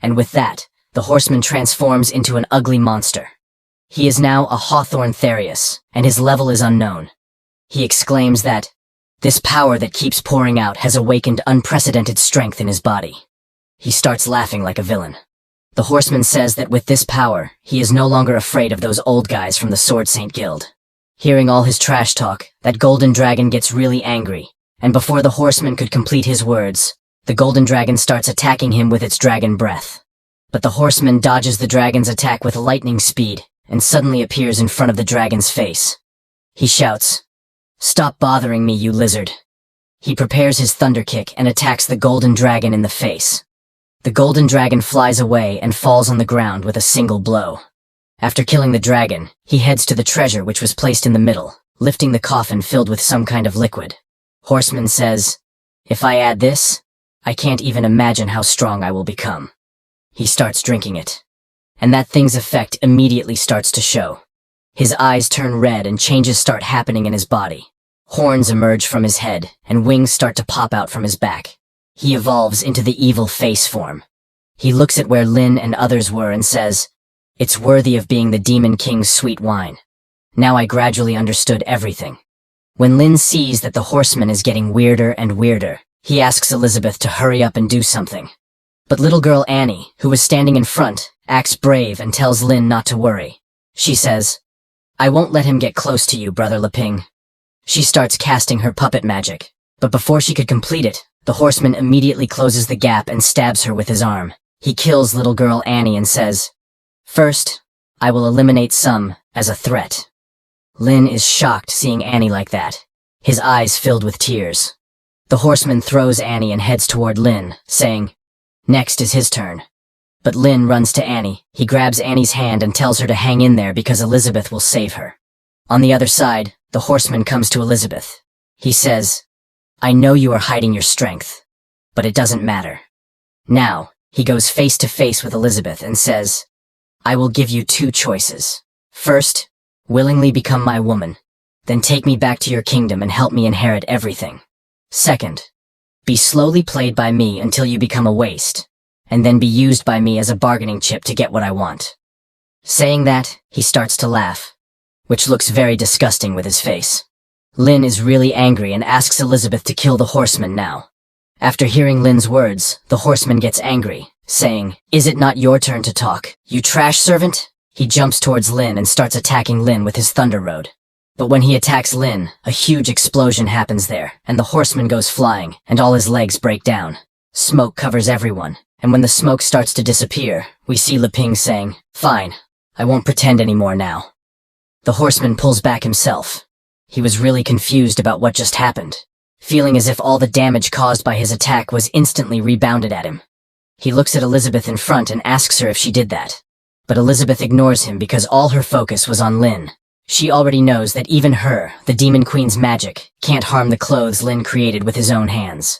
and with that, the horseman transforms into an ugly monster. He is now a Hawthorne Therius, and his level is unknown. He exclaims that, this power that keeps pouring out has awakened unprecedented strength in his body. He starts laughing like a villain. The horseman says that with this power, he is no longer afraid of those old guys from the Sword Saint Guild. Hearing all his trash talk, that golden dragon gets really angry, and before the horseman could complete his words, the golden dragon starts attacking him with its dragon breath. But the horseman dodges the dragon's attack with lightning speed, and suddenly appears in front of the dragon's face. He shouts, "Stop bothering me, you lizard." He prepares his thunder kick and attacks the golden dragon in the face. The golden dragon flies away and falls on the ground with a single blow. After killing the dragon, he heads to the treasure which was placed in the middle, lifting the coffin filled with some kind of liquid. Horseman says, "If I add this, I can't even imagine how strong I will become." He starts drinking it. And that thing's effect immediately starts to show. His eyes turn red and changes start happening in his body. Horns emerge from his head, and wings start to pop out from his back. He evolves into the evil face form. He looks at where Lynn and others were and says, "It's worthy of being the Demon King's sweet wine." Now I gradually understood everything. When Lynn sees that the horseman is getting weirder and weirder, he asks Elizabeth to hurry up and do something. But little girl Annie, who was standing in front, acts brave and tells Lynn not to worry. She says, "I won't let him get close to you, Brother Leping." She starts casting her puppet magic, but before she could complete it, the horseman immediately closes the gap and stabs her with his arm. He kills little girl Annie and says, "First, I will eliminate some as a threat." Lynn is shocked seeing Annie like that, his eyes filled with tears. The horseman throws Annie and heads toward Lynn, saying, "Next is his turn." But Lynn runs to Annie. He grabs Annie's hand and tells her to hang in there because Elizabeth will save her. On the other side, the horseman comes to Elizabeth. He says, "I know you are hiding your strength, but it doesn't matter." Now, he goes face to face with Elizabeth and says, "I will give you two choices. First, willingly become my woman, then take me back to your kingdom and help me inherit everything. Second, be slowly played by me until you become a waste, and then be used by me as a bargaining chip to get what I want. Saying that, he starts to laugh, which looks very disgusting with his face. Lin is really angry and asks Elizabeth to kill the horseman now. After hearing Lin's words, the horseman gets angry, saying, "Is it not your turn to talk, you trash servant?" He jumps towards Lin and starts attacking Lin with his Thunder Road. But when he attacks Lin, a huge explosion happens there, and the horseman goes flying, and all his legs break down. Smoke covers everyone, and when the smoke starts to disappear, we see Leping saying, "Fine, I won't pretend anymore now." The horseman pulls back himself. He was really confused about what just happened, feeling as if all the damage caused by his attack was instantly rebounded at him. He looks at Elizabeth in front and asks her if she did that. But Elizabeth ignores him because all her focus was on Lin. She already knows that even her, the Demon Queen's magic, can't harm the clothes Lin created with his own hands.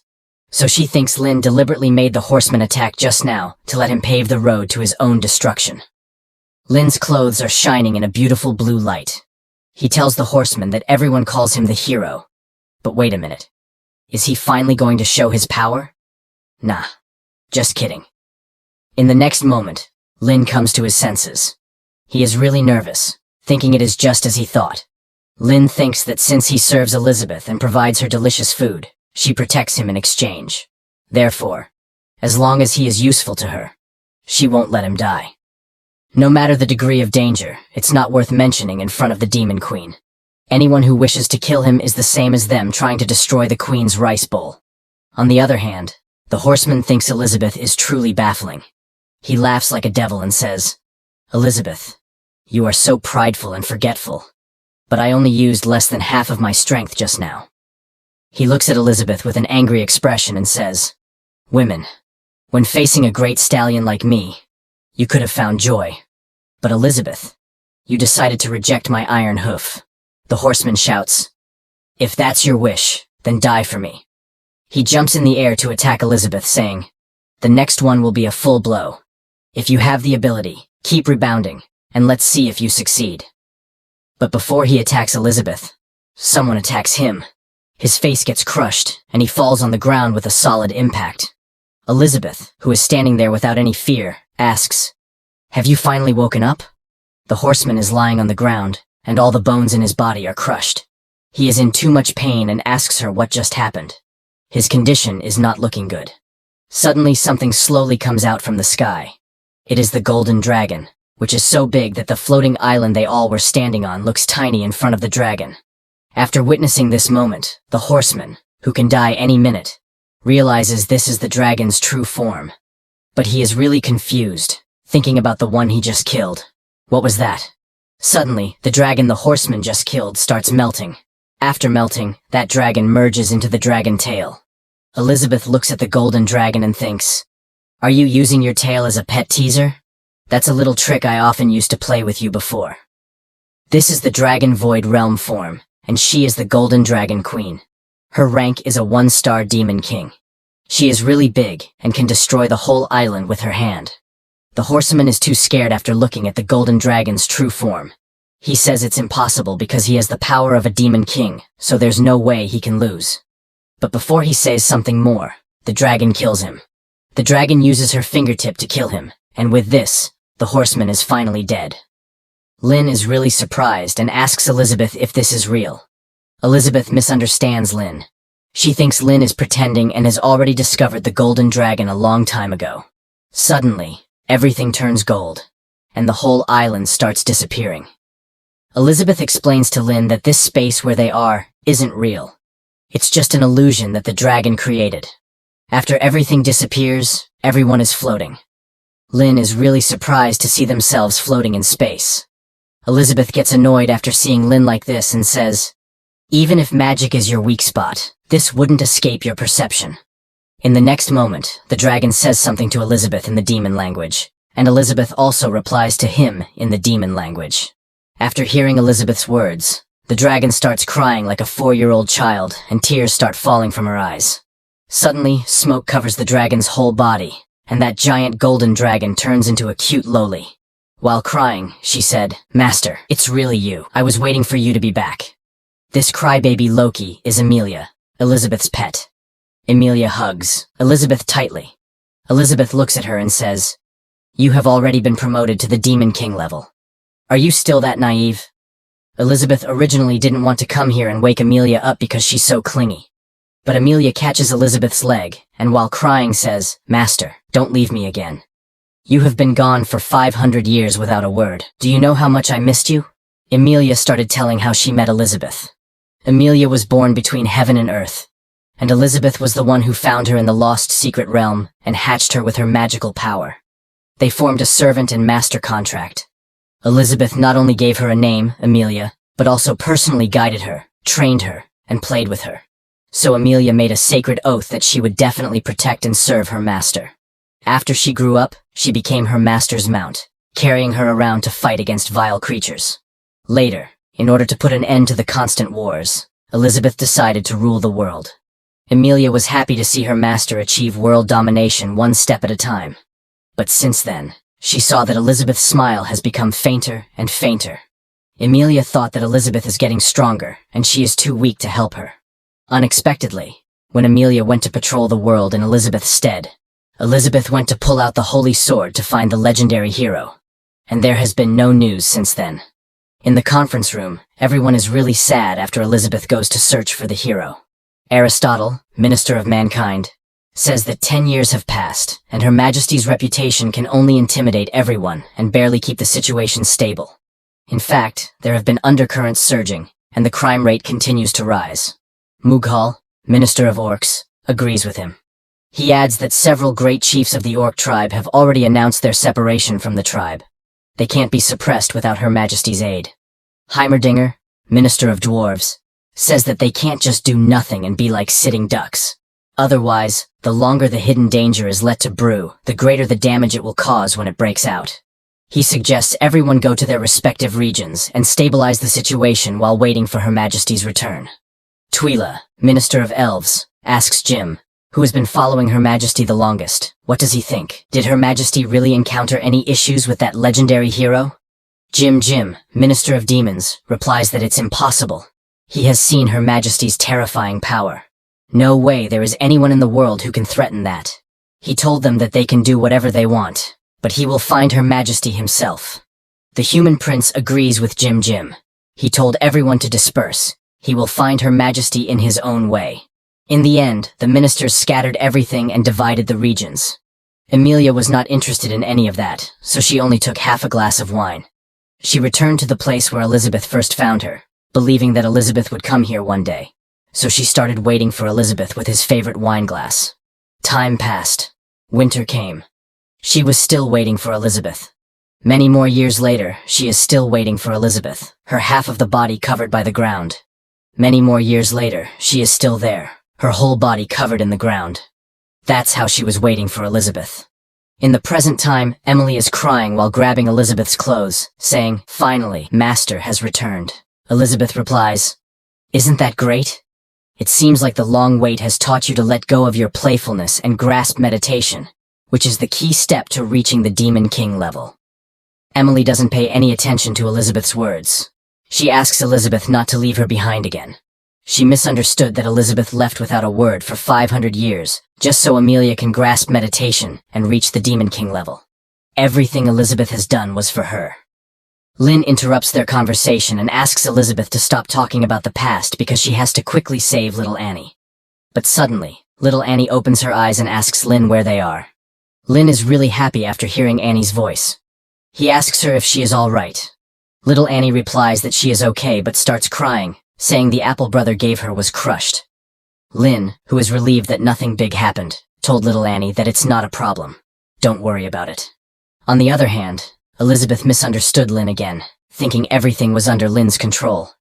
So she thinks Lin deliberately made the horseman attack just now to let him pave the road to his own destruction. Lin's clothes are shining in a beautiful blue light. He tells the horseman that everyone calls him the hero. But wait a minute. Is he finally going to show his power? Nah. Just kidding. In the next moment, Lin comes to his senses. He is really nervous, thinking it is just as he thought. Lin thinks that since he serves Elizabeth and provides her delicious food, she protects him in exchange. Therefore, as long as he is useful to her, she won't let him die. No matter the degree of danger, it's not worth mentioning in front of the Demon Queen. Anyone who wishes to kill him is the same as them trying to destroy the Queen's rice bowl. On the other hand, the horseman thinks Elizabeth is truly baffling. He laughs like a devil and says, "Elizabeth, you are so prideful and forgetful, but I only used less than half of my strength just now." He looks at Elizabeth with an angry expression and says, "Women, when facing a great stallion like me, you could have found joy. But Elizabeth, you decided to reject my iron hoof." The horseman shouts, "If that's your wish, then die for me." He jumps in the air to attack Elizabeth, saying, "The next one will be a full blow. If you have the ability, keep rebounding, and let's see if you succeed." But before he attacks Elizabeth, someone attacks him. His face gets crushed, and he falls on the ground with a solid impact. Elizabeth, who is standing there without any fear, asks, "Have you finally woken up?" The horseman is lying on the ground, and all the bones in his body are crushed. He is in too much pain and asks her what just happened. His condition is not looking good. Suddenly something slowly comes out from the sky. It is the Golden Dragon, which is so big that the floating island they all were standing on looks tiny in front of the dragon. After witnessing this moment, the horseman, who can die any minute, realizes this is the dragon's true form. But he is really confused, thinking about the one he just killed. What was that? Suddenly, the dragon the horseman just killed starts melting. After melting, that dragon merges into the dragon tail. Elizabeth looks at the Golden Dragon and thinks, "Are you using your tail as a pet teaser? That's a little trick I often used to play with you before." This is the Dragon Void Realm form, and she is the Golden Dragon Queen. Her rank is a 1-star Demon King. She is really big and can destroy the whole island with her hand. The horseman is too scared after looking at the Golden Dragon's true form. He says it's impossible because he has the power of a Demon King, so there's no way he can lose. But before he says something more, the dragon kills him. The dragon uses her fingertip to kill him, and with this, the horseman is finally dead. Lin is really surprised and asks Elizabeth if this is real. Elizabeth misunderstands Lin. She thinks Lin is pretending and has already discovered the Golden Dragon a long time ago. Suddenly, everything turns gold, and the whole island starts disappearing. Elizabeth explains to Lin that this space where they are isn't real. It's just an illusion that the dragon created. After everything disappears, everyone is floating. Lin is really surprised to see themselves floating in space. Elizabeth gets annoyed after seeing Lin like this and says, "Even if magic is your weak spot, this wouldn't escape your perception." In the next moment, the dragon says something to Elizabeth in the demon language, and Elizabeth also replies to him in the demon language. After hearing Elizabeth's words, the dragon starts crying like a 4-year-old child, and tears start falling from her eyes. Suddenly, smoke covers the dragon's whole body, and that giant golden dragon turns into a cute loli. While crying, she said, "Master, it's really you. I was waiting for you to be back." This crybaby Loki is Emilia, Elizabeth's pet. Emilia hugs Elizabeth tightly. Elizabeth looks at her and says, "You have already been promoted to the Demon King level. Are you still that naive?" Elizabeth originally didn't want to come here and wake Amelia up because she's so clingy. But Amelia catches Elizabeth's leg, and while crying says, "Master, don't leave me again. You have been gone for 500 years without a word. Do you know how much I missed you?" Amelia started telling how she met Elizabeth. Amelia was born between heaven and earth, and Elizabeth was the one who found her in the lost secret realm and hatched her with her magical power. They formed a servant and master contract. Elizabeth not only gave her a name, Amelia, but also personally guided her, trained her, and played with her. So Amelia made a sacred oath that she would definitely protect and serve her master. After she grew up, she became her master's mount, carrying her around to fight against vile creatures. Later, in order to put an end to the constant wars, Elizabeth decided to rule the world. Amelia was happy to see her master achieve world domination one step at a time. But since then, she saw that Elizabeth's smile has become fainter and fainter. Amelia thought that Elizabeth is getting stronger, and she is too weak to help her. Unexpectedly, when Amelia went to patrol the world in Elizabeth's stead, Elizabeth went to pull out the holy sword to find the legendary hero. And there has been no news since then. In the conference room, everyone is really sad after Elizabeth goes to search for the hero. Aristotle, minister of mankind, says that 10 years have passed, and Her Majesty's reputation can only intimidate everyone and barely keep the situation stable. In fact, there have been undercurrents surging, and the crime rate continues to rise. Mughal, minister of orcs, agrees with him. He adds that several great chiefs of the orc tribe have already announced their separation from the tribe. They can't be suppressed without Her Majesty's aid. Heimerdinger, minister of dwarves, says that they can't just do nothing and be like sitting ducks. Otherwise, the longer the hidden danger is let to brew, the greater the damage it will cause when it breaks out. He suggests everyone go to their respective regions and stabilize the situation while waiting for Her Majesty's return. Twyla, minister of elves, asks Jim, who has been following Her Majesty the longest, what does he think? Did Her Majesty really encounter any issues with that legendary hero? Jim, minister of demons, replies that it's impossible. He has seen Her Majesty's terrifying power. No way there is anyone in the world who can threaten that. He told them that they can do whatever they want, but he will find Her Majesty himself. The human prince agrees with Jim. He told everyone to disperse. He will find Her Majesty in his own way. In the end, the ministers scattered everything and divided the regions. Amelia was not interested in any of that, so she only took half a glass of wine. She returned to the place where Elizabeth first found her, believing that Elizabeth would come here one day. So she started waiting for Elizabeth with his favorite wine glass. Time passed. Winter came. She was still waiting for Elizabeth. Many more years later, she is still waiting for Elizabeth, her half of the body covered by the ground. Many more years later, she is still there, her whole body covered in the ground. That's how she was waiting for Elizabeth. In the present time, Emily is crying while grabbing Elizabeth's clothes, saying, "Finally, Master has returned." Elizabeth replies, "Isn't that great? It seems like the long wait has taught you to let go of your playfulness and grasp meditation, which is the key step to reaching the Demon King level." Emily doesn't pay any attention to Elizabeth's words. She asks Elizabeth not to leave her behind again. She misunderstood that Elizabeth left without a word for 500 years, just so Amelia can grasp meditation and reach the Demon King level. Everything Elizabeth has done was for her. Lynn interrupts their conversation and asks Elizabeth to stop talking about the past because she has to quickly save little Annie. But suddenly, little Annie opens her eyes and asks Lynn where they are. Lynn is really happy after hearing Annie's voice. He asks her if she is all right. Little Annie replies that she is okay but starts crying, saying the apple brother gave her was crushed. Lynn, who is relieved that nothing big happened, told little Annie that it's not a problem. Don't worry about it. On the other hand, Elizabeth misunderstood Lynn again, thinking everything was under Lynn's control.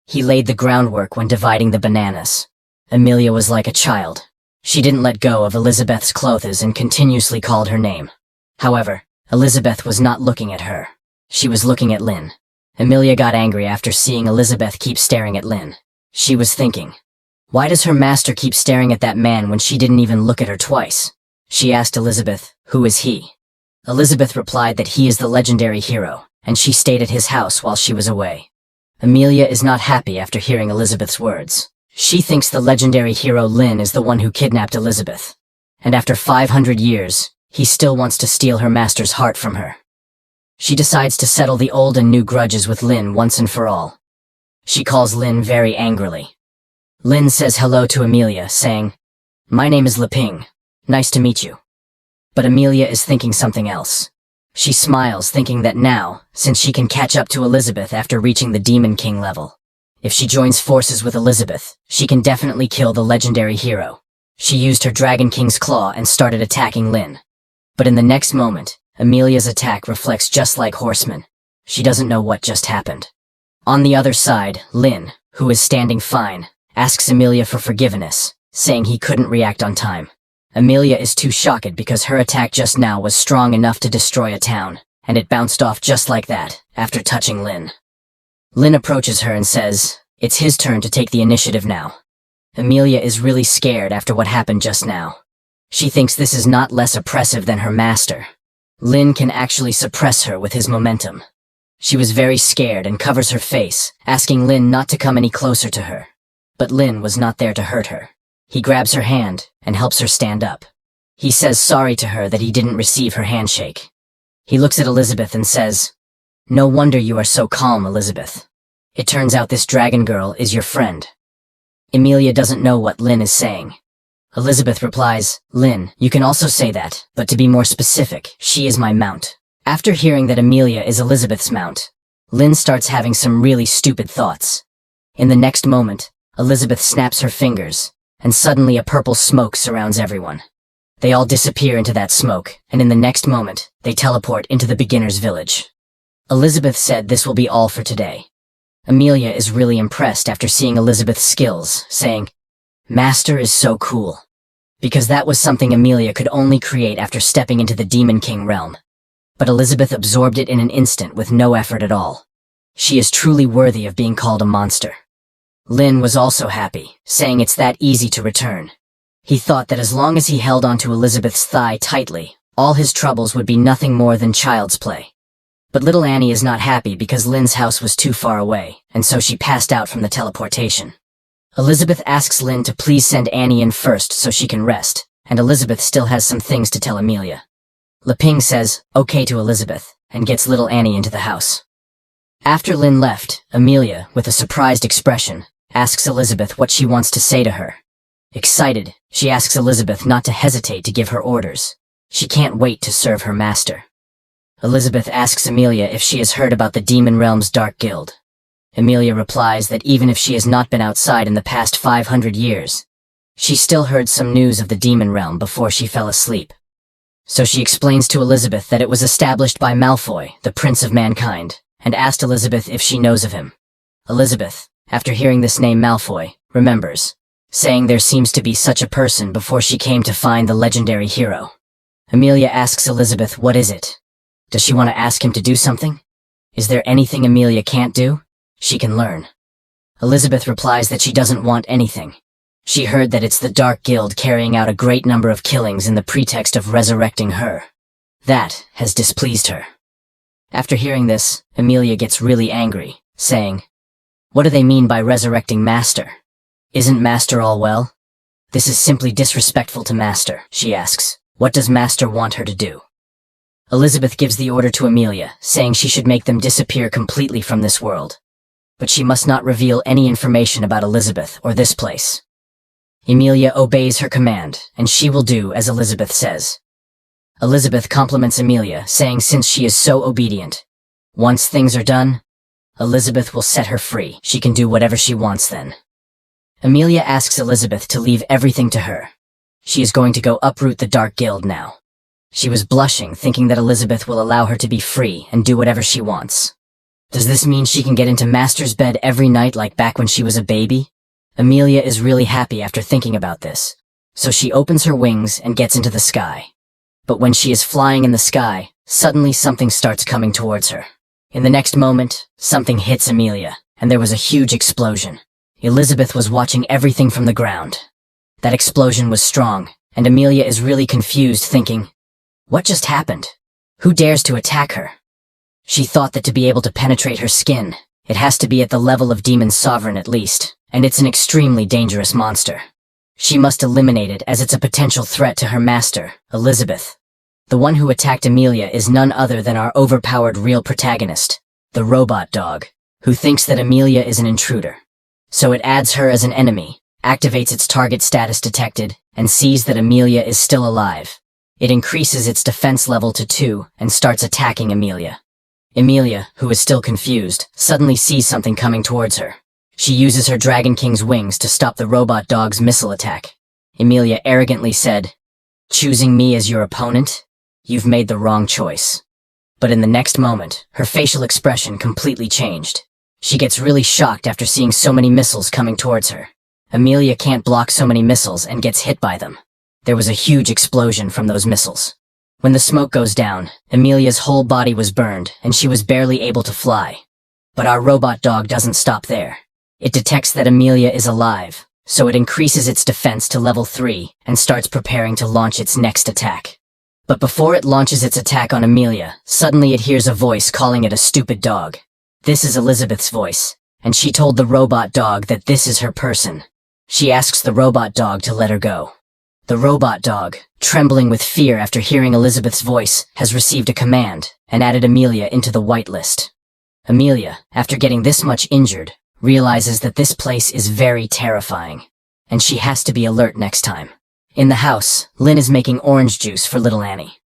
He laid the groundwork when dividing the bananas. Amelia was like a child. She didn't let go of Elizabeth's clothes and continuously called her name. However, Elizabeth was not looking at her. She was looking at Lynn. Amelia got angry after seeing Elizabeth keep staring at Lynn. She was thinking, why does her master keep staring at that man when she didn't even look at her twice? She asked Elizabeth, who is he? Elizabeth replied that he is the legendary hero, and she stayed at his house while she was away. Amelia is not happy after hearing Elizabeth's words. She thinks the legendary hero Lynn is the one who kidnapped Elizabeth. And after 500 years, he still wants to steal her master's heart from her. She decides to settle the old and new grudges with Lin once and for all. She calls Lin very angrily. Lin says hello to Amelia, saying, "My name is Leping. Nice to meet you." But Amelia is thinking something else. She smiles, thinking that now, since she can catch up to Elizabeth after reaching the Demon King level, if she joins forces with Elizabeth, she can definitely kill the legendary hero. She used her Dragon King's claw and started attacking Lin. But in the next moment, Amelia's attack reflects just like Horseman. She doesn't know what just happened. On the other side, Lin, who is standing fine, asks Amelia for forgiveness, saying he couldn't react on time. Amelia is too shocked because her attack just now was strong enough to destroy a town, and it bounced off just like that, after touching Lin. Lin approaches her and says, it's his turn to take the initiative now. Amelia is really scared after what happened just now. She thinks this is not less oppressive than her master. Lin can actually suppress her with his momentum. She was very scared and covers her face, asking Lin not to come any closer to her. But Lin was not there to hurt her. He grabs her hand and helps her stand up. He says sorry to her that he didn't receive her handshake. He looks at Elizabeth and says, "No wonder you are so calm, Elizabeth. It turns out this dragon girl is your friend." Amelia doesn't know what Lin is saying. Elizabeth replies, "Lin, you can also say that, but to be more specific, she is my mount." After hearing that Amelia is Elizabeth's mount, Lin starts having some really stupid thoughts. In the next moment, Elizabeth snaps her fingers, and suddenly a purple smoke surrounds everyone. They all disappear into that smoke, and in the next moment, they teleport into the beginner's village. Elizabeth said this will be all for today. Amelia is really impressed after seeing Elizabeth's skills, saying, "Master is so cool." Because that was something Amelia could only create after stepping into the Demon King realm. But Elizabeth absorbed it in an instant with no effort at all. She is truly worthy of being called a monster. Lin was also happy, saying it's that easy to return. He thought that as long as he held onto Elizabeth's thigh tightly, all his troubles would be nothing more than child's play. But little Annie is not happy because Lin's house was too far away, and so she passed out from the teleportation. Elizabeth asks Lin to please send Annie in first so she can rest, and Elizabeth still has some things to tell Amelia. Leping says okay to Elizabeth, and gets little Annie into the house. After Lin left, Amelia, with a surprised expression, asks Elizabeth what she wants to say to her. Excited, she asks Elizabeth not to hesitate to give her orders. She can't wait to serve her master. Elizabeth asks Amelia if she has heard about the Demon Realm's Dark Guild. Amelia replies that even if she has not been outside in the past 500 years, she still heard some news of the Demon Realm before she fell asleep. So she explains to Elizabeth that it was established by Malfoy, the Prince of Mankind, and asked Elizabeth if she knows of him. Elizabeth, after hearing this name Malfoy, remembers, saying there seems to be such a person before she came to find the legendary hero. Amelia asks Elizabeth what is it. Does she want to ask him to do something? Is there anything Amelia can't do? She can learn. Elizabeth replies that she doesn't want anything. She heard that it's the Dark Guild carrying out a great number of killings in the pretext of resurrecting her. That has displeased her. After hearing this, Amelia gets really angry, saying, "What do they mean by resurrecting Master? Isn't Master all well? This is simply disrespectful to Master," she asks. "What does Master want her to do?" Elizabeth gives the order to Amelia, saying she should make them disappear completely from this world. But she must not reveal any information about Elizabeth or this place. Amelia obeys her command, and she will do as Elizabeth says. Elizabeth compliments Amelia, saying since she is so obedient, once things are done, Elizabeth will set her free. She can do whatever she wants then. Amelia asks Elizabeth to leave everything to her. She is going to go uproot the Dark Guild now. She was blushing, thinking that Elizabeth will allow her to be free and do whatever she wants. Does this mean she can get into Master's bed every night like back when she was a baby? Amelia is really happy after thinking about this, so she opens her wings and gets into the sky. But when she is flying in the sky, suddenly something starts coming towards her. In the next moment, something hits Amelia, and there was a huge explosion. Elizabeth was watching everything from the ground. That explosion was strong, and Amelia is really confused, thinking, what just happened? Who dares to attack her? She thought that to be able to penetrate her skin, it has to be at the level of Demon Sovereign at least, and it's an extremely dangerous monster. She must eliminate it as it's a potential threat to her master, Elizabeth. The one who attacked Amelia is none other than our overpowered real protagonist, the robot dog, who thinks that Amelia is an intruder. So it adds her as an enemy, activates its target status detected, and sees that Amelia is still alive. It increases its defense level to 2 and starts attacking Amelia. Amelia, who is still confused, suddenly sees something coming towards her. She uses her Dragon King's wings to stop the robot dog's missile attack. Amelia arrogantly said, "Choosing me as your opponent? You've made the wrong choice." But in the next moment, her facial expression completely changed. She gets really shocked after seeing so many missiles coming towards her. Amelia can't block so many missiles and gets hit by them. There was a huge explosion from those missiles. When the smoke goes down, Amelia's whole body was burned and she was barely able to fly. But our robot dog doesn't stop there. It detects that Amelia is alive, so it increases its defense to level 3 and starts preparing to launch its next attack. But before it launches its attack on Amelia, suddenly it hears a voice calling it a stupid dog. This is Elizabeth's voice, and she told the robot dog that this is her person. She asks the robot dog to let her go. The robot dog, trembling with fear after hearing Elizabeth's voice, has received a command and added Amelia into the whitelist. Amelia, after getting this much injured, realizes that this place is very terrifying, and she has to be alert next time. In the house, Lynn is making orange juice for little Annie.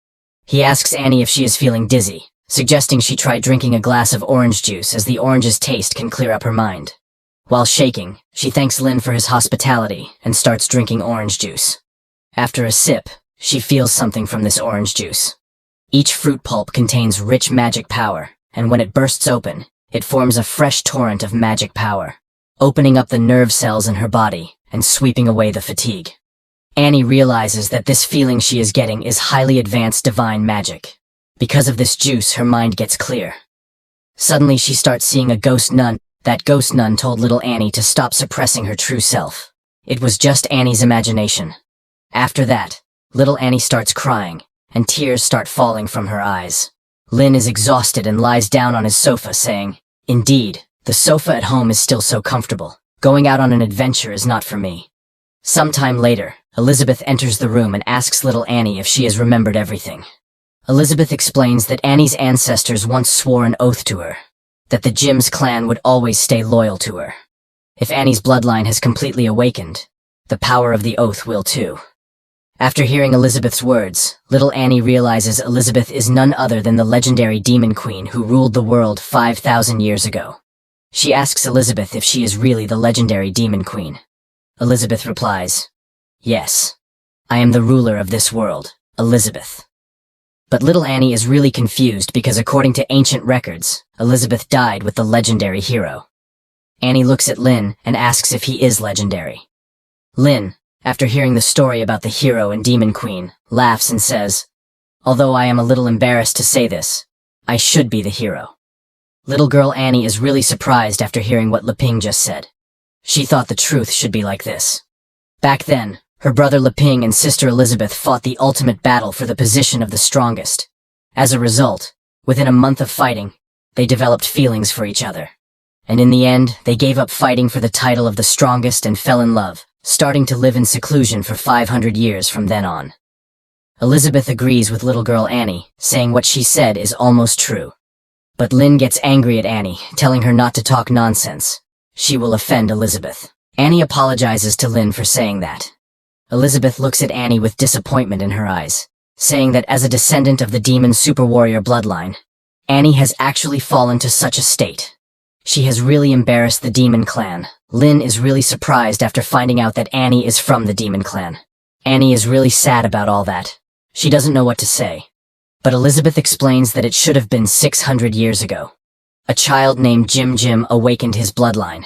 He asks Annie if she is feeling dizzy, suggesting she try drinking a glass of orange juice as the orange's taste can clear up her mind. While shaking, she thanks Lynn for his hospitality and starts drinking orange juice. After a sip, she feels something from this orange juice. Each fruit pulp contains rich magic power, and when it bursts open, it forms a fresh torrent of magic power, opening up the nerve cells in her body and sweeping away the fatigue. Annie realizes that this feeling she is getting is highly advanced divine magic. Because of this juice, her mind gets clear. Suddenly she starts seeing a ghost nun. That ghost nun told little Annie to stop suppressing her true self. It was just Annie's imagination. After that, little Annie starts crying, and tears start falling from her eyes. Lynn is exhausted and lies down on his sofa saying, "Indeed, the sofa at home is still so comfortable. Going out on an adventure is not for me." Sometime later, Elizabeth enters the room and asks little Annie if she has remembered everything. Elizabeth explains that Annie's ancestors once swore an oath to her, that the Jims clan would always stay loyal to her. If Annie's bloodline has completely awakened, the power of the oath will too. After hearing Elizabeth's words, little Annie realizes Elizabeth is none other than the legendary demon queen who ruled the world 5,000 years ago. She asks Elizabeth if she is really the legendary demon queen. Elizabeth replies, "Yes, I am the ruler of this world, Elizabeth." But little Annie is really confused because according to ancient records, Elizabeth died with the legendary hero. Annie looks at Lynn and asks if he is legendary. Lynn, after hearing the story about the hero and demon queen, laughs and says, "Although I am a little embarrassed to say this, I should be the hero." Little girl Annie is really surprised after hearing what Leping just said. She thought the truth should be like this. Back then, her brother Leping and sister Elizabeth fought the ultimate battle for the position of the strongest. As a result, within a month of fighting, they developed feelings for each other. And in the end, they gave up fighting for the title of the strongest and fell in love, starting to live in seclusion for 500 years from then on. Elizabeth agrees with little girl Annie, saying what she said is almost true. But Lynn gets angry at Annie, telling her not to talk nonsense. She will offend Elizabeth. Annie apologizes to Lynn for saying that. Elizabeth looks at Annie with disappointment in her eyes, saying that as a descendant of the demon super warrior bloodline, Annie has actually fallen to such a state. She has really embarrassed the demon clan. Lynn is really surprised after finding out that Annie is from the demon clan. Annie is really sad about all that. She doesn't know what to say. But Elizabeth explains that it should have been 600 years ago. A child named Jim awakened his bloodline.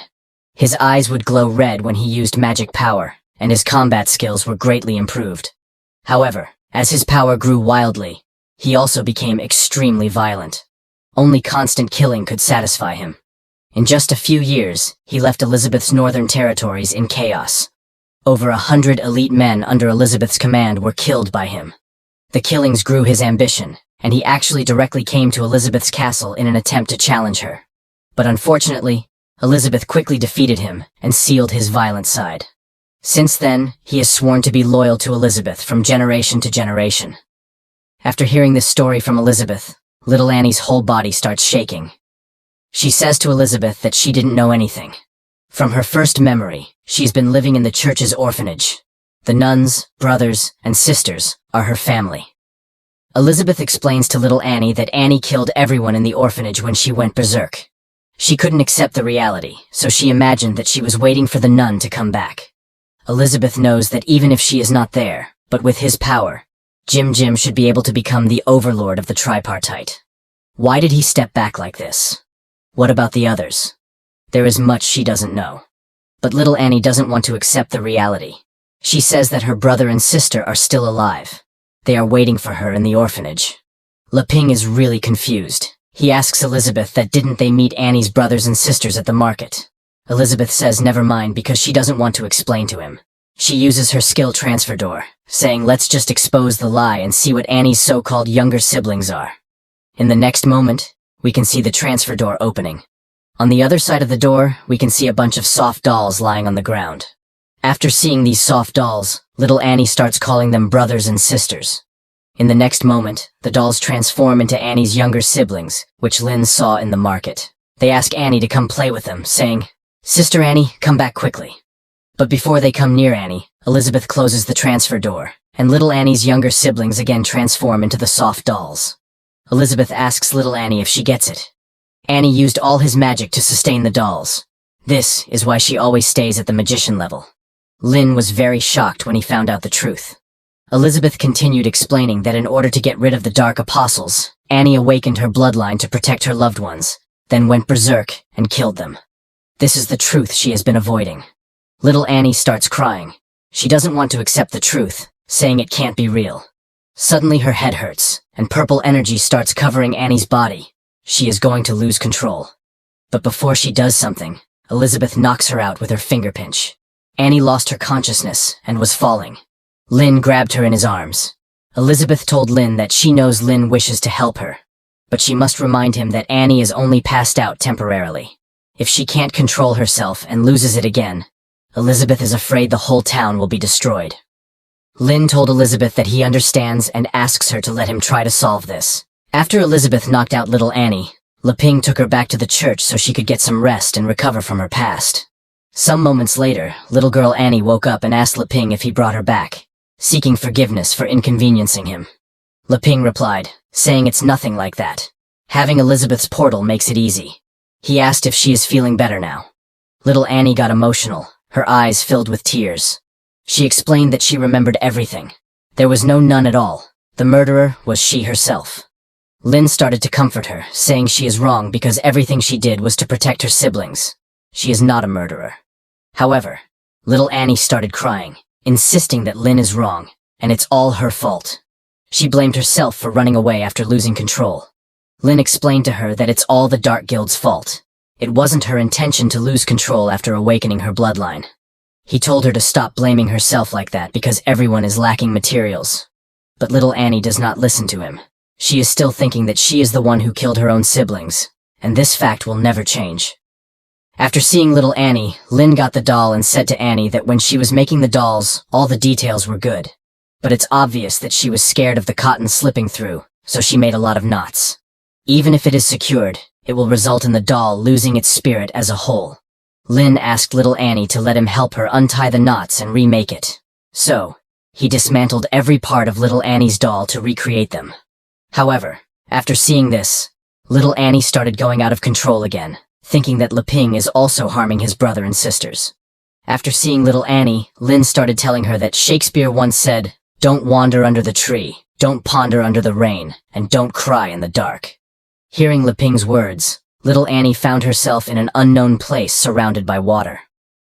His eyes would glow red when he used magic power, and his combat skills were greatly improved. However, as his power grew wildly, he also became extremely violent. Only constant killing could satisfy him. In just a few years, he left Elizabeth's northern territories in chaos. Over 100 elite men under Elizabeth's command were killed by him. The killings grew his ambition, and he actually directly came to Elizabeth's castle in an attempt to challenge her. But unfortunately, Elizabeth quickly defeated him and sealed his violent side. Since then, he has sworn to be loyal to Elizabeth from generation to generation. After hearing this story from Elizabeth, little Annie's whole body starts shaking. She says to Elizabeth that she didn't know anything. From her first memory, she's been living in the church's orphanage. The nuns, brothers, and sisters are her family. Elizabeth explains to little Annie that Annie killed everyone in the orphanage when she went berserk. She couldn't accept the reality, so she imagined that she was waiting for the nun to come back. Elizabeth knows that even if she is not there, but with his power, Jim should be able to become the overlord of the tripartite. Why did he step back like this? What about the others? There is much she doesn't know. But little Annie doesn't want to accept the reality. She says that her brother and sister are still alive. They are waiting for her in the orphanage. Leping is really confused. He asks Elizabeth that didn't they meet Annie's brothers and sisters at the market. Elizabeth says never mind because she doesn't want to explain to him. She uses her skill transfer door, saying let's just expose the lie and see what Annie's so-called younger siblings are. In the next moment, we can see the transfer door opening. On the other side of the door, we can see a bunch of soft dolls lying on the ground. After seeing these soft dolls, little Annie starts calling them brothers and sisters. In the next moment, the dolls transform into Annie's younger siblings, which Lynn saw in the market. They ask Annie to come play with them, saying, "Sister Annie, come back quickly." But before they come near Annie, Elizabeth closes the transfer door, and little Annie's younger siblings again transform into the soft dolls. Elizabeth asks little Annie if she gets it. Annie used all his magic to sustain the dolls. This is why she always stays at the magician level. Lynn was very shocked when he found out the truth. Elizabeth continued explaining that in order to get rid of the Dark Apostles, Annie awakened her bloodline to protect her loved ones, then went berserk and killed them. This is the truth she has been avoiding. Little Annie starts crying. She doesn't want to accept the truth, saying it can't be real. Suddenly her head hurts, and purple energy starts covering Annie's body. She is going to lose control. But before she does something, Elizabeth knocks her out with her finger pinch. Annie lost her consciousness and was falling. Lynn grabbed her in his arms. Elizabeth told Lynn that she knows Lynn wishes to help her, but she must remind him that Annie is only passed out temporarily. If she can't control herself and loses it again, Elizabeth is afraid the whole town will be destroyed. Lynn told Elizabeth that he understands and asks her to let him try to solve this. After Elizabeth knocked out little Annie, Leping took her back to the church so she could get some rest and recover from her past. Some moments later, little girl Annie woke up and asked Leping if he brought her back, seeking forgiveness for inconveniencing him. Leping replied, saying it's nothing like that. Having Elizabeth's portal makes it easy. He asked if she is feeling better now. Little Annie got emotional, her eyes filled with tears. She explained that she remembered everything. There was no nun at all. The murderer was she herself. Lynn started to comfort her, saying she is wrong because everything she did was to protect her siblings. She is not a murderer. However, little Annie started crying, insisting that Lynn is wrong, and it's all her fault. She blamed herself for running away after losing control. Lynn explained to her that it's all the Dark Guild's fault. It wasn't her intention to lose control after awakening her bloodline. He told her to stop blaming herself like that because everyone is lacking materials. But little Annie does not listen to him. She is still thinking that she is the one who killed her own siblings, and this fact will never change. After seeing little Annie, Lynn got the doll and said to Annie that when she was making the dolls, all the details were good. But it's obvious that she was scared of the cotton slipping through, so she made a lot of knots. Even if it is secured, it will result in the doll losing its spirit as a whole. Lynn asked little Annie to let him help her untie the knots and remake it. So, he dismantled every part of little Annie's doll to recreate them. However, after seeing this, little Annie started going out of control again, thinking that Leping is also harming his brother and sisters. After seeing little Annie, Lynn started telling her that Shakespeare once said, "Don't wander under the tree, don't ponder under the rain, and don't cry in the dark." Hearing Leping's words, little Annie found herself in an unknown place surrounded by water.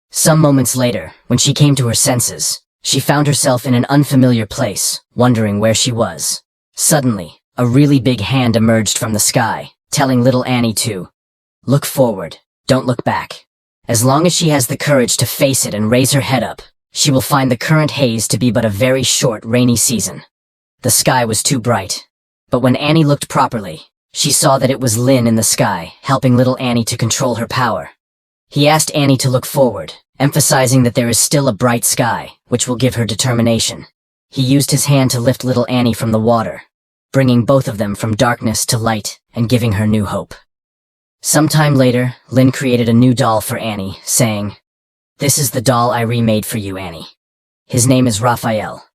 Some moments later, when she came to her senses, she found herself in an unfamiliar place, wondering where she was. Suddenly, a really big hand emerged from the sky, telling little Annie to look forward, don't look back. As long as she has the courage to face it and raise her head up, she will find the current haze to be but a very short rainy season. The sky was too bright, but when Annie looked properly, she saw that it was Lynn in the sky, helping little Annie to control her power. He asked Annie to look forward, emphasizing that there is still a bright sky, which will give her determination. He used his hand to lift little Annie from the water. bringing both of them from darkness to light and giving her new hope. Sometime later, Lin created a new doll for Annie, saying, "This is the doll I remade for you, Annie. His name is Raphael.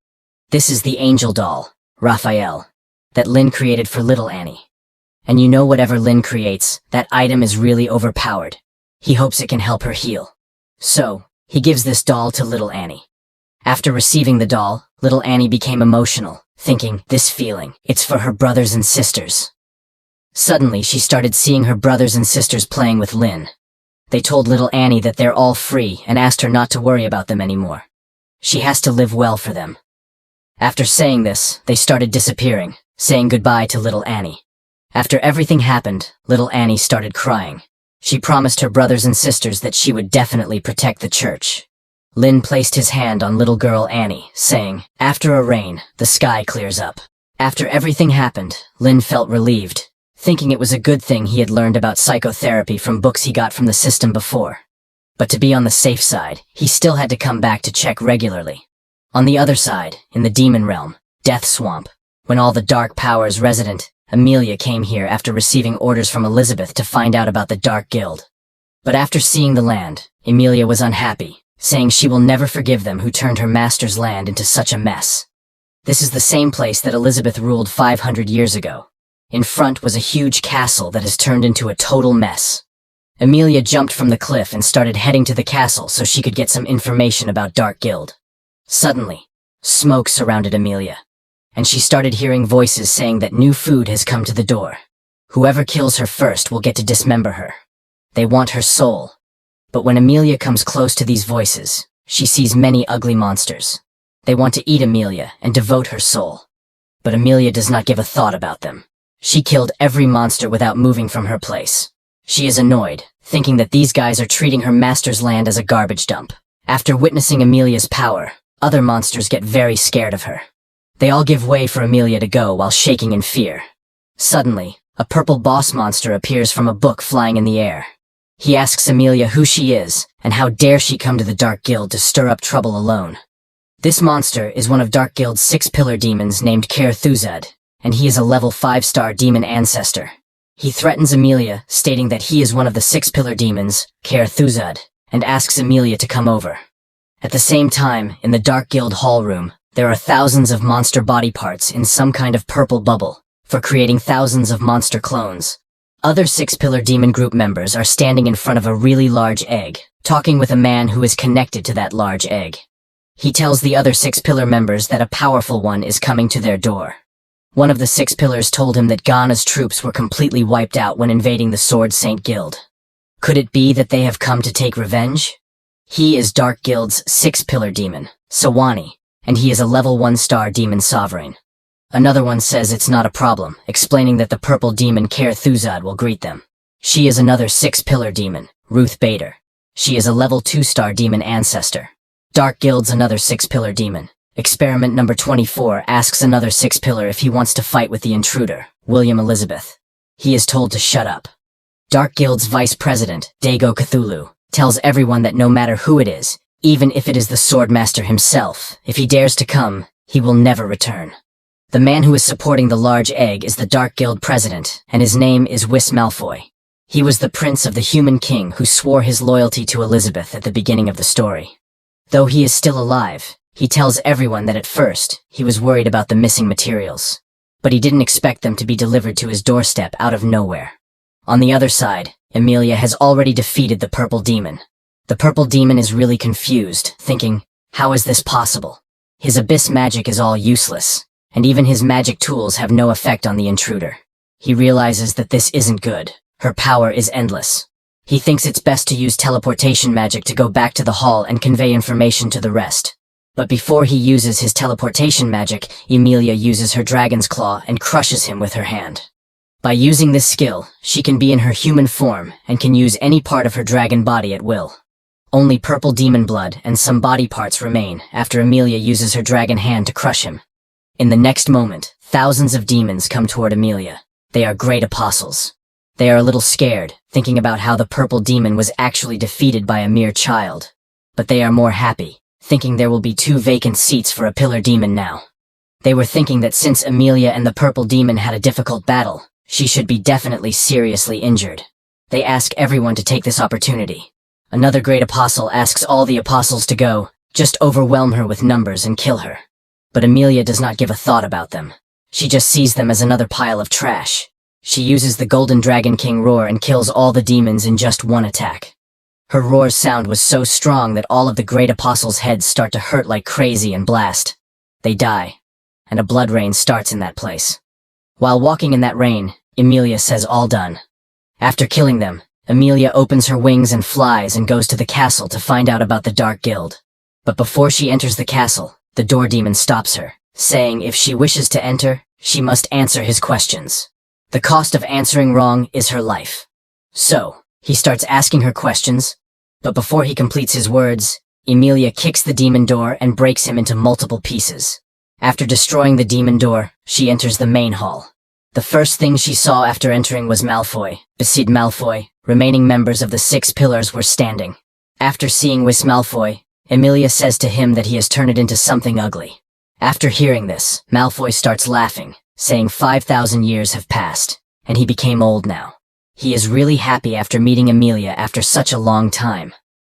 This is the angel doll, Raphael, that Lin created for little Annie. And you know whatever Lin creates, that item is really overpowered. He hopes it can help her heal. So, he gives this doll to little Annie." After receiving the doll, little Annie became emotional, thinking, this feeling, it's for her brothers and sisters. Suddenly, she started seeing her brothers and sisters playing with Lin. They told little Annie that they're all free and asked her not to worry about them anymore. She has to live well for them. After saying this, they started disappearing, saying goodbye to little Annie. After everything happened, little Annie started crying. She promised her brothers and sisters that she would definitely protect the church. Lin placed his hand on little girl Annie, saying, "After a rain, the sky clears up." After everything happened, Lin felt relieved, thinking it was a good thing he had learned about psychotherapy from books he got from the system before. But to be on the safe side, he still had to come back to check regularly. On the other side, in the demon realm, Death Swamp, when all the dark powers resident, Amelia came here after receiving orders from Elizabeth to find out about the Dark Guild. But after seeing the land, Amelia was unhappy, saying she will never forgive them who turned her master's land into such a mess. This is the same place that Elizabeth ruled 500 years ago. In front was a huge castle that has turned into a total mess. Amelia jumped from the cliff and started heading to the castle so she could get some information about Dark Guild. Suddenly, smoke surrounded Amelia, and she started hearing voices saying that new food has come to the door. Whoever kills her first will get to dismember her. They want her soul. But when Amelia comes close to these voices, she sees many ugly monsters. They want to eat Amelia and devote her soul. But Amelia does not give a thought about them. She killed every monster without moving from her place. She is annoyed, thinking that these guys are treating her master's land as a garbage dump. After witnessing Amelia's power, other monsters get very scared of her. They all give way for Amelia to go while shaking in fear. Suddenly, a purple boss monster appears from a book flying in the air. He asks Amelia who she is, and how dare she come to the Dark Guild to stir up trouble alone. This monster is one of Dark Guild's 6-pillar demons named Thuzad, and he is a level 5-star demon ancestor. He threatens Amelia, stating that he is one of the 6-pillar demons, Thuzad, and asks Amelia to come over. At the same time, in the Dark Guild hall room, there are thousands of monster body parts in some kind of purple bubble, for creating thousands of monster clones. Other 6-pillar demon group members are standing in front of a really large egg, talking with a man who is connected to that large egg. He tells the other 6-pillar members that a powerful one is coming to their door. One of the 6 pillars told him that Ghana's troops were completely wiped out when invading the Sword Saint Guild. Could it be that they have come to take revenge? He is Dark Guild's 6-pillar demon, Sawani, and he is a level 1-star demon sovereign. Another one says it's not a problem, explaining that the purple demon Thuzad will greet them. She is another 6-pillar demon, Ruth Bader. She is a level 2-star demon ancestor. Dark Guild's another 6-pillar demon. Experiment number 24 asks another 6-pillar if he wants to fight with the intruder, William Elizabeth. He is told to shut up. Dark Guild's vice president, Dago Cthulhu, tells everyone that no matter who it is, even if it is the Swordmaster himself, if he dares to come, he will never return. The man who is supporting the large egg is the Dark Guild president, and his name is Whis Malfoy. He was the prince of the human king who swore his loyalty to Elizabeth at the beginning of the story. Though he is still alive, he tells everyone that at first, he was worried about the missing materials. But he didn't expect them to be delivered to his doorstep out of nowhere. On the other side, Amelia has already defeated the purple demon. The purple demon is really confused, thinking, how is this possible? His abyss magic is all useless, and even his magic tools have no effect on the intruder. He realizes that this isn't good. Her power is endless. He thinks it's best to use teleportation magic to go back to the hall and convey information to the rest. But before he uses his teleportation magic, Amelia uses her dragon's claw and crushes him with her hand. By using this skill, she can be in her human form and can use any part of her dragon body at will. Only purple demon blood and some body parts remain after Amelia uses her dragon hand to crush him. In the next moment, thousands of demons come toward Amelia. They are great apostles. They are a little scared, thinking about how the purple demon was actually defeated by a mere child. But they are more happy, thinking there will be 2 vacant seats for a pillar demon now. They were thinking that since Amelia and the purple demon had a difficult battle, she should be definitely seriously injured. They ask everyone to take this opportunity. Another great apostle asks all the apostles to go, just overwhelm her with numbers and kill her. But Amelia does not give a thought about them. She just sees them as another pile of trash. She uses the Golden Dragon King roar and kills all the demons in just one attack. Her roar's sound was so strong that all of the great apostles' heads start to hurt like crazy and blast. They die, and a blood rain starts in that place. While walking in that rain, Amelia says all done. After killing them, Amelia opens her wings and flies and goes to the castle to find out about the Dark Guild. But before she enters the castle, the door demon stops her, saying if she wishes to enter, she must answer his questions. The cost of answering wrong is her life. So, he starts asking her questions, but before he completes his words, Amelia kicks the demon door and breaks him into multiple pieces. After destroying the demon door, she enters the main hall. The first thing she saw after entering was Malfoy. Beside Malfoy, remaining members of the 6 pillars were standing. After seeing Whis Malfoy, Amelia says to him that he has turned it into something ugly. After hearing this, Malfoy starts laughing, saying 5,000 years have passed, and he became old now. He is really happy after meeting Amelia after such a long time.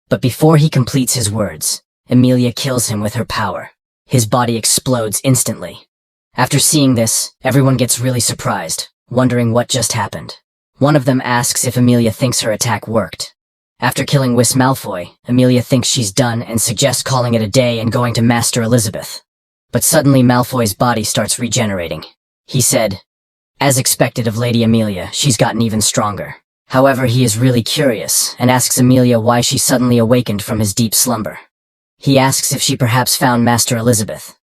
But before he completes his words, Amelia kills him with her power. His body explodes instantly. After seeing this, everyone gets really surprised, wondering what just happened. One of them asks if Amelia thinks her attack worked. After killing Whis Malfoy, Amelia thinks she's done and suggests calling it a day and going to Master Elizabeth. But suddenly Malfoy's body starts regenerating. He said, as expected of Lady Amelia, she's gotten even stronger. However, he is really curious and asks Amelia why she suddenly awakened from his deep slumber. He asks if she perhaps found Master Elizabeth,